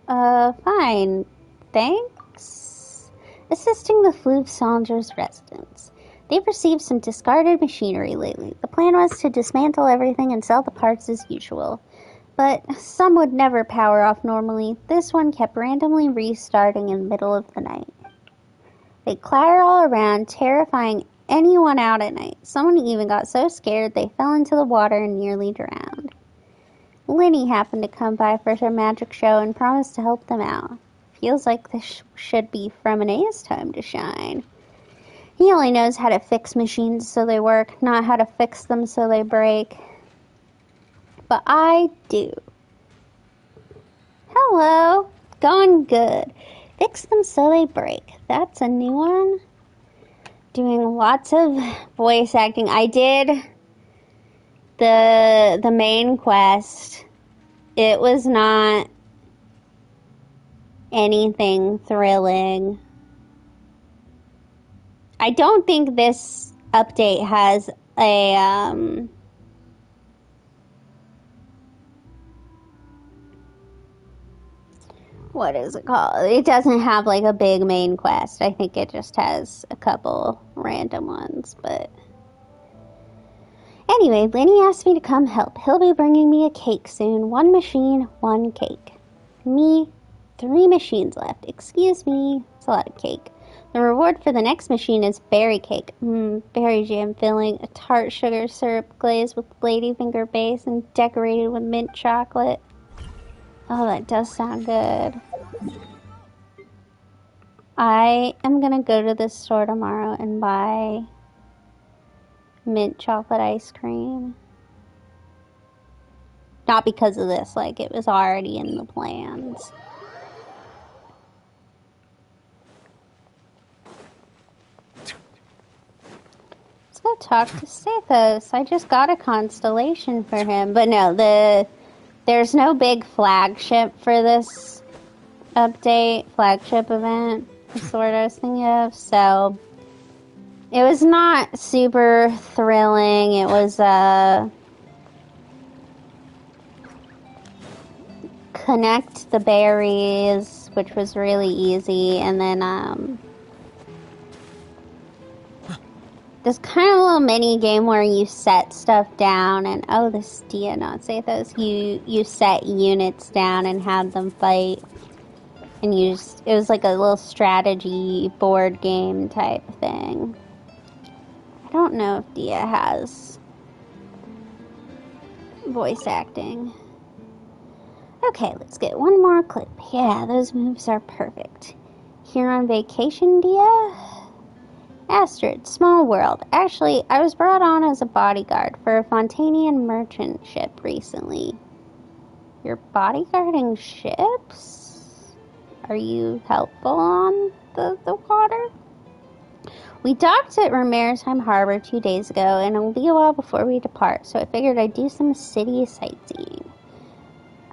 Fine. Thanks. Assisting the Fleuve Cendre's residents. They've received some discarded machinery lately. The plan was to dismantle everything and sell the parts as usual. But some would never power off normally. This one kept randomly restarting in the middle of the night. They clatter all around, terrifying anyone out at night. Someone even got so scared they fell into the water and nearly drowned. Lenny happened to come by for her magic show and promised to help them out. Feels like this should be Fremona's time to shine. He only knows how to fix machines so they work, not how to fix them so they break. But I do. Hello. Going good. Fix them so they break. That's a new one. Doing lots of voice acting. I did the main quest, it was not anything thrilling. I don't think this update has a what is it called? It doesn't have like a big main quest. I think it just has a couple random ones, but anyway, Lenny asked me to come help. He'll be bringing me a cake soon. 1 machine, 1 cake. Me, 3 machines left. Excuse me. It's a lot of cake. The reward for the next machine is berry cake. Berry jam filling, a tart sugar syrup glaze with ladyfinger base and decorated with mint chocolate. Oh, that does sound good. I am gonna go to the store tomorrow and buy mint chocolate ice cream. Not because of this, like it was already in the plans. Let's go talk to Stathos. I just got a constellation for him. But no, there's no big flagship for this update, flagship event, is what I was thinking of. So it was not super thrilling. It was connect the berries, which was really easy, and then this kind of little mini game where you set stuff down, and oh, this Dia, not Sathos, you set units down and have them fight, and it was like a little strategy board game type thing. I don't know if Dia has voice acting. Okay, let's get one more clip. Yeah, those moves are perfect. Here on vacation, Dia? Astrid, small world. Actually, I was brought on as a bodyguard for a Fontanian merchant ship recently. You're bodyguarding ships? Are you helpful on the water? We docked at Romersheim Harbor 2 days ago, and it'll be a while before we depart, so I figured I'd do some city sightseeing.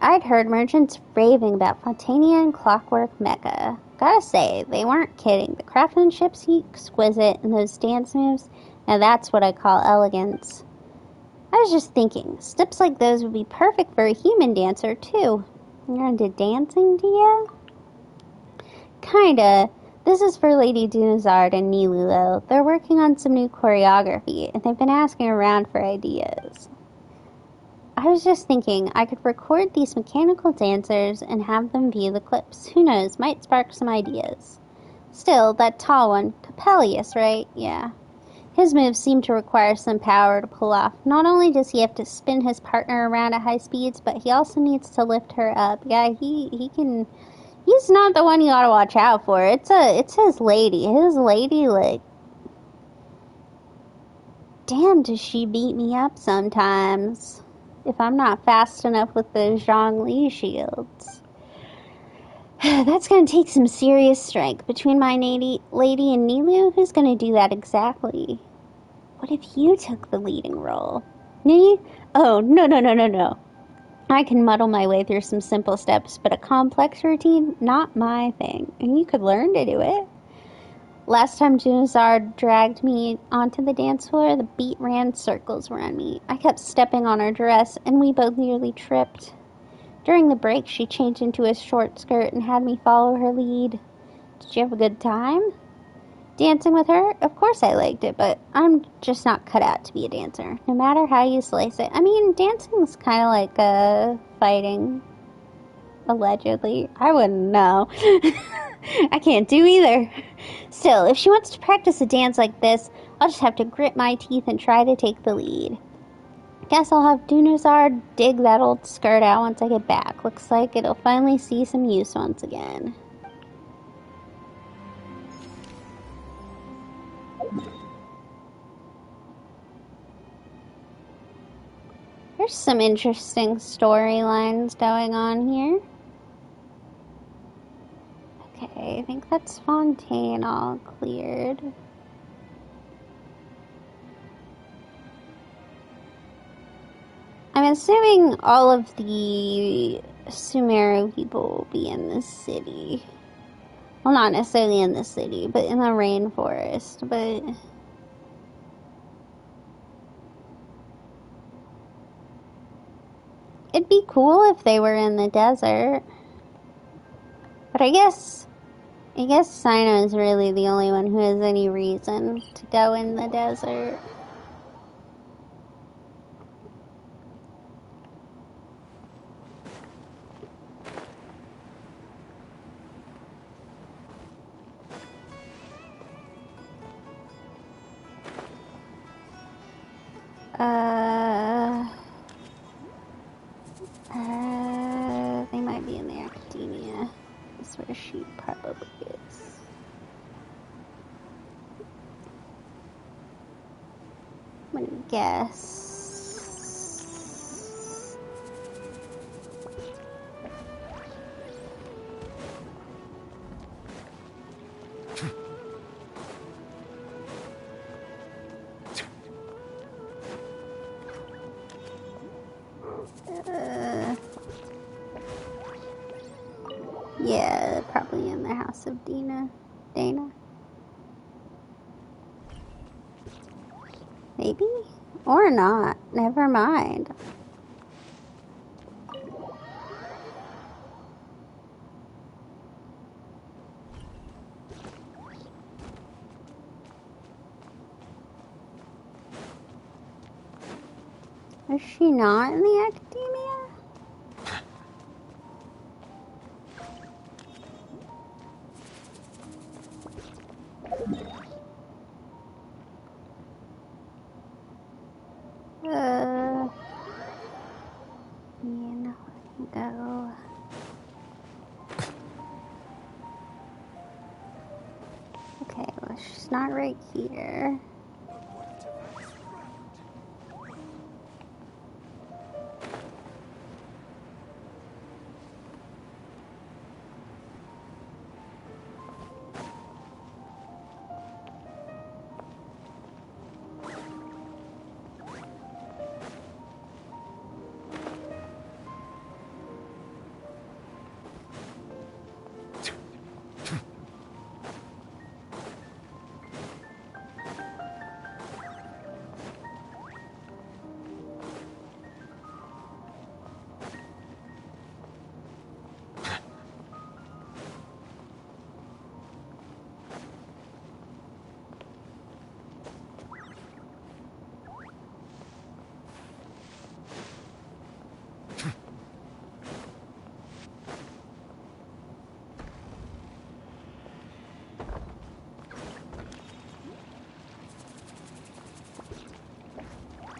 I'd heard merchants raving about Fontania and Clockwork Mecca. Gotta say, they weren't kidding. The craftsmanship's exquisite, and those dance moves, now that's what I call elegance. I was just thinking, steps like those would be perfect for a human dancer, too. You're into dancing, Dia? Kinda. This is for Lady Dunazard and Nilou, though. They're working on some new choreography, and they've been asking around for ideas. I was just thinking I could record these mechanical dancers and have them view the clips. Who knows, might spark some ideas. Still, that tall one, Coppelius, right? Yeah. His moves seem to require some power to pull off. Not only does he have to spin his partner around at high speeds, but he also needs to lift her up. Yeah, he can... He's not the one you gotta watch out for. It's his lady. His lady, like... Damn, does she beat me up sometimes. If I'm not fast enough with those Zhongli shields. That's going to take some serious strength. Between my lady and Nilou, who's going to do that exactly? What if you took the leading role? Me? Oh, no. I can muddle my way through some simple steps, but a complex routine, not my thing. And you could learn to do it. Last time Dunazard dragged me onto the dance floor, the beat ran circles around me. I kept stepping on her dress, and we both nearly tripped. During the break, she changed into a short skirt and had me follow her lead. Did you have a good time? Dancing with her? Of course I liked it, but I'm just not cut out to be a dancer, no matter how you slice it. I mean, dancing's kind of like fighting. Allegedly. I wouldn't know. I can't do either. Still, if she wants to practice a dance like this, I'll just have to grit my teeth and try to take the lead. Guess I'll have Dunazard dig that old skirt out once I get back. Looks like it'll finally see some use once again. There's some interesting storylines going on here. Okay, I think that's Fontaine all cleared. I assuming all of the Sumeru people will be in the city. Well, not necessarily in the city, but in the rainforest, but... It'd be cool if they were in the desert. But I guess Sino is really the only one who has any reason to go in the desert. They might be in the academia. That's where she probably is. I'm gonna guess. Yeah, probably in the house of Dana. Maybe? Or not. Never mind. Is she not in the academia? Go. Okay, well, she's not right here.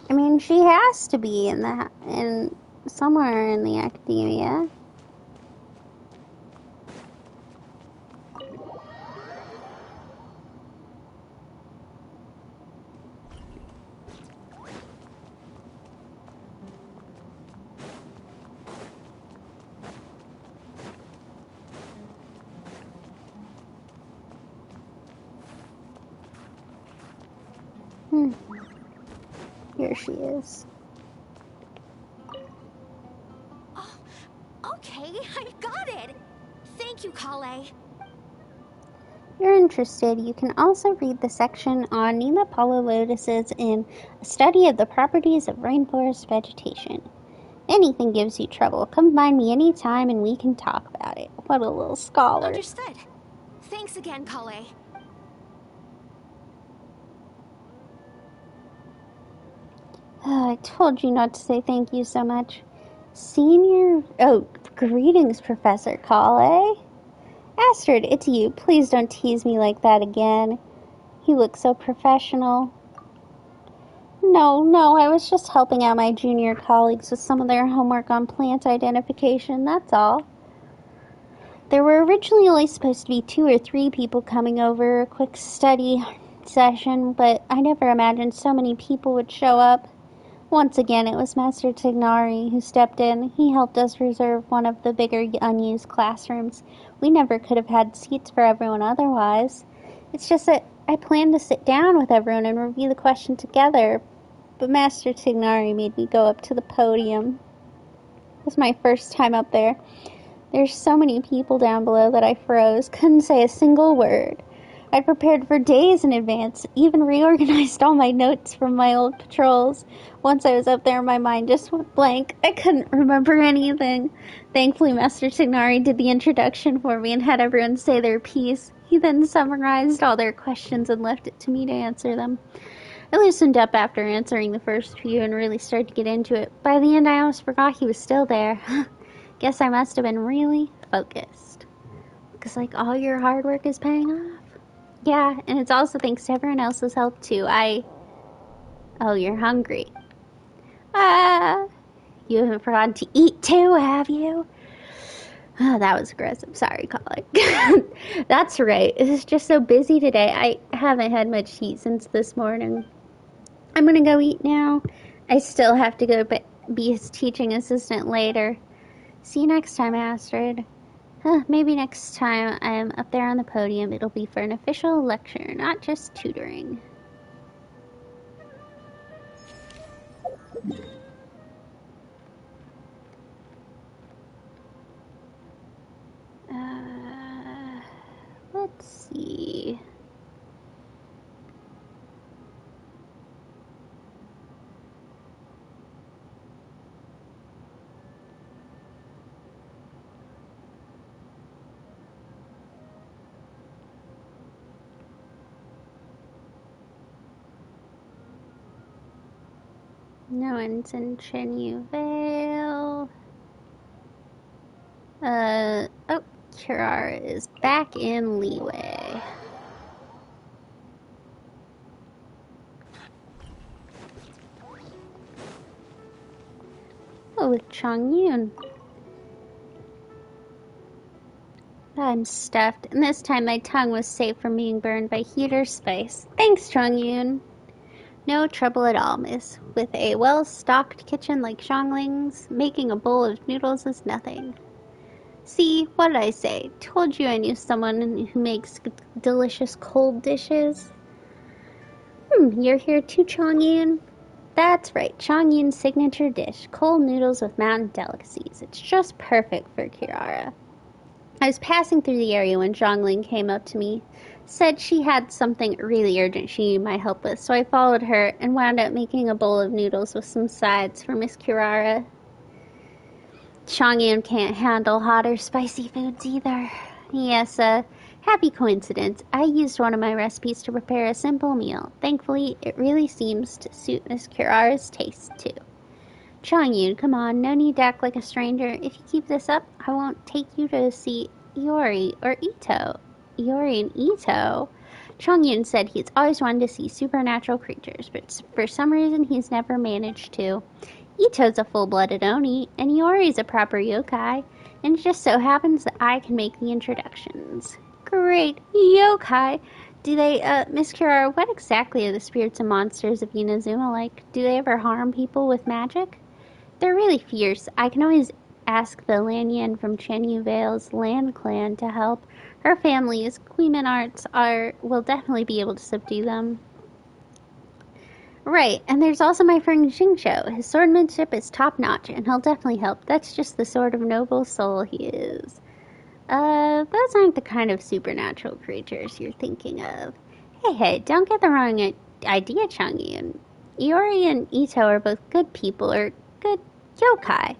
I mean, she has to be in somewhere in the academia. Here she is. Oh, okay, I've got it. Thank you, Kale. If you're interested, you can also read the section on Nina Palo lotuses in A Study of the Properties of Rainforest Vegetation. Anything gives you trouble, come find me anytime and we can talk about it. What a little scholar. Understood. Thanks again, Kale. Oh, I told you not to say thank you so much. Greetings, Professor Kale. Astrid, it's you. Please don't tease me like that again. You look so professional. No, I was just helping out my junior colleagues with some of their homework on plant identification, that's all. There were originally only supposed to be 2 or 3 people coming over a quick study session, but I never imagined so many people would show up. Once again, it was Master Tignari who stepped in. He helped us reserve one of the bigger unused classrooms. We never could have had seats for everyone otherwise. It's just that I planned to sit down with everyone and review the question together, but Master Tignari made me go up to the podium. It was my first time up there. There's so many people down below that I froze, couldn't say a single word. I prepared for days in advance, even reorganized all my notes from my old patrols. Once I was up there, my mind just went blank. I couldn't remember anything. Thankfully, Master Tignari did the introduction for me and had everyone say their piece. He then summarized all their questions and left it to me to answer them. I loosened up after answering the first few and really started to get into it. By the end, I almost forgot he was still there. Guess I must have been really focused. Because, like, all your hard work is paying off. Yeah, and it's also thanks to everyone else's help, too. Oh, you're hungry. You haven't forgotten to eat, too, have you? Oh, that was aggressive. Sorry, Colin. That's right. It's just so busy today. I haven't had much to eat since this morning. I'm gonna go eat now. I still have to go be his teaching assistant later. See you next time, Astrid. Maybe next time I'm up there on the podium, it'll be for an official lecture, not just tutoring. Let's see. No one's in Chenyu Vale. Oh, Kirara is back in Liyue. Oh, with Chongyun. I'm stuffed, and this time my tongue was safe from being burned by heat or spice. Thanks, Chongyun. No trouble at all, miss. With a well-stocked kitchen like Xiangling's, making a bowl of noodles is nothing. See, what did I say? Told you I knew someone who makes delicious cold dishes. You're here too, Chongyun? That's right, Chongyun's signature dish, cold noodles with mountain delicacies. It's just perfect for Kirara. I was passing through the area when Xiangling came up to me. Said she had something really urgent she needed my help with, so I followed her and wound up making a bowl of noodles with some sides for Miss Kirara. Chongyun can't handle hot or spicy foods either. Yes, happy coincidence. I used one of my recipes to prepare a simple meal. Thankfully, it really seems to suit Miss Kirara's taste, too. Chongyun, come on, no need to act like a stranger. If you keep this up, I won't take you to see Iori or Ito. Iori and Ito? Chongyun said he's always wanted to see supernatural creatures, but for some reason he's never managed to. Ito's a full-blooded Oni, and Iori's a proper yokai, and it just so happens that I can make the introductions. Great! Yokai! Do they, Miss Kirara, what exactly are the spirits and monsters of Inazuma like? Do they ever harm people with magic? They're really fierce. I can always ask the Lanyan from Chenyu Vale's Land Clan to help. Her family's Queeman Arts will definitely be able to subdue them. Right, and there's also my friend Xingqiu. His swordsmanship is top-notch, and he'll definitely help. That's just the sort of noble soul he is. Those aren't the kind of supernatural creatures you're thinking of. Hey, don't get the wrong idea, Chongyun. Iori and Ito are both good people, or good yokai.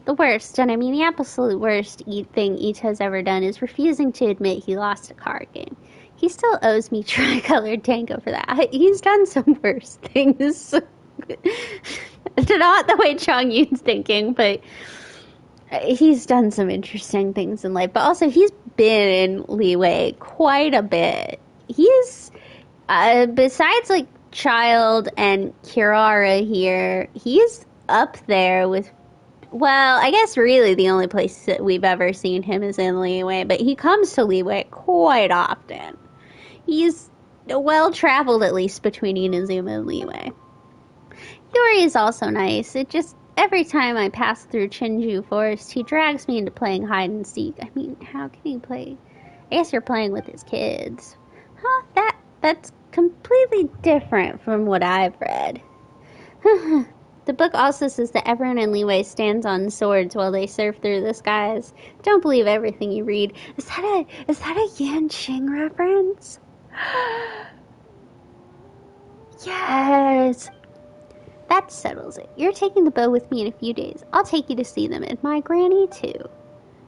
The worst, and I mean the absolute worst thing Ito's ever done is refusing to admit he lost a card game. He still owes me Tricolored Tango for that. He's done some worse things. Not the way Chongyun's thinking, but he's done some interesting things in life. But also, he's been in Liyue quite a bit. He's, besides, like, Child and Kirara here, he's up there with, well, I guess really the only place that we've ever seen him is in Liyue, but he comes to Liyue quite often. He's well-traveled, at least, between Inazuma and Liyue. Iori is also nice. It just, every time I pass through Chenju Forest, he drags me into playing hide-and-seek. I mean, how can he play? I guess you're playing with his kids. Huh? That's completely different from what I've read. The book also says that everyone in Liyue stands on swords while they surf through the skies. Don't believe everything you read. Is that a Yan Qing reference? Yes! That settles it. You're taking the bow with me in a few days. I'll take you to see them, and my granny too.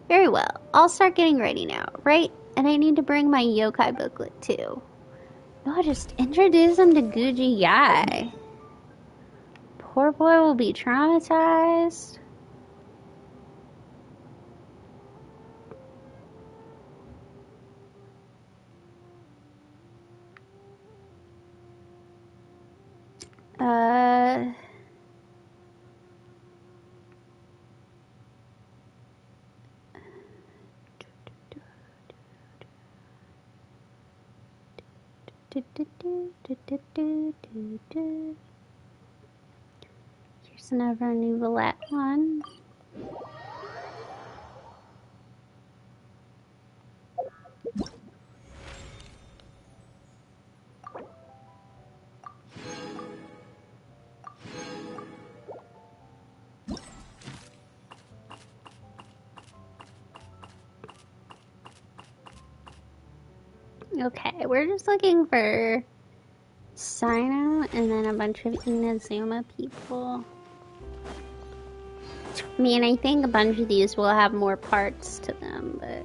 Very well. I'll start getting ready now, right? And I need to bring my yokai booklet too. Oh, just introduce him to Guji Yai. Poor boy will be traumatized. Here's another Nouvellette one. Okay, we're just looking for Sino and then a bunch of Inazuma people. I mean, I think a bunch of these will have more parts to them, but...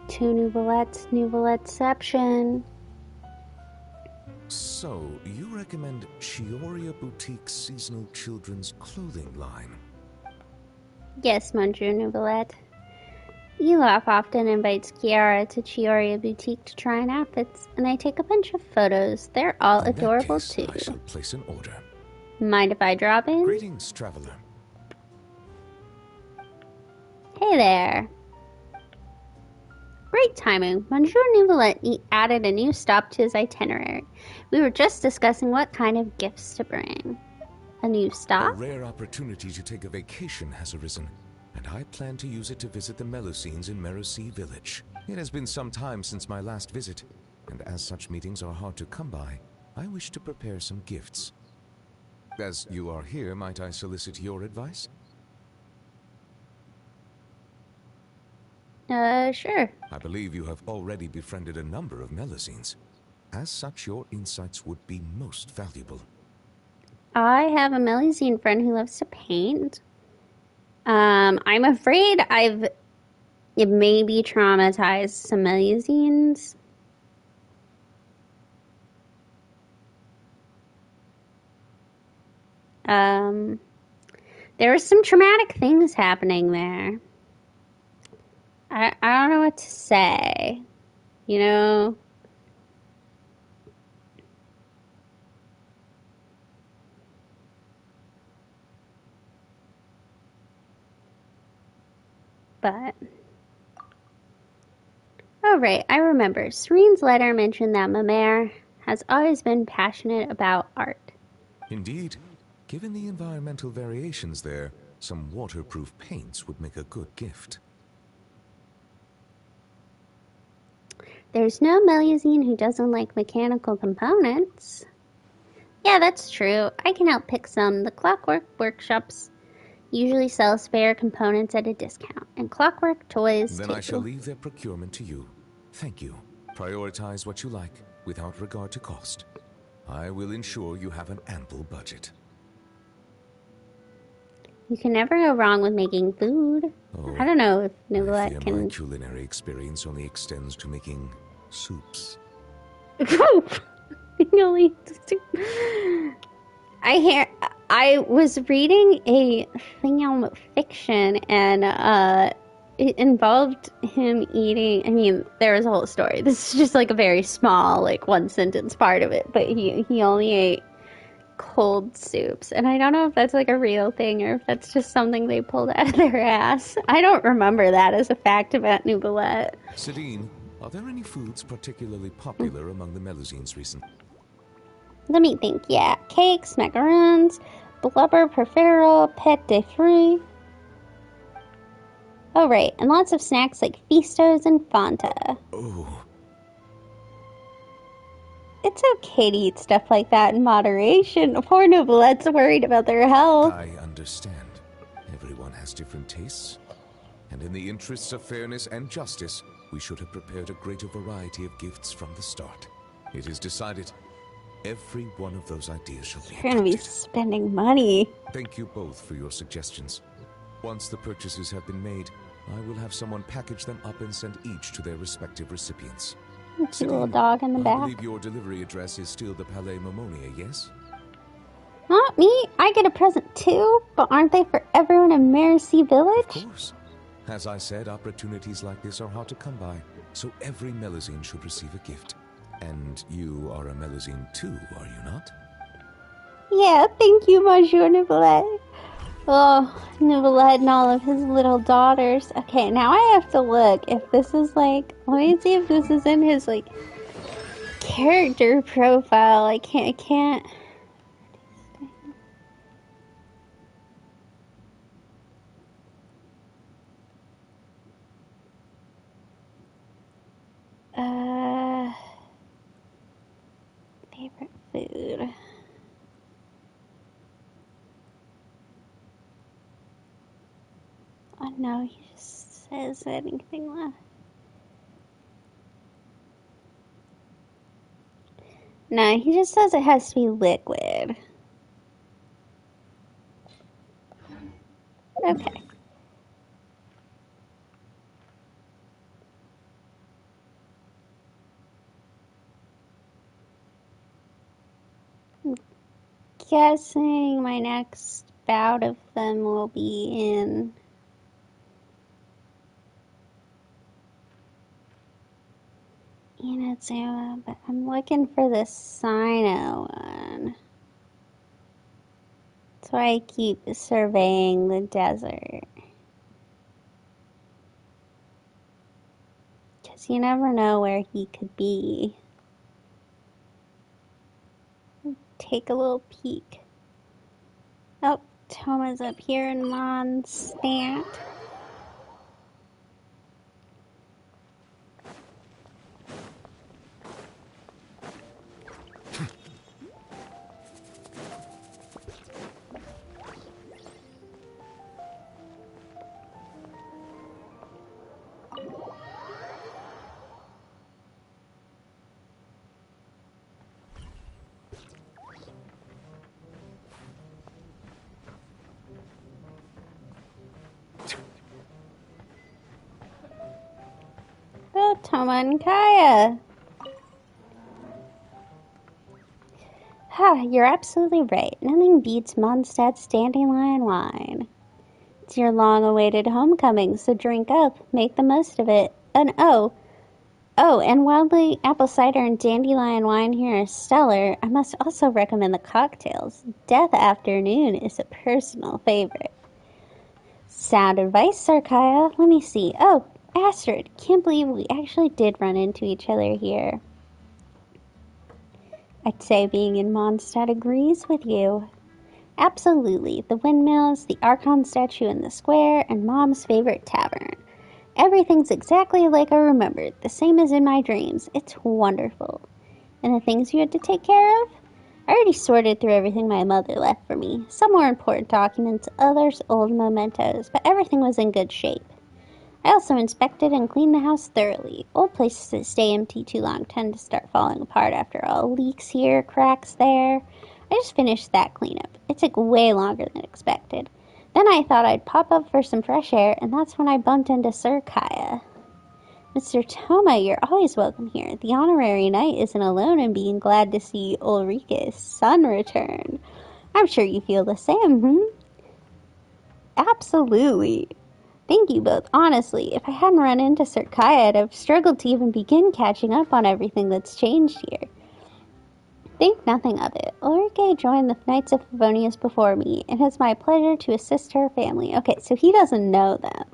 Two Nouvellettes, Nouvelletteception. So, you recommend Chioria Boutique's seasonal children's clothing line? Yes, Monsieur Nouvellette. Elof often invites Kiara to Chioria Boutique to try on outfits, and I take a bunch of photos. They're all adorable too. I shall place an order. Mind if I drop in? Greetings, traveler. Hey there. Great timing. Monsieur Nouvellette added a new stop to his itinerary. We were just discussing what kind of gifts to bring. A new stop? A rare opportunity to take a vacation has arisen, and I plan to use it to visit the Melusines in Merosi village. It has been some time since my last visit, and as such meetings are hard to come by, I wish to prepare some gifts. As you are here, might I solicit your advice? Sure. I believe you have already befriended a number of Melusines. As such, your insights would be most valuable. I have a Melusine friend who loves to paint. I'm afraid I've maybe traumatized some Melusines. There were some traumatic things happening there. I don't know what to say, you know? But... oh, right, I remember. Serene's letter mentioned that Mamere has always been passionate about art. Indeed. Given the environmental variations there, some waterproof paints would make a good gift. There's no Melusine who doesn't like mechanical components. Yeah, that's true. I can help pick some. The Clockwork Workshops usually sell spare components at a discount, and Clockwork toys Then too. I shall leave their procurement to you. Thank you. Prioritize what you like, without regard to cost. I will ensure you have an ample budget. You can never go wrong with making food. Oh, I don't know if I fear Nouvellette my can... culinary experience only extends to making soups. I was reading a film fiction, and it involved him eating... I mean, there was a whole story. This is just like a very small, like, one-sentence part of it, but he only ate cold soups, and I don't know if that's like a real thing or if that's just something they pulled out of their ass. I don't remember that as a fact about Nouvellette. Sidine, are there any foods particularly popular among the Melusines recently? Let me think. Yeah, cakes, macaroons, blubber preferal, pet de fruit. Oh, right, and lots of snacks like Feastos and Fanta. Oh, It's okay to eat stuff like that in moderation. Poor Noublette's worried about their health. I understand. Everyone has different tastes. And in the interests of fairness and justice, we should have prepared a greater variety of gifts from the start. It is decided. Every one of those ideas shall be You're gonna be adopted. spending money. Thank you both for your suggestions. Once the purchases have been made, I will have someone package them up and send each to their respective recipients. Cute little dog in the I back. believe your delivery address is still the Palais Momonia, yes? Not me. I get a present too, but aren't they for everyone in Mercy Of Village? course. As I said, opportunities like this are hard to come by, so every Melusine should receive a gift. And you are a Melusine too, are you not? Yeah, thank you, Monsieur Noublet. Oh, Noublet and all of his little daughters. Okay, now I have to look if this is like... Let me see if this is in his, like, character profile. I can't... Favorite food. Oh no, he just says anything left. No, he just says it has to be liquid. Okay. Guessing my next bout of them will be in Inazuma, but I'm looking for the Sino one. So I keep surveying the desert. Because you never know where he could be. Take a little peek. Oh, Toma's up here in Mondstadt. Oh, Toma and Kaya. You're absolutely right. Nothing beats Mondstadt's Dandelion wine. It's your long-awaited homecoming, so drink up. Make the most of it. And and while the apple cider and dandelion wine here are stellar, I must also recommend the cocktails. Death Afternoon is a personal favorite. Sound advice, Sir Kaya. Let me see. Oh, Astrid, can't believe we actually did run into each other here. I'd say being in Mondstadt agrees with you. Absolutely. The windmills, the Archon statue in the square, and Mom's favorite tavern. Everything's exactly like I remembered, the same as in my dreams. It's wonderful. And the things you had to take care of? I already sorted through everything my mother left for me. Some more important documents, others old mementos, but everything was in good shape. I also inspected and cleaned the house thoroughly. Old places that stay empty too long tend to start falling apart after all. Leaks here, cracks there. I just finished that cleanup. It took way longer than expected. Then I thought I'd pop up for some fresh air, and that's when I bumped into Sir Kaya. Mr. Toma, you're always welcome here. The honorary knight isn't alone in being glad to see Ulrike's son return. I'm sure you feel the same, Absolutely. Thank you both. Honestly, if I hadn't run into Sir Kaya, I'd have struggled to even begin catching up on everything that's changed here. Think nothing of it. Ulrike joined the Knights of Favonius before me, and it's my pleasure to assist her family. Okay, so he doesn't know them.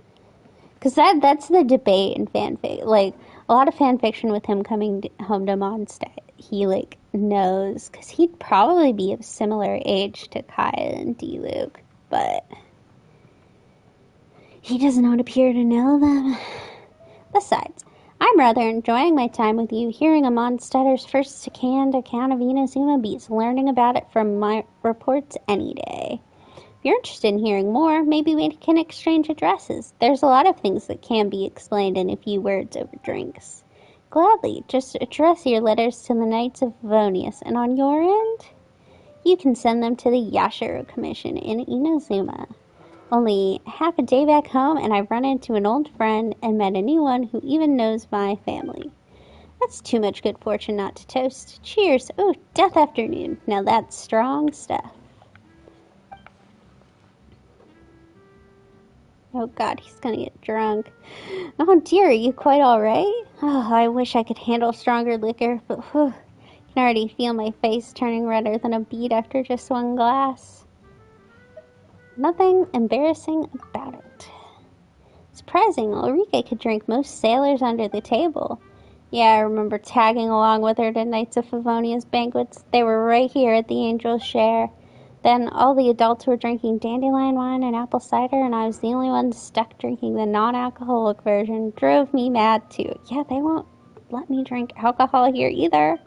Because that's the debate in fanfic. Like, a lot of fanfiction with him coming home to Mondstadt. He, knows, because he'd probably be of similar age to Kaya and Diluc, but he does not appear to know them. Besides, I'm rather enjoying my time with you, hearing Mondstadter's first-hand account of Inazuma beats learning about it from my reports any day. If you're interested in hearing more, maybe we can exchange addresses. There's a lot of things that can be explained in a few words over drinks. Gladly, just address your letters to the Knights of Favonius, and on your end, you can send them to the Yashiro Commission in Inazuma. Only half a day back home, and I've run into an old friend and met a new one who even knows my family. That's too much good fortune not to toast. Cheers. Oh, Death Afternoon. Now that's strong stuff. Oh god, he's gonna get drunk. Oh dear, are you quite alright? Oh, I wish I could handle stronger liquor, but whew, I can already feel my face turning redder than a beet after just one glass. Nothing embarrassing about it. Surprising, Ulrike could drink most sailors under the table. Yeah, I remember tagging along with her to Knights of Favonia's banquets. They were right here at the Angel's Share. Then all the adults were drinking dandelion wine and apple cider, and I was the only one stuck drinking the non-alcoholic version. Drove me mad, too. Yeah, they won't let me drink alcohol here either.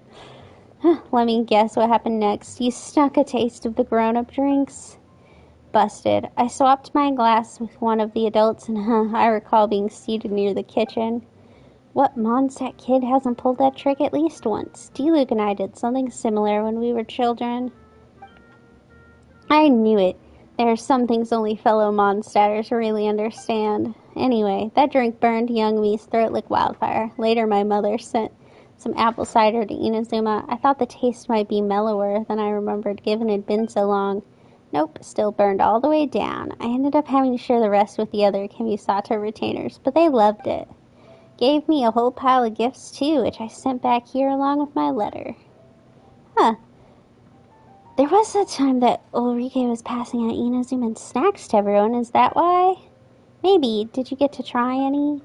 Let me guess what happened next. You snuck a taste of the grown-up drinks? Busted. I swapped my glass with one of the adults, and I recall being seated near the kitchen. What Mondstadt kid hasn't pulled that trick at least once? Diluc and I did something similar when we were children. I knew it. There are some things only fellow Mondstadters really understand. Anyway, that drink burned young me's throat like wildfire. Later, my mother sent some apple cider to Inazuma. I thought the taste might be mellower than I remembered, given it had been so long. Nope, still burned all the way down. I ended up having to share the rest with the other Kamisato retainers, but they loved it. Gave me a whole pile of gifts, too, which I sent back here along with my letter. Huh. There was a time that Ulrike was passing out Inazuman snacks to everyone. Is that why? Maybe. Did you get to try any?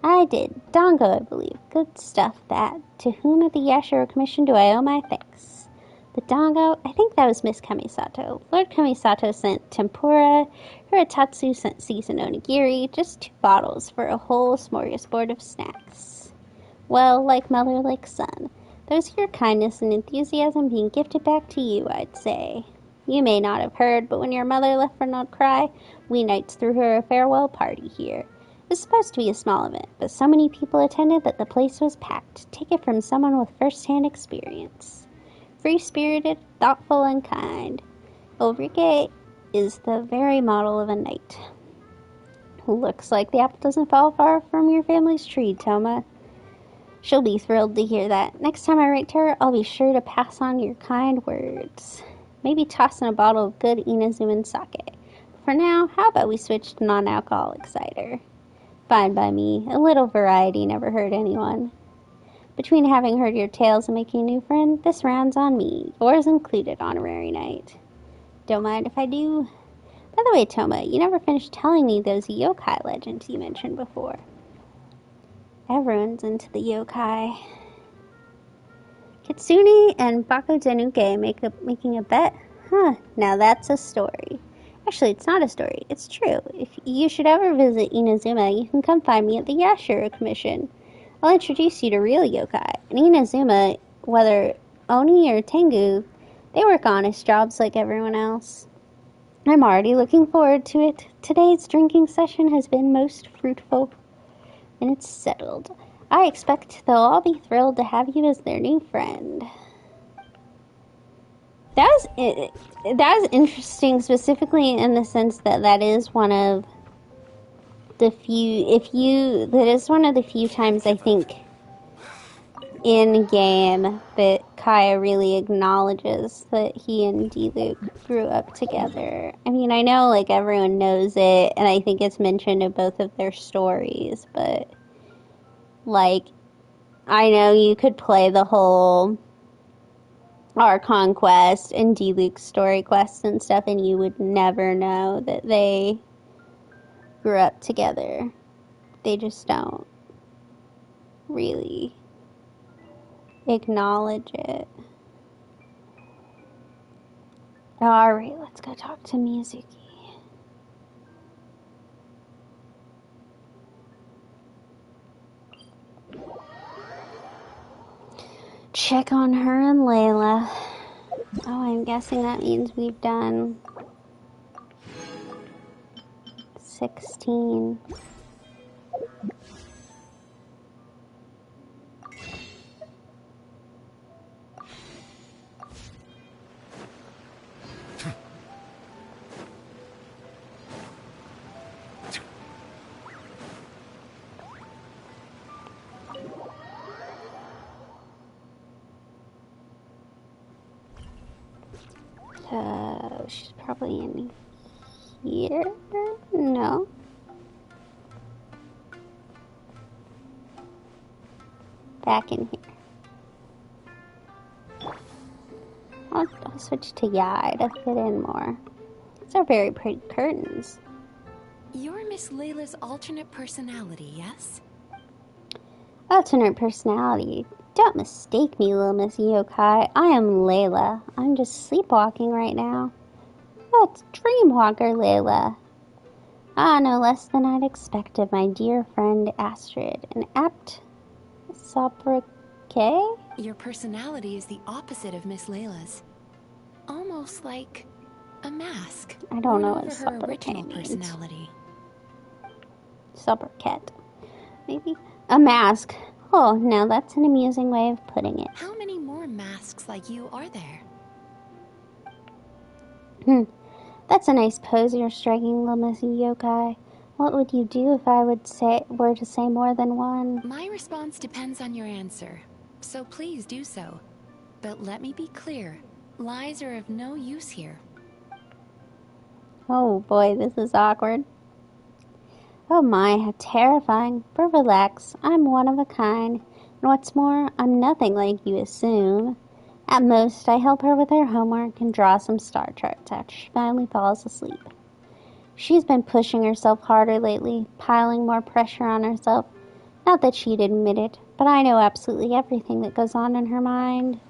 I did. Dango, I believe. Good stuff, that. To whom at the Yashiro Commission do I owe my thanks? The Dango? I think that was Miss Kamisato. Lord Kamisato sent tempura. Hiratatsu sent seasoned onigiri. Just 2 bottles for a whole smorgasbord of snacks. Well, like mother, like son. Those your kindness and enthusiasm being gifted back to you, I'd say. You may not have heard, but when your mother left for Nordkrai, we knights threw her a farewell party here. It was supposed to be a small event, but so many people attended that the place was packed. Take it from someone with first-hand experience. Free-spirited, thoughtful, and kind. Ulrike is the very model of a knight. Looks like the apple doesn't fall far from your family's tree, Toma. She'll be thrilled to hear that. Next time I write to her, I'll be sure to pass on your kind words. Maybe toss in a bottle of good Inazuman sake. For now, how about we switch to non-alcoholic cider? Fine by me. A little variety never hurt anyone. Between having heard your tales and making a new friend, this round's on me. Yours included, honorary knight. Don't mind if I do. By the way, Toma, you never finished telling me those yokai legends you mentioned before. Everyone's into the yokai. Kitsune and Bako Denuke making a bet? Huh, now that's a story. Actually, it's not a story. It's true. If you should ever visit Inazuma, you can come find me at the Yashiro Commission. I'll introduce you to real yokai. In Inazuma, whether Oni or Tengu, they work honest jobs like everyone else. I'm already looking forward to it. Today's drinking session has been most fruitful. And it's settled. I expect they'll all be thrilled to have you as their new friend. That was interesting, specifically in the sense that that is one of the few times I think in game that Kaya really acknowledges that he and Diluc grew up together. I mean, I know like everyone knows it, and I think it's mentioned in both of their stories, but like I know you could play the whole Archon quest and Diluc's story quest and stuff, and you would never know that they grew up together. They just don't really acknowledge it. Alright, let's go talk to Mizuki. Check on her and Layla. Oh, I'm guessing that means we've done 16. She's probably in here? No. Back in here. I'll switch to Yai to fit in more. These are very pretty curtains. You're Miss Layla's alternate personality, yes? Alternate personality. Don't mistake me, little Miss Yokai. I am Layla. I'm just sleepwalking right now. Oh, it's Dreamwalker Layla. Ah, no less than I'd expect of my dear friend Astrid. An apt sobriquet? Your personality is the opposite of Miss Layla's. Almost like a mask. I don't know worn what over her original sobriquet means. personality. Sobriquet. Maybe? A mask. Oh, now that's an amusing way of putting it. How many more masks like you are there? That's a nice pose you're striking, little Miss Yokai. What would you do if I were to say more than one? My response depends on your answer, so please do so. But let me be clear, lies are of no use here. Oh boy, this is awkward. Oh my, how terrifying. But relax, I'm one of a kind. And what's more, I'm nothing like you assume. At most, I help her with her homework and draw some star charts after she finally falls asleep. She's been pushing herself harder lately, piling more pressure on herself. Not that she'd admit it, but I know absolutely everything that goes on in her mind.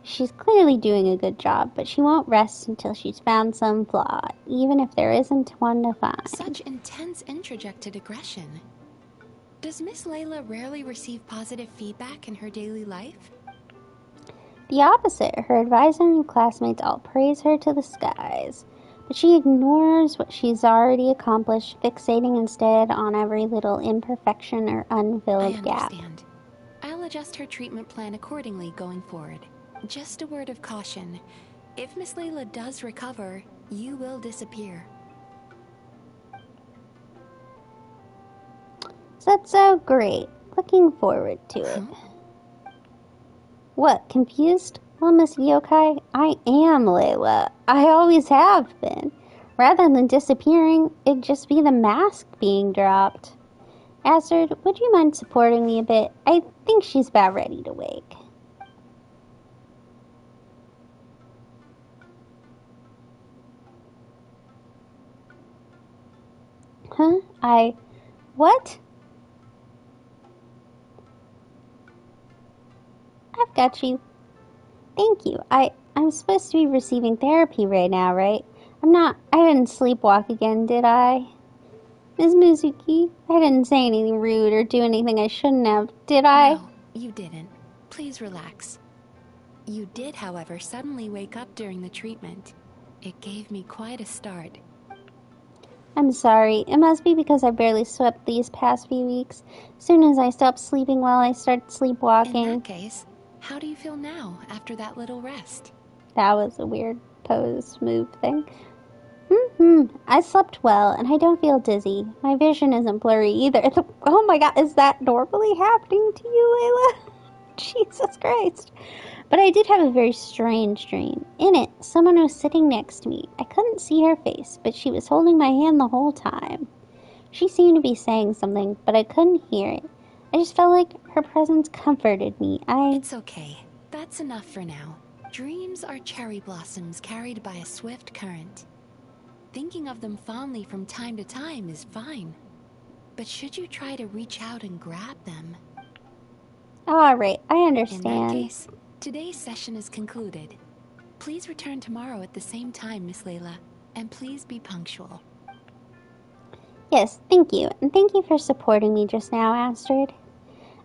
She's clearly doing a good job, but she won't rest until she's found some flaw, even if there isn't one to find. Such intense introjected aggression. Does Miss Layla rarely receive positive feedback in her daily life? The opposite. Her advisor and classmates all praise her to the skies, but she ignores what she's already accomplished, fixating instead on every little imperfection or unfilled I gap. understand. I'll adjust her treatment plan accordingly going forward. Just a word of caution. If Miss Layla does recover, you will disappear. That's so great. Looking forward to it. What, confused? Well, Miss Yokai, I am Layla. I always have been. Rather than disappearing, it'd just be the mask being dropped. Astrid, would you mind supporting me a bit? I think she's about ready to wake. Huh? What? I've got you. Thank you. I'm supposed to be receiving therapy right now, right? I didn't sleepwalk again, did I? Ms. Mizuki, I didn't say anything rude or do anything I shouldn't have, did I? No, you didn't. Please relax. You did, however, suddenly wake up during the treatment. It gave me quite a start. I'm sorry. It must be because I barely slept these past few weeks. As soon as I stopped sleeping well, I started sleepwalking. In that case, how do you feel now after that little rest? That was a weird pose move thing. I slept well, and I don't feel dizzy. My vision isn't blurry either. Oh my god, is that normally happening to you, Layla? Jesus Christ. But I did have a very strange dream. In it, someone was sitting next to me. I couldn't see her face, but she was holding my hand the whole time. She seemed to be saying something, but I couldn't hear it. I just felt like her presence comforted me. It's okay. That's enough for now. Dreams are cherry blossoms carried by a swift current. Thinking of them fondly from time to time is fine. But should you try to reach out and grab them? Alright, I In understand. that case, today's session is concluded. Please return tomorrow at the same time, Miss Layla. And please be punctual. Yes, thank you. And thank you for supporting me just now, Astrid.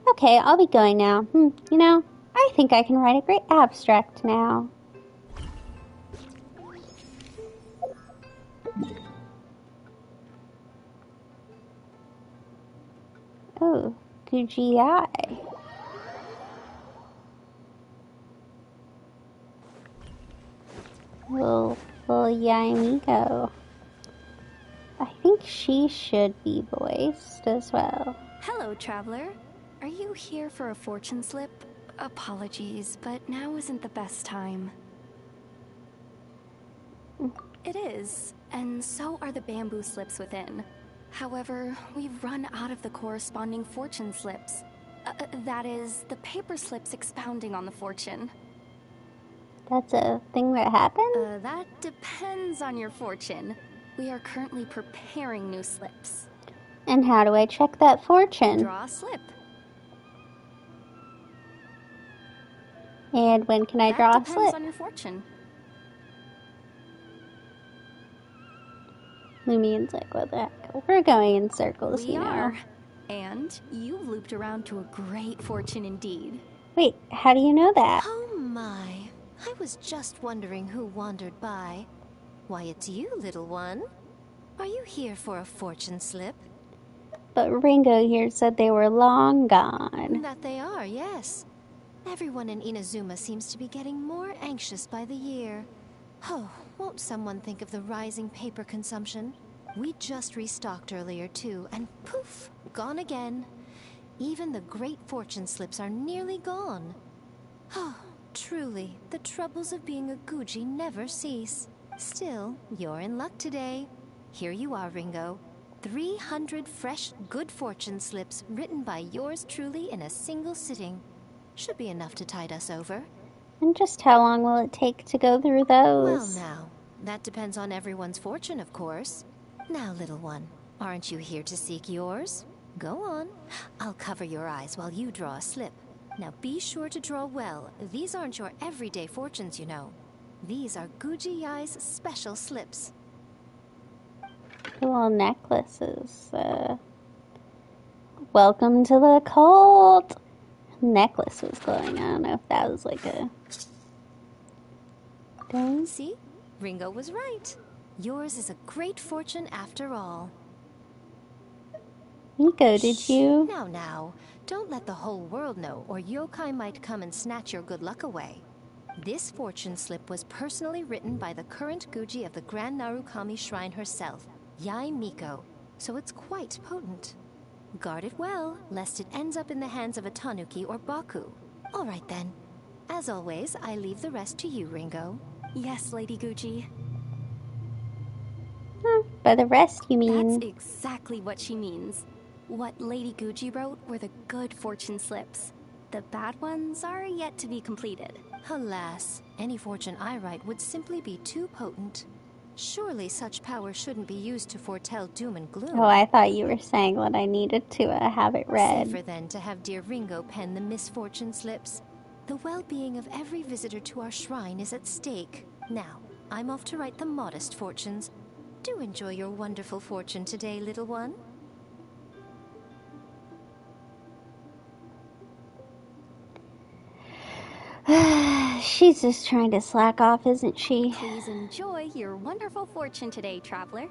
Okay, I'll be going now. You know, I think I can write a great abstract now. Oh, Gucci eye. Little Yaimiko. I think she should be voiced as well. Hello, traveler. Are you here for a fortune slip? Apologies, but now isn't the best time. It is, and so are the bamboo slips within. However, we've run out of the corresponding fortune slips. That is, the paper slips expounding on the fortune. That's a thing that happened? That depends on your fortune. We are currently preparing new slips. And how do I check that fortune? Draw a slip. And when can I draw a slip? That depends on your fortune. Lumine's like, what the heck? We're going in circles, We you know. are. And you've looped around to a great fortune indeed. Wait, how do you know that? Oh my. I was just wondering who wandered by. Why, it's you, little one. Are you here for a fortune slip? But Ringo here said they were long gone. That they are, yes. Everyone in Inazuma seems to be getting more anxious by the year. Oh, won't someone think of the rising paper consumption? We just restocked earlier too, and poof, gone again. Even the great fortune slips are nearly gone. Oh, truly, the troubles of being a Guji never cease. Still, you're in luck today. Here you are, Ringo. 300 fresh, good fortune slips written by yours truly in a single sitting. Should be enough to tide us over. And just how long will it take to go through Well those? now, that depends on everyone's fortune, of course. Now, little one, aren't you here to seek yours? Go on. I'll cover your eyes while you draw a slip. Now be sure to draw well. These aren't your everyday fortunes, you know. These are Guji Yai's special slips. Cool necklaces. Welcome to the cult. Necklace was glowing. I don't know if that was like a thing. See? Ringo was right. Yours is a great fortune after all. Nico, did you? Now, don't let the whole world know, or yokai might come and snatch your good luck away. This fortune slip was personally written by the current Guji of the Grand Narukami Shrine herself, Yai Miko, so it's quite potent. Guard it well, lest it ends up in the hands of a Tanuki or Baku. All right then. As always, I leave the rest to you, Ringo. Yes, Lady Guji. By the rest, you mean? That's exactly what she means. What Lady Guji wrote were the good fortune slips. The bad ones are yet to be completed. Alas, any fortune I write would simply be too potent. Surely such power shouldn't be used to foretell doom and gloom. Oh, I thought you were saying that I needed to have it read. Safer then to have dear Ringo pen the misfortune slips. The well-being of every visitor to our shrine is at stake. Now, I'm off to write the modest fortunes. Do enjoy your wonderful fortune today, little one. She's just trying to slack off, isn't she? Please enjoy your wonderful fortune today, traveler.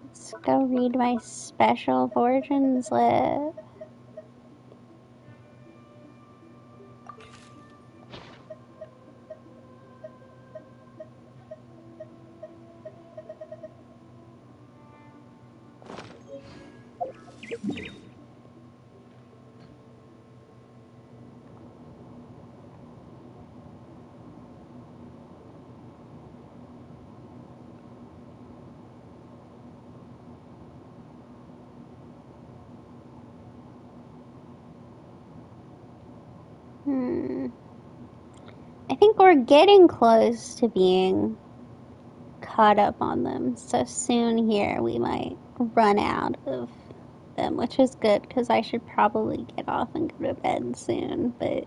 Let's go read my special fortune slip. I think we're getting close to being caught up on them. So soon here we might run out of them, which is good because I should probably get off and go to bed soon, but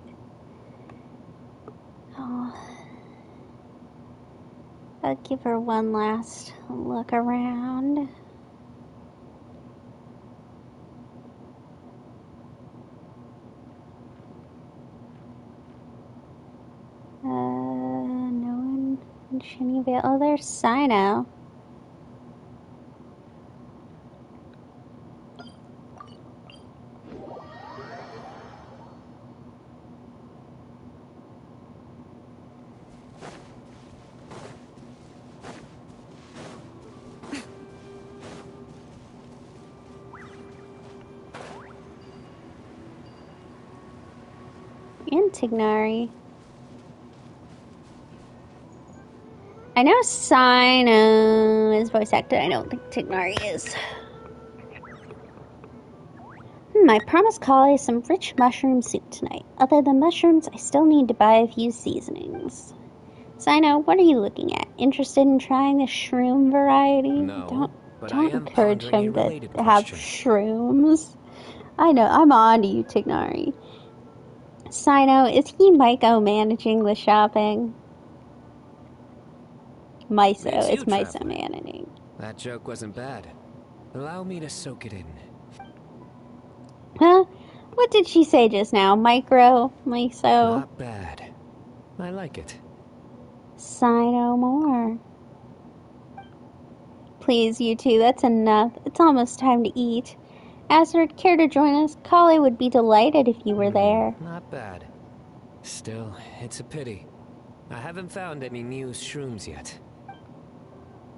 I'll give her one last look around. No one in Sunnyvale. Oh, there's Sino. And Tignari. I know Sino is voice acted. I don't think Tignari is. I promised Kali some rich mushroom soup tonight. Other than mushrooms, I still need to buy a few seasonings. Sino, what are you looking at? Interested in trying the shroom variety? No, Don't encourage him to have shrooms. I know, I'm on to you, Tignari. Sino, is he Myco managing the shopping? Myso, it's Myso managing. That joke wasn't bad. Allow me to soak it in. Huh? What did she say just now? Myso? Not bad. I like it. Sino more. Please, you two, that's enough. It's almost time to eat. Azard, care to join us? Kali would be delighted if you were there. Not bad. Still, it's a pity. I haven't found any Muse shrooms yet.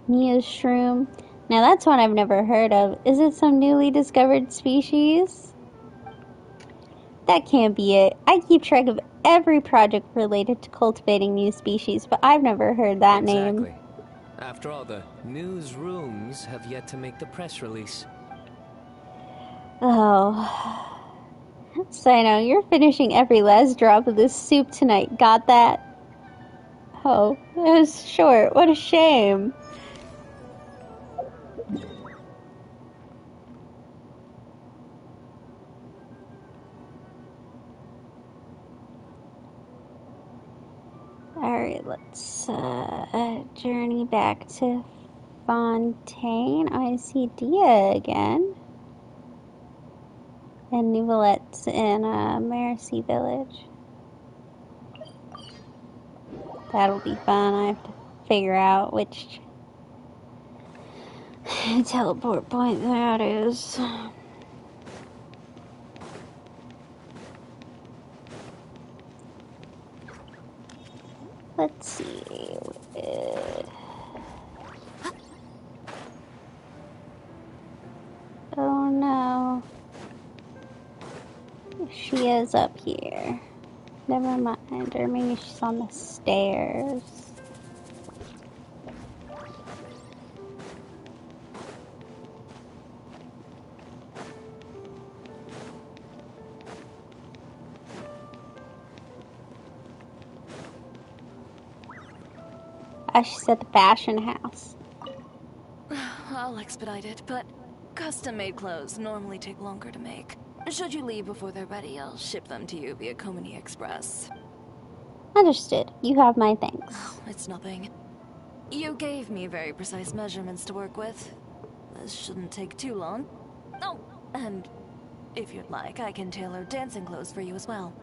Muse shroom? Now that's one I've never heard of. Is it some newly discovered species? That can't be it. I keep track of every project related to cultivating new species, but I've never heard that name. Exactly. After all, the newsrooms have yet to make the press release. Oh. Sino, you're finishing every last drop of this soup tonight. Got that? Oh, it was short. What a shame. Alright, let's journey back to Fontaine. I see Dia again. And Nouvelette's in Mercy Village. That'll be fun. I have to figure out which teleport point that is. Let's see. Oh no. She is up here. Never mind. Or maybe she's on the stairs. She's at the fashion house. I'll expedite it, but custom-made clothes normally take longer to make. Should you leave before they're ready, I'll ship them to you via Komini Express. Understood. You have my thanks. Oh, it's nothing. You gave me very precise measurements to work with. This shouldn't take too long. Oh, and if you'd like, I can tailor dancing clothes for you as well.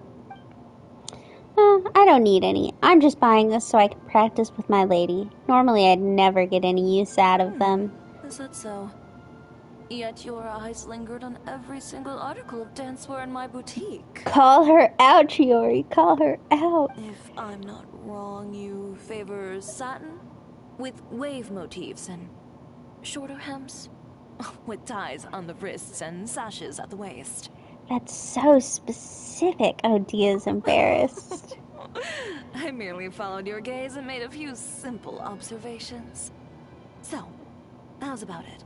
I don't need any. I'm just buying this so I can practice with my lady. Normally I'd never get any use out of them. Is that so? Yet your eyes lingered on every single article of dancewear in my boutique. Call her out, Chiori. Call her out. If I'm not wrong, you favor satin? With wave motifs and shorter hems? With ties on the wrists and sashes at the waist. That's so specific. Oh, Dia's embarrassed. I merely followed your gaze and made a few simple observations. So, how's about it?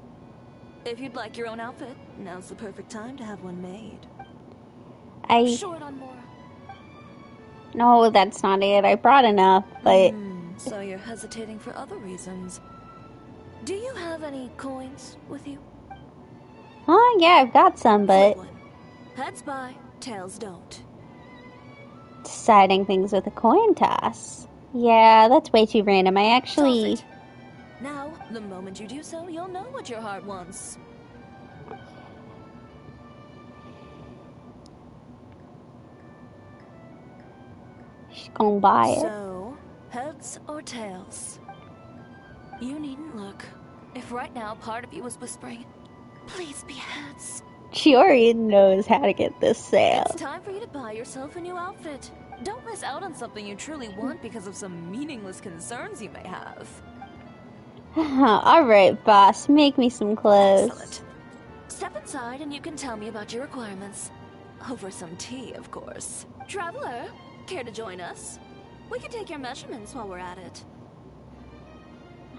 If you'd like your own outfit, now's the perfect time to have one made. Short on more. No, that's not it. I brought enough, but... So you're hesitating for other reasons. Do you have any coins with you? Huh? Yeah, I've got some, but Heads buy, tails don't. deciding things with a coin toss. Yeah, that's way too random. I actually... Toss it. Now, the moment you do so, you'll know what your heart wants. She's gonna buy it. So, heads or tails? You needn't look. If right now part of you was whispering, please be heads. She already knows how to get this sale. It's time for you to buy yourself a new outfit. Don't miss out on something you truly want because of some meaningless concerns you may have. Alright, boss. Make me some clothes. Excellent. Step inside and you can tell me about your requirements. Over some tea, of course. Traveler, care to join us? We can take your measurements while we're at it.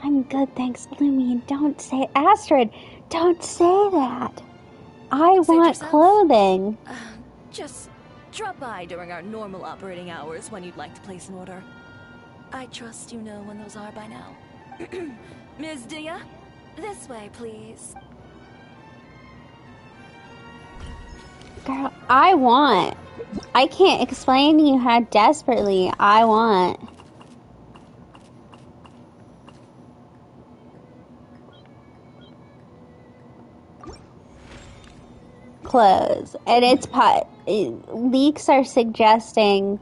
I'm good, thanks, Lumi. Don't say... Astrid, don't say that. I Suit want yourself. clothing. Just drop by during our normal operating hours when you'd like to place an order. I trust you know when those are by now. Ms. Dia, this way, please. Girl, I want. I can't explain to you how desperately I want. Clothes. And it's leaks are suggesting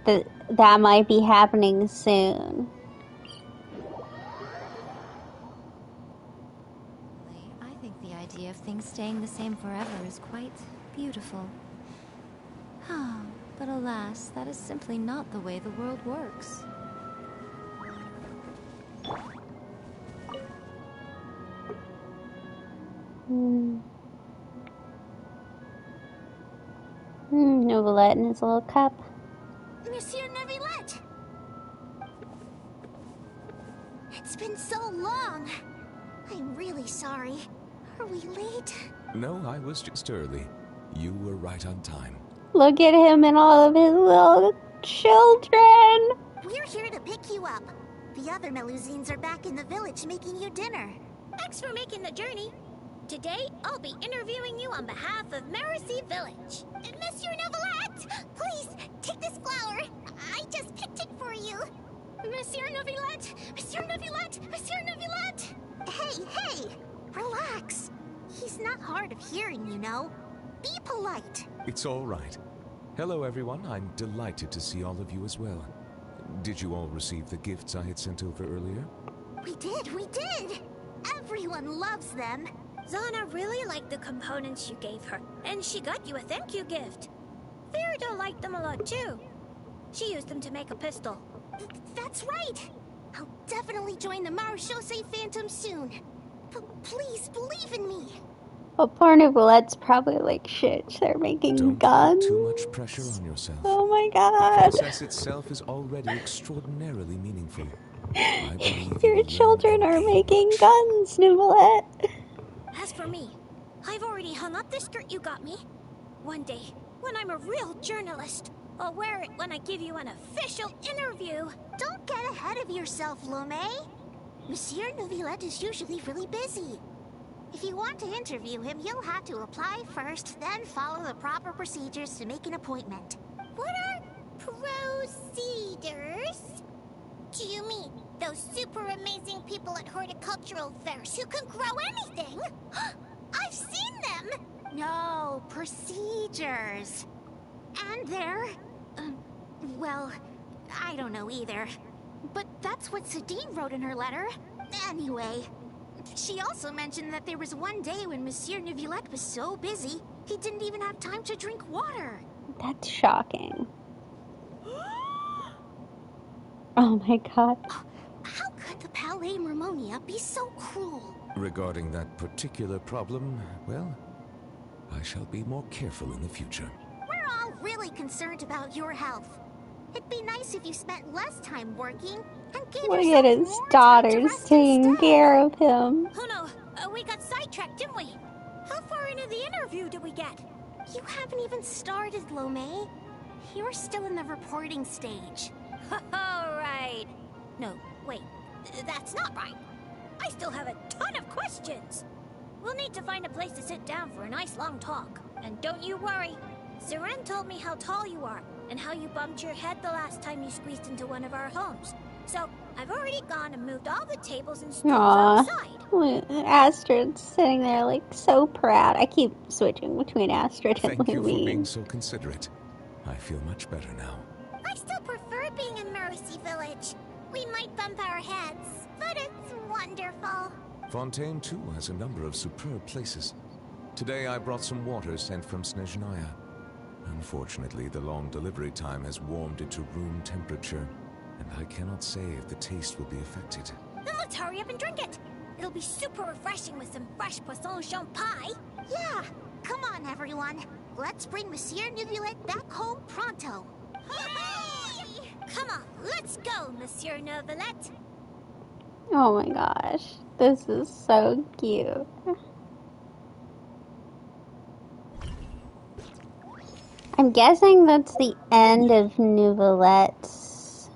that that might be happening soon. I think the idea of things staying the same forever is quite beautiful. But alas, that is simply not the way the world works. Novelette in his little cup. Monsieur Neuvillette! It's been so long. I'm really sorry. Are we late? No, I was just early. You were right on time. Look at him and all of his little children. We're here to pick you up. The other Melusines are back in the village making you dinner. Thanks for making the journey. Today, I'll be interviewing you on behalf of Mercy Village. Monsieur Neuvillette, please, take this flower. I just picked it for you. Monsieur Neuvillette! Monsieur Neuvillette! Monsieur Neuvillette! Hey! Relax. He's not hard of hearing, you know. Be polite. It's all right. Hello, everyone. I'm delighted to see all of you as well. Did you all receive the gifts I had sent over earlier? We did! Everyone loves them. Zana really liked the components you gave her, and she got you a thank you gift. Ferida liked them a lot too. She used them to make a pistol. That's right! I'll definitely join the Marechaussee Phantom soon. Please, believe in me. Well, poor Nouvelette's probably like, shit, they're making Don't guns. put too much pressure on yourself. Oh my The god. process itself is already extraordinarily meaningful. I believe Your you will children learn are quickly. making guns, Nouvelette. As for me, I've already hung up the skirt you got me. One day, when I'm a real journalist, I'll wear it when I give you an official interview. Don't get ahead of yourself, Lome. Monsieur Neuvillette is usually really busy. If you want to interview him, you'll have to apply first, then follow the proper procedures to make an appointment. What are procedures? Do you mean those super amazing people at horticultural fairs who can grow anything? I've seen them! No, procedures. And they're... well, I don't know either. But that's what Sadine wrote in her letter. Anyway, she also mentioned that there was one day when Monsieur Neuvillette was so busy, he didn't even have time to drink water. That's shocking. Oh my god. How could the Palais Mermonia be so cruel? Regarding that particular problem, well, I shall be more careful in the future. We're all really concerned about your health. It'd be nice if you spent less time working and gave Look yourself at his more time to daughters rest taking instead. care of him. Oh no, we got sidetracked, didn't we? How far into the interview did we get? You haven't even started, Lome. You're still in the reporting stage. All right. No, wait, that's not right. I still have a ton of questions. We'll need to find a place to sit down for a nice long talk. And don't you worry. Seren told me how tall you are, and how you bumped your head the last time you squeezed into one of our homes. So, I've already gone and moved all the tables and stools outside. Astrid's sitting there like so proud. I keep switching between Astrid and Thank you for being Levine. so considerate. I feel much better now. I still prefer being in Mercy Village. We might bump our heads, but it's wonderful. Fontaine, too, has a number of superb places. Today I brought some water sent from Snezhnaya. Unfortunately, the long delivery time has warmed it to room temperature, and I cannot say if the taste will be affected. Then let's hurry up and drink it. It'll be super refreshing with some fresh poisson champ pie. Yeah, come on everyone. Let's bring Monsieur Neuvillette back home pronto. Hooray! Come on, let's go, Monsieur Neuvillette. Oh my gosh, this is so cute. I'm guessing that's the end of Neuvillette's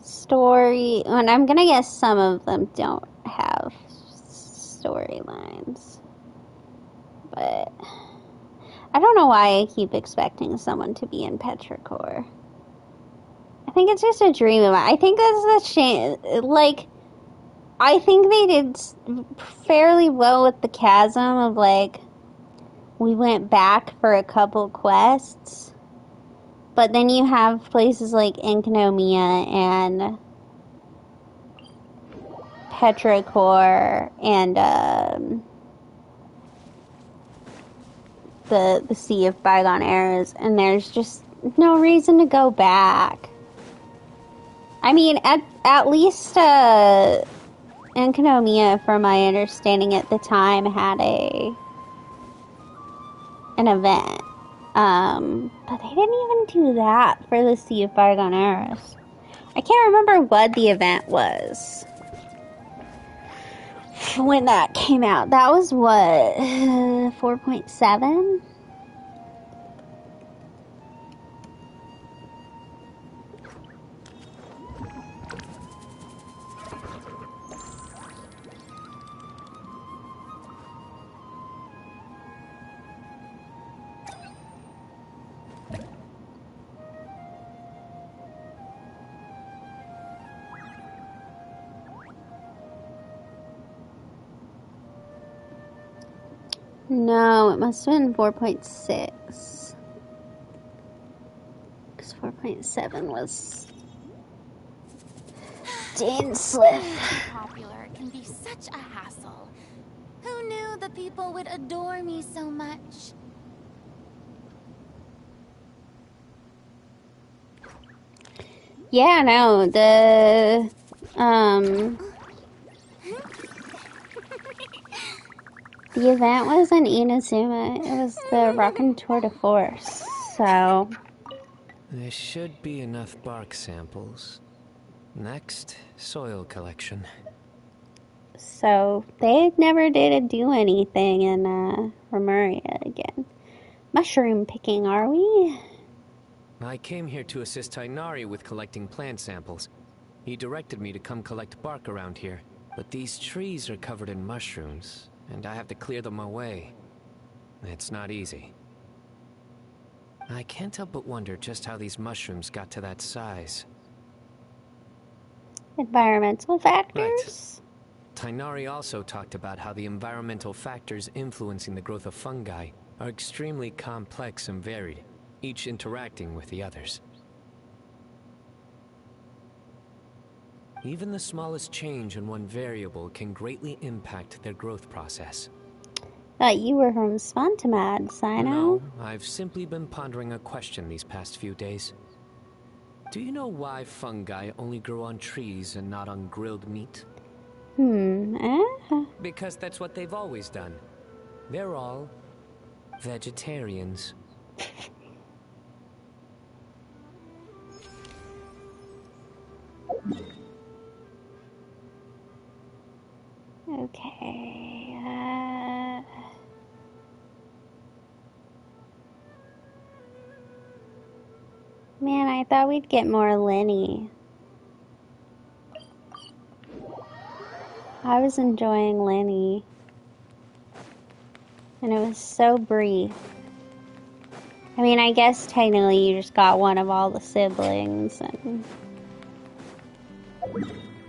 story. And I'm gonna guess some of them don't have storylines. But I don't know why I keep expecting someone to be in Petrichor. I think it's just a dream of mine. I think that's the shame. Like, I think they did fairly well with the chasm of, like, we went back for a couple quests. But then you have places like Enkanomiya and Petrichor and the Sea of Bygone Eras, and there's just no reason to go back. I mean, at least Enkanomiya, from my understanding at the time, had an event. But they didn't even do that for the Sea of Bygone Eras. I can't remember what the event was when that came out. That was what, 4.7? No, it must have been 4.6. Because 4.7 was Dainsliff. Popular can be such a hassle. Who knew the people would adore me so much? Yeah, no, the event was in Inazuma. It was the Rockin' Tour de Force, so... There should be enough bark samples. Next, soil collection. So, they never did do anything in Remuria again. Mushroom picking, are we? I came here to assist Tighnari with collecting plant samples. He directed me to come collect bark around here. But these trees are covered in mushrooms, and I have to clear them away. It's not easy. I can't help but wonder just how these mushrooms got to that size. Environmental factors? Right. Tighnari also talked about how the environmental factors influencing the growth of fungi are extremely complex and varied, each interacting with the others. Even the smallest change in one variable can greatly impact their growth process. Thought you were from Spontamad, Sino. No, I've simply been pondering a question these past few days. Do you know why fungi only grow on trees and not on grilled meat? Because that's what they've always done. They're all vegetarians. Okay, man, I thought we'd get more Lenny. I was enjoying Lenny. And it was so brief. I mean, I guess technically you just got one of all the siblings and...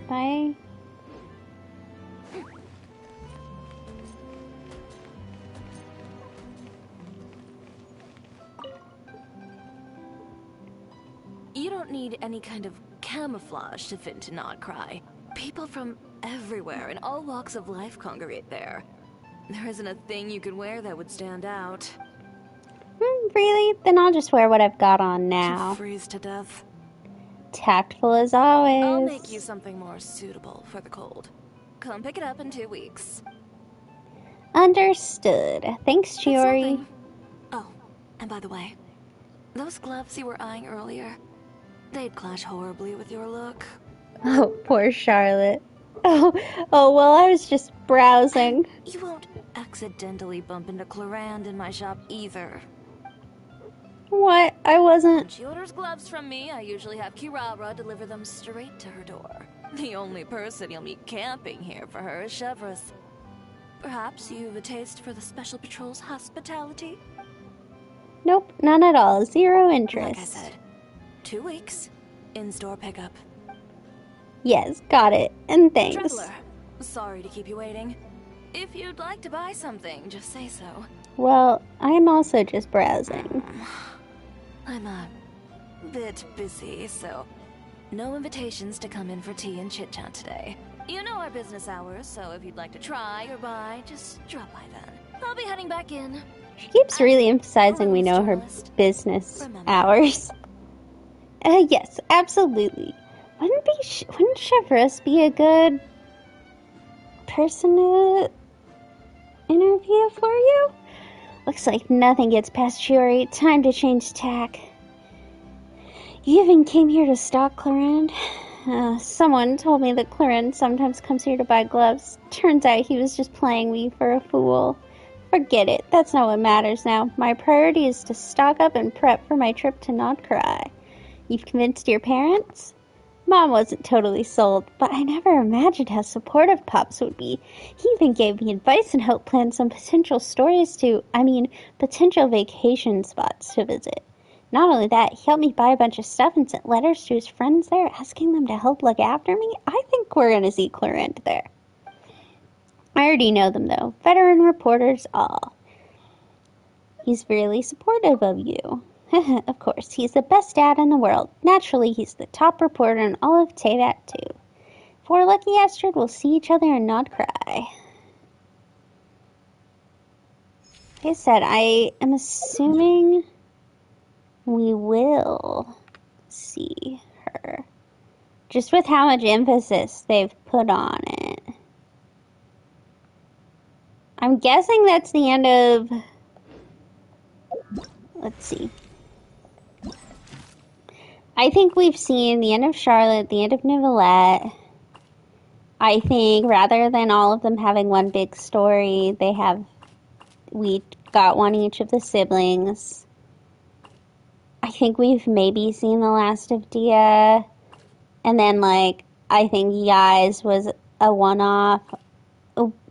Bye. You don't need any kind of camouflage to fit into Nodcry. People from everywhere in all walks of life congregate there. There isn't a thing you could wear that would stand out. Really? Then I'll just wear what I've got on now. You'll freeze to death. Tactful as always. I'll make you something more suitable for the cold. Come pick it up in 2 weeks. Understood. Thanks, Chiori. Oh, and by the way, those gloves you were eyeing earlier, they'd clash horribly with your look. Oh, poor Charlotte. Oh, well, I was just browsing. You won't accidentally bump into Clarand in my shop either. What? I wasn't... When she orders gloves from me, I usually have Kirara deliver them straight to her door. The only person you'll meet camping here for her is Chevreuse. Perhaps you've a taste for the Special Patrol's hospitality? Nope, none at all. Zero interest. Like I said, 2 weeks, in-store pickup. Yes, got it. And thanks. Traveler, sorry to keep you waiting. If you'd like to buy something, just say so. Well, I'm also just browsing. I'm a bit busy, so no invitations to come in for tea and chit-chat today. You know our business hours, so if you'd like to try or buy, just drop by then. I'll be heading back in. She keeps really emphasizing we know her business hours. Yes, absolutely. Wouldn't Chevreuse be a good person to interview for you? Looks like nothing gets past Chiori. Time to change tack. You even came here to stalk Clarand? Someone told me that Clarand sometimes comes here to buy gloves. Turns out he was just playing me for a fool. Forget it. That's not what matters now. My priority is to stock up and prep for my trip to Nodcry. You've convinced your parents? Mom wasn't totally sold, but I never imagined how supportive Pops would be. He even gave me advice and helped plan some potential potential vacation spots to visit. Not only that, he helped me buy a bunch of stuff and sent letters to his friends there, asking them to help look after me. I think we're gonna see Clarand there. I already know them, though. Veteran reporters all. He's really supportive of you. Of course, he's the best dad in the world. Naturally, he's the top reporter in all of Teyvat, too. If we're lucky, Astrid, we'll see each other and not cry. Like I said, I am assuming we will see her. Just with how much emphasis they've put on it. I'm guessing that's the end of... Let's see. I think we've seen the end of Charlotte, the end of Neuvillette. I think rather than all of them having one big story, we got one each of the siblings. I think we've maybe seen the last of Dia. And then, I think Yai's was a one-off.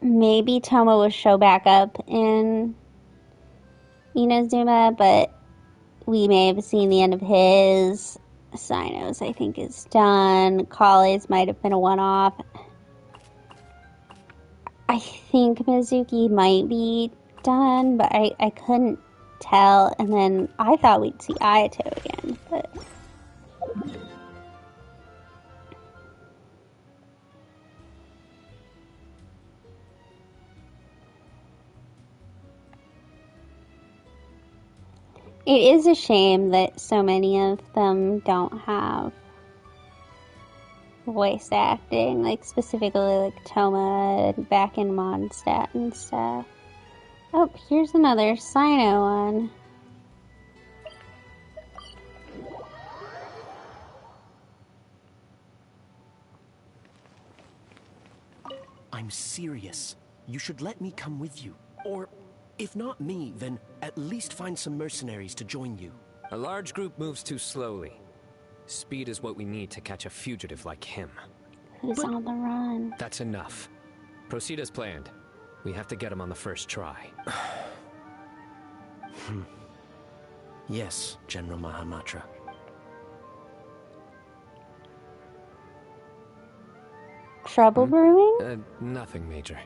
Maybe Toma will show back up in Inazuma, but we may have seen the end of his. Sino's, I think, is done. Collie's might have been a one-off. I think Mizuki might be done, but I couldn't tell. And then I thought we'd see Ayato again, but... It is a shame that so many of them don't have voice acting, specifically Toma back in Mondstadt and stuff. Oh, here's another Sino one. I'm serious. You should let me come with you. Or, if not me, then at least find some mercenaries to join you. A large group moves too slowly. Speed is what we need to catch a fugitive like him. Who's on the run? That's enough. Proceed as planned. We have to get him on the first try. Yes, General Mahamatra. Trouble brewing? Nothing, Major.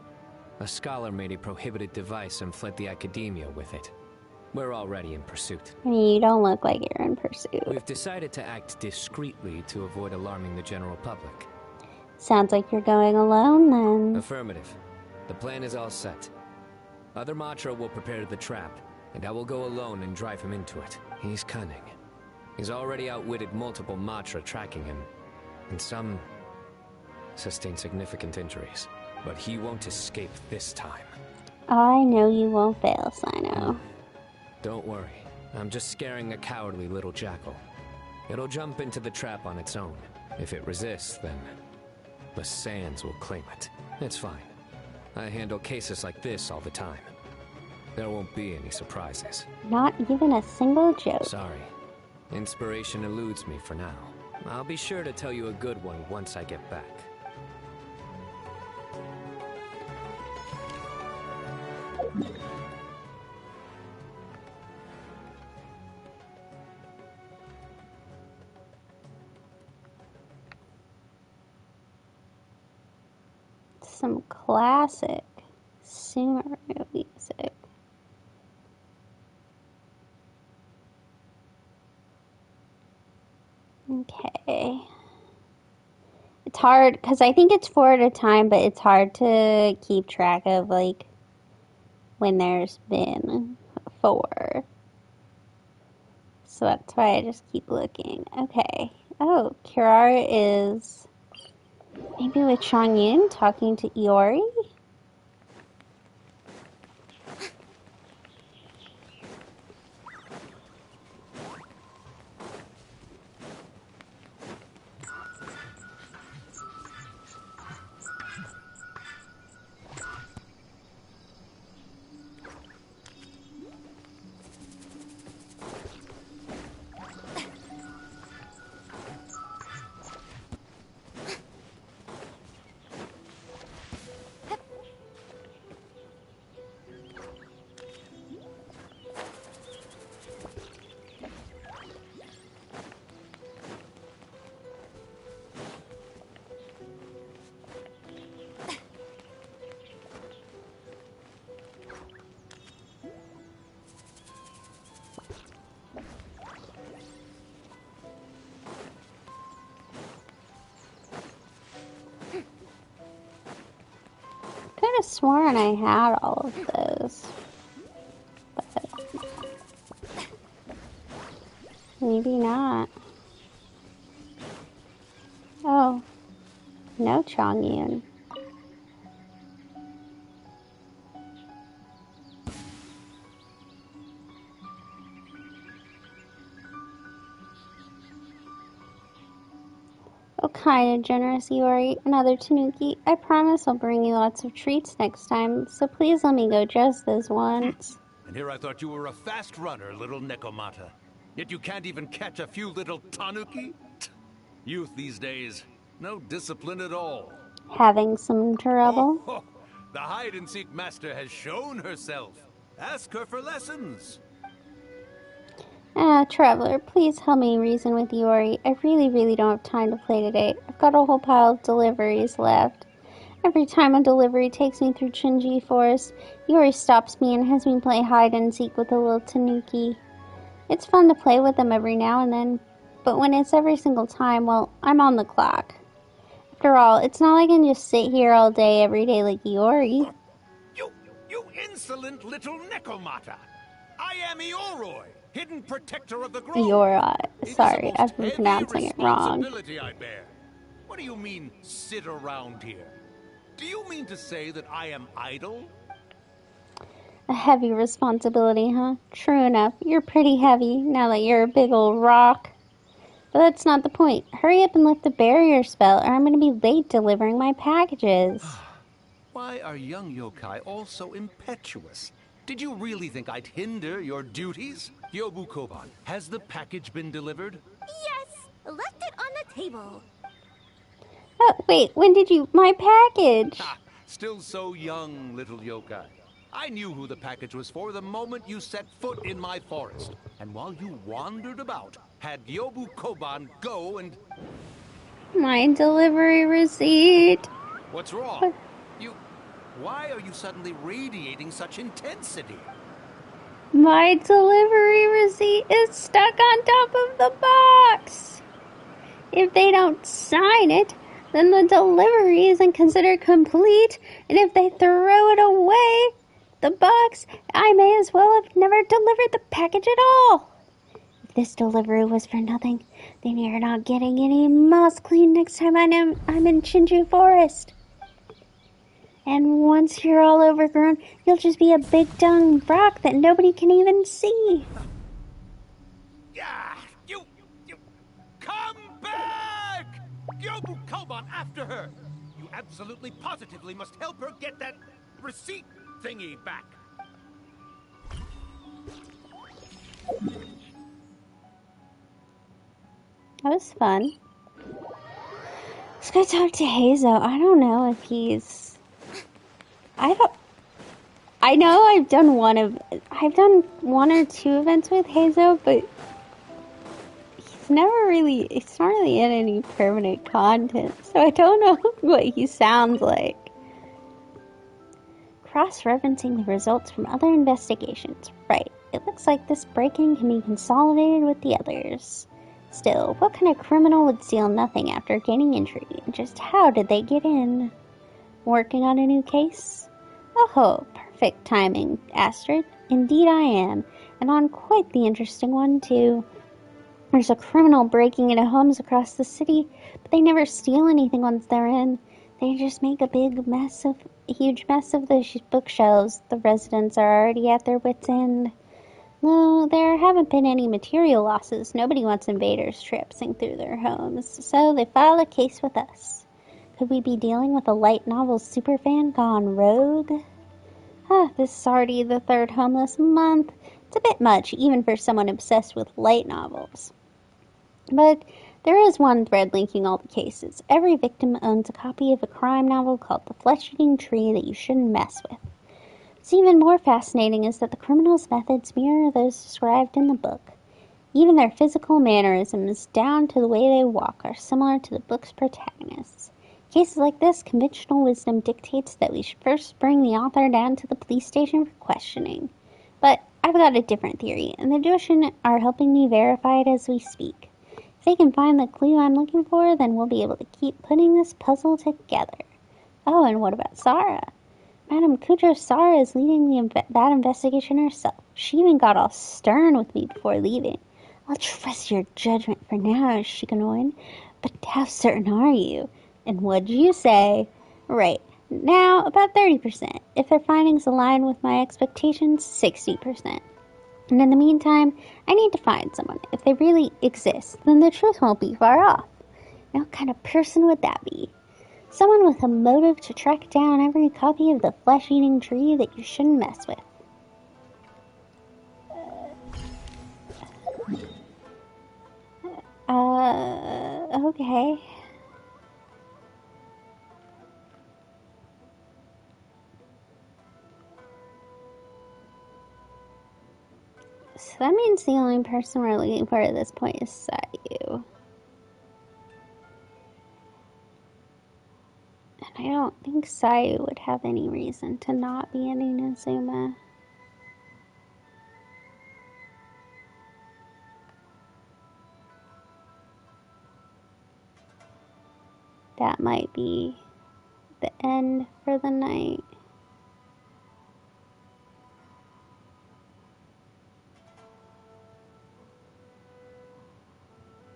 A scholar made a prohibited device and fled the academia with it. We're already in pursuit. I mean, you don't look like you're in pursuit. We've decided to act discreetly to avoid alarming the general public. Sounds like you're going alone, then. Affirmative. The plan is all set. Other Matra will prepare the trap, and I will go alone and drive him into it. He's cunning. He's already outwitted multiple Matra tracking him, and some sustained significant injuries. But he won't escape this time. I know you won't fail, Sino. Don't worry. I'm just scaring a cowardly little jackal. It'll jump into the trap on its own. If it resists, then the sands will claim it. It's fine. I handle cases like this all the time. There won't be any surprises. Not even a single joke. Sorry. Inspiration eludes me for now. I'll be sure to tell you a good one once I get back. Some classic Sumeru music. Okay. It's hard, because I think it's 4 at a time, but it's hard to keep track of, like, when there's been 4. So that's why I just keep looking. Okay. Oh, Kirara is maybe with Chongyun talking to Iori? I could have sworn I had all of those, but maybe not. Oh, no Chongyun. Oh, kind and generous Iori, another Tanuki. I promise I'll bring you lots of treats next time, so please let me go just this once. And here I thought you were a fast runner, little Nekomata. Yet you can't even catch a few little Tanuki? Youth these days, no discipline at all. Having some trouble? Oh, the hide-and-seek master has shown herself. Ask her for lessons. Traveler, please help me reason with Iori. I really don't have time to play today. I've got a whole pile of deliveries left. Every time a delivery takes me through Chinji Forest, Iori stops me and has me play hide and seek with a little Tanuki. It's fun to play with them every now and then, but when it's every single time, well, I'm on the clock. After all, it's not like I can just sit here all day, every day like Iori. You insolent little Nekomata! I am Ioroi, hidden protector of the grove. Iora. Sorry, I've been pronouncing it wrong. I bear. What do you mean, sit around here? Do you mean to say that I am idle? A heavy responsibility, huh? True enough, you're pretty heavy now that you're a big old rock. But that's not the point. Hurry up and lift the barrier spell, or I'm going to be late delivering my packages. Why are young yokai all so impetuous? Did you really think I'd hinder your duties? Yobu Koban, has the package been delivered? Yes! Left it on the table. Oh, wait, when did you... My package! Ha! Still so young, little yokai. I knew who the package was for the moment you set foot in my forest. And while you wandered about, had Yobu Koban go and... My delivery receipt. What's wrong? Why are you suddenly radiating such intensity? My delivery receipt is stuck on top of the box. If they don't sign it, then the delivery isn't considered complete, and if they throw it away, the box, I may as well have never delivered the package at all. If this delivery was for nothing, then you're not getting any moss clean next time I'm in Shinju Forest. And once you're all overgrown, you'll just be a big dung rock that nobody can even see. Yeah, you come back! Yobu Koban, after her! You absolutely positively must help her get that receipt thingy back. That was fun. Let's go talk to Heizo. I don't know if he's... I know I've done one or two events with Heizo, but it's not really in any permanent content, so I don't know what he sounds like. Cross-referencing the results from other investigations. Right, it looks like this break-in can be consolidated with the others. Still, what kind of criminal would steal nothing after gaining entry? Just how did they get in? Working on a new case? Oh, perfect timing, Astrid. Indeed I am, and on quite the interesting one, too. There's a criminal breaking into homes across the city, but they never steal anything once they're in. They just make a huge mess of the bookshelves. The residents are already at their wits' end. No, there haven't been any material losses. Nobody wants invaders traipsing through their homes, so they file a case with us. Could we be dealing with a light novel superfan gone rogue? This is already the third homeless month. It's a bit much, even for someone obsessed with light novels. But there is one thread linking all the cases. Every victim owns a copy of a crime novel called The Flesh-Eating Tree that you shouldn't mess with. What's even more fascinating is that the criminals' methods mirror those described in the book. Even their physical mannerisms, down to the way they walk, are similar to the book's protagonists. Cases like this, conventional wisdom dictates that we should first bring the author down to the police station for questioning. But I've got a different theory, and the Joshin are helping me verify it as we speak. If they can find the clue I'm looking for, then we'll be able to keep putting this puzzle together. Oh, and what about Sara? Madame Kujo Sara is leading that investigation herself. She even got all stern with me before leaving. I'll trust your judgment for now, Shikanoin, but how certain are you? And what'd you say? Right. Now, about 30%. If their findings align with my expectations, 60%. And in the meantime, I need to find someone. If they really exist, then the truth won't be far off. And what kind of person would that be? Someone with a motive to track down every copy of the flesh-eating tree that you shouldn't mess with. Okay. So that means the only person we're looking for at this point is Sayu. And I don't think Sayu would have any reason to not be in Inazuma. That might be the end for the night.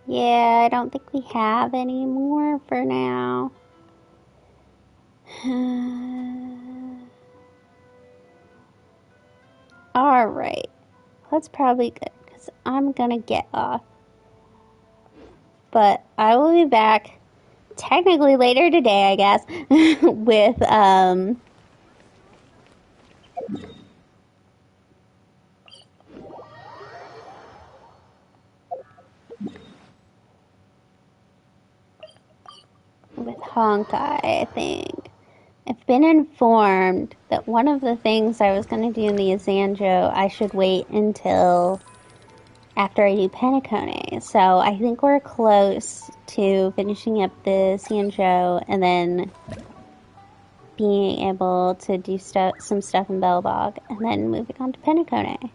Yeah, I don't think we have any more for now. Alright. That's probably good, because I'm gonna get off. But I will be back, technically later today, I guess, with, with Honkai, I think. If been informed that one of the things I was going to do in the Azanjo, I should wait until after I do Penacone. So I think we're close to finishing up the Zanjo and then being able to do some stuff in Belbog and then moving on to Penacone.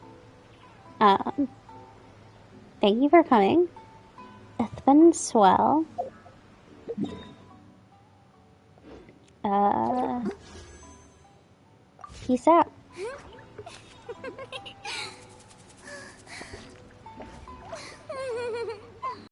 Thank you for coming. It's been swell. Peace out.